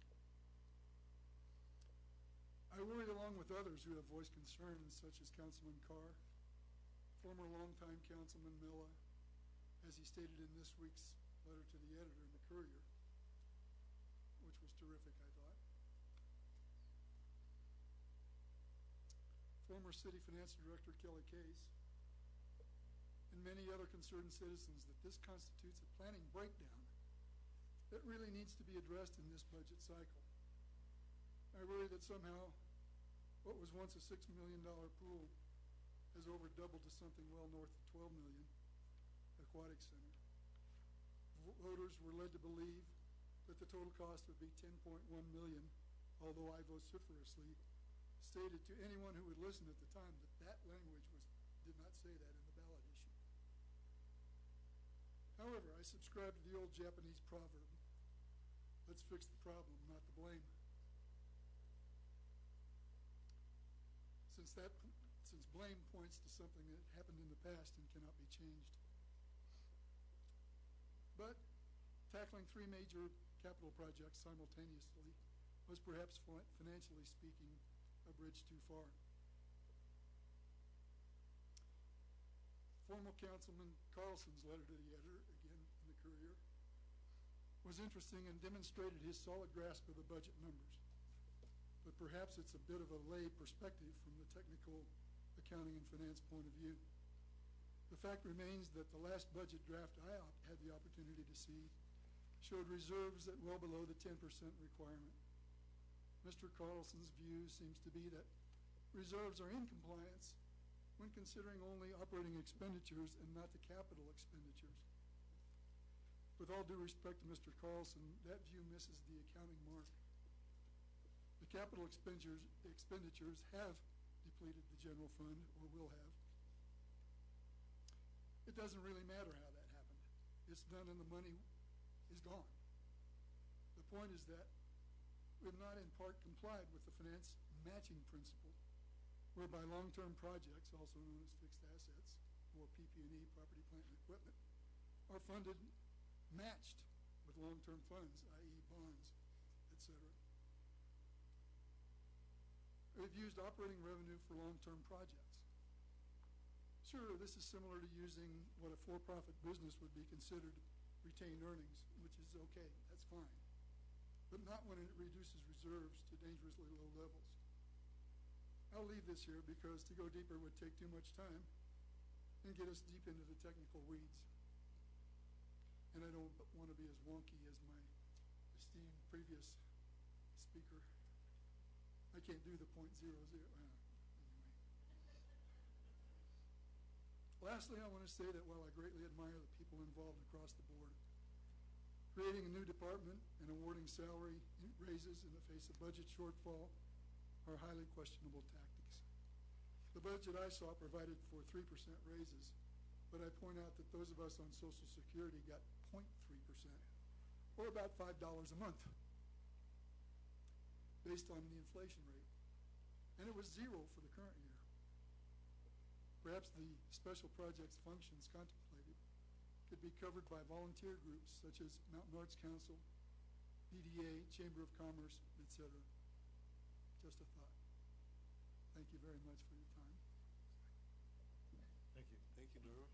[SPEAKER 15] I worried along with others who have voiced concerns, such as Councilman Carr, former longtime Councilman Milla, as he stated in this week's letter to the editor in the Courier, which was terrific, I thought. Former City Finance Director Kelly Case, and many other concerned citizens that this constitutes a planning breakdown that really needs to be addressed in this budget cycle. I worry that somehow what was once a $6 million pool has over doubled to something well north of $12 million aquatic center. Voters were led to believe that the total cost would be $10.1 million, although I vociferously stated to anyone who would listen at the time that that language did not say that in the ballot issue. However, I subscribe to the old Japanese proverb, let's fix the problem, not the blame. since blame points to something that happened in the past and cannot be changed. But tackling three major capital projects simultaneously was perhaps financially speaking a bridge too far. Former Councilman Carlson's letter to the editor, again in the Courier, was interesting and demonstrated his solid grasp of the budget numbers. But perhaps it's a bit of a lay perspective from the technical accounting and finance point of view. The fact remains that the last budget draft I had the opportunity to see showed reserves at well below the 10% requirement. Mr. Carlson's view seems to be that reserves are in compliance when considering only operating expenditures and not the capital expenditures. With all due respect to Mr. Carlson, that view misses the accounting mark. The capital expenditures have depleted the general fund, or will have. It doesn't really matter how that happened. It's done and the money is gone. The point is that we have not in part complied with the finance matching principle, whereby long-term projects, also known as fixed assets, or PP&E, property, plant, and equipment, are funded matched with long-term funds, i.e. bonds, etc. We've used operating revenue for long-term projects. Sure, this is similar to using what a for-profit business would be considered retained earnings, which is okay, that's fine, but not when it reduces reserves to dangerously low levels. I'll leave this here because to go deeper would take too much time and get us deep into the technical weeds. And I don't want to be as wonky as my esteemed previous speaker. I can't do the .00. Anyway. Lastly, I want to say that while I greatly admire the people involved across the board, creating a new department and awarding salary raises in the face of budget shortfall are highly questionable tactics. The budget I saw provided for 3% raises, but I point out that those of us on Social Security got 0.3%, or about $5 a month, based on the inflation rate. And it was zero for the current year. Perhaps the special projects functions contemplated could be covered by volunteer groups such as Mountain Arts Council, DDA, Chamber of Commerce, etc. Just a thought. Thank you very much for your time.
[SPEAKER 1] Thank you. Thank you, Dora.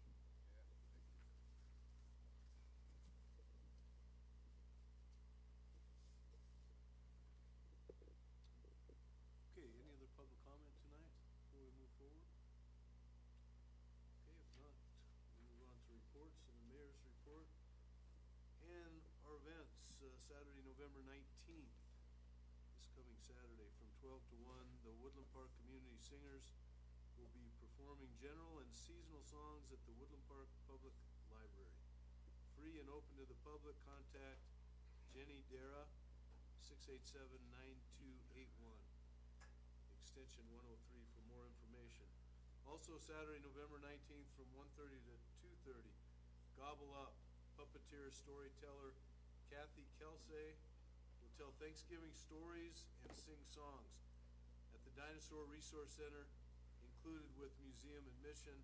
[SPEAKER 1] Okay, any other public comment tonight before we move forward? Okay, if not, we move on to reports and the mayor's report. And our events, Saturday, November 19th, this coming Saturday from 12 to 1, the Woodland Park Community Singers will be performing general and seasonal songs at the Woodland Park Public Library. Free and open to the public. Contact Jenny Dara, 687-9281, extension 103 for more information. Also Saturday, November 19th from 1:30 to 2:30, Gobble Up, puppeteer, storyteller Kathy Kelsey will tell Thanksgiving stories and sing songs at the Dinosaur Resource Center, included with museum admission.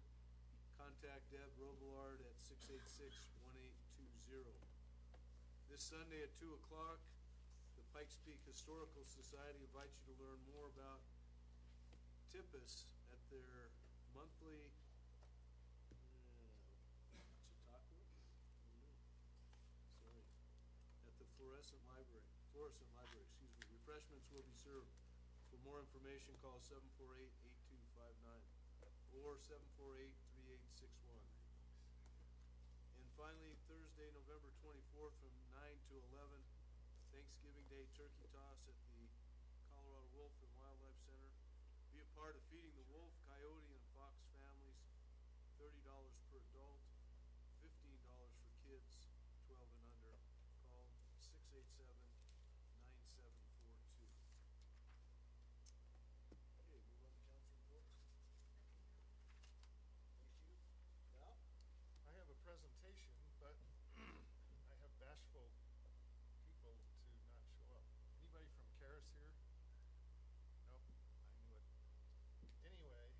[SPEAKER 1] Contact Deb Robillard at 686-1820. This Sunday at 2 o'clock, the Pikes Peak Historical Society invites you to learn more about Tippus at their monthly at the Florissant Library, Refreshments will be served. For more information, call 748-8259 or 748-3861. And finally, Thursday, November 24th from 9 to 11, Thanksgiving Day turkey toss at the Colorado Wolf and Wildlife Center. Be a part of feeding the wolf, coyote, and fox families. $30 per adult, $15 for kids 12 and under. Call 687-9742. Okay, move on to council reports. Thank you. Val?
[SPEAKER 7] I have a presentation, but I have bashful people to not show up. Anybody from Karis here? Nope, I knew it. Anyway,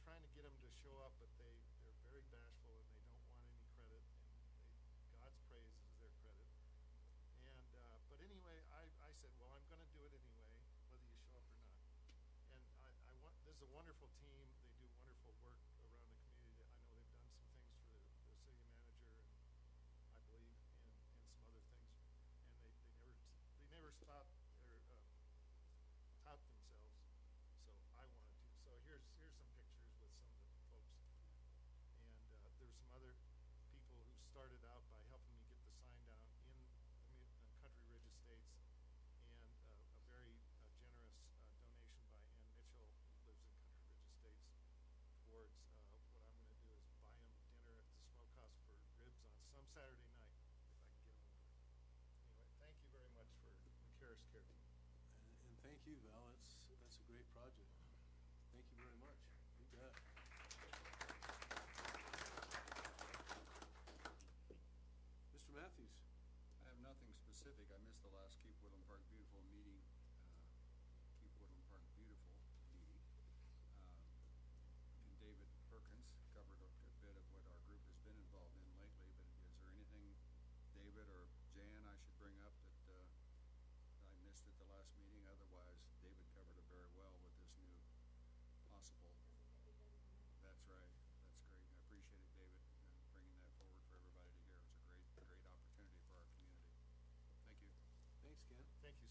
[SPEAKER 7] trying to get them to show up, but they're very bashful and they don't want any credit, and God's praise is their credit. And, but anyway, I said, well, I'm gonna do it anyway, whether you show up or not. And this is a wonderful team. They do wonderful work around the community. I know they've done some things for the city manager, and I believe, and some other things. And they never stop or tout themselves. So I wanted to. So here's some pictures with some of the folks. And there's some other people who started out by helping me get the sign down in Country Ridge Estates, and a very generous donation by Ann Mitchell, who lives in Country Ridge Estates, towards what I'm going to do is buy them dinner at the smokehouse for ribs on some Saturday night, if I can get them over. Anyway, thank you very much for the Caris Care team.
[SPEAKER 1] And thank you, Val. That's a great project. Thank you very much. You bet. Mr. Matthews.
[SPEAKER 10] I have nothing specific. I missed the last Keep Woodland Park Beautiful meeting, Keep Woodland Park Beautiful meeting. And David Perkins covered a good bit of what our group has been involved in lately, but is there anything, David or Jan, I should bring up that I missed at the last meeting? Otherwise, David covered it very well with this new possible. That's right. That's great. I appreciate it, David, bringing that forward for everybody to hear. It's a great opportunity for our community. Thank you.
[SPEAKER 1] Thanks, Ken.
[SPEAKER 7] Thank you.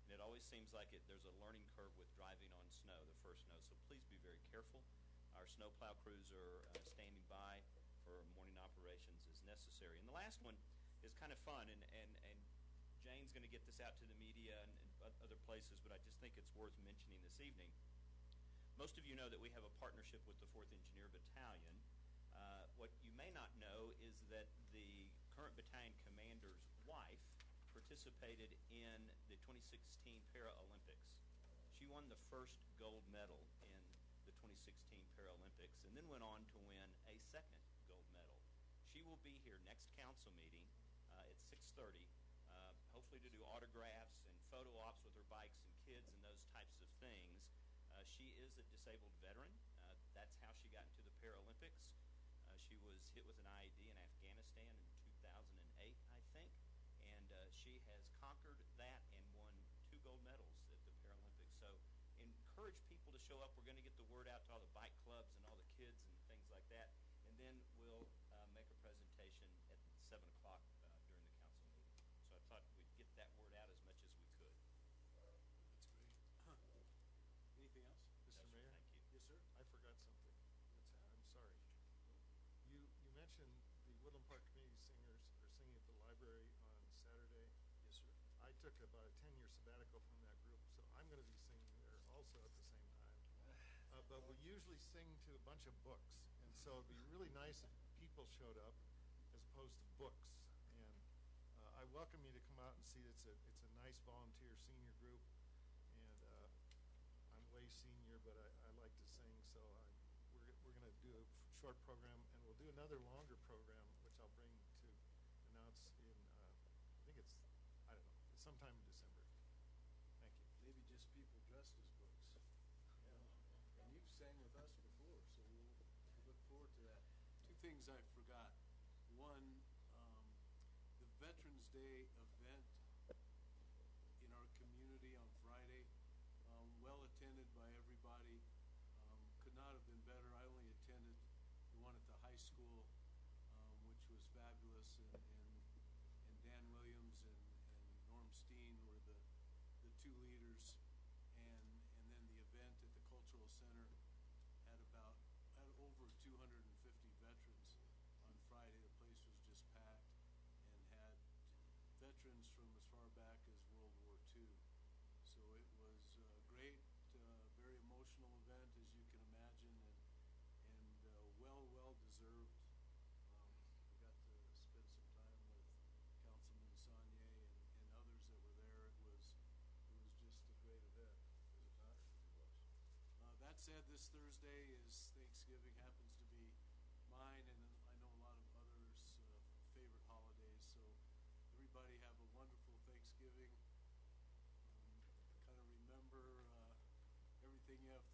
[SPEAKER 9] And it always seems like there's a learning curve with driving on snow, the first snow. So please be very careful. Our snowplow crews are standing by for morning operations as necessary. And the last one is kind of fun, and Jane's going to get this out to the media and other places, but I just think it's worth mentioning this evening. Most of you know that we have a partnership with the 4th Engineer Battalion. What you may not know is that the current battalion commander's wife participated in the 2016 Paralympics. She won the first gold medal in the 2016 Paralympics and then went on to win a second gold medal. She will be here next council meeting at 6:30, hopefully to do autographs and photo ops with her bikes and kids and those types of things. She is a disabled veteran. That's how she got into the Paralympics. She was hit with an IED in Afghanistan in 2008, I think, and she has conquered that and won 2 gold medals at the Paralympics. So encourage people to show up. We're going to get the word out to all the bike clubs and all the kids and things like that, and then we'll make a presentation at 7 o'clock during the council meeting. So I thought we'd get that word out as much as we could.
[SPEAKER 1] That's great. Anything else?
[SPEAKER 7] Mr. Mayor?
[SPEAKER 9] Thank you.
[SPEAKER 1] Yes, sir.
[SPEAKER 7] I forgot something. I'm sorry. You mentioned the Woodland Park Community Singers are singing at the library on Saturday.
[SPEAKER 1] Yes, sir.
[SPEAKER 7] I took about a 10-year sabbatical from that group, so I'm going to be singing there also at the same time. But we usually sing to a bunch of books, and so it'd be really nice if people showed up as opposed to books. And I welcome you to come out and see. It's a nice volunteer senior group, and I'm way senior, but I like to sing, so we're going to do a short program, and we'll do another longer program, which I'll bring to announce in, I think it's, I don't know, sometime in December. Thank you.
[SPEAKER 1] Maybe just people dressed as books. And you've sang with us before, so we'll look forward to that. 2 things I forgot. One, the Veterans Day event in our community on Friday, well attended by everybody. Could not have been better. I only attended the one at the high school, which was fabulous, and Dan Williams and Norm Steen were the 2 leaders, and then the event at the Cultural Center had over 250 veterans on Friday. The place was just packed and had veterans from as far back as World War II. So it was a great, very emotional event, as you can imagine, and well deserved. We got to spend some time with Councilman Saunier and others that were there. It was just a great event. Was it not? It was. That said, this Thursday is Thanksgiving, happens to be mine, and I know a lot of others' favorite holidays. So everybody have a wonderful Thanksgiving. Kind of remember everything you have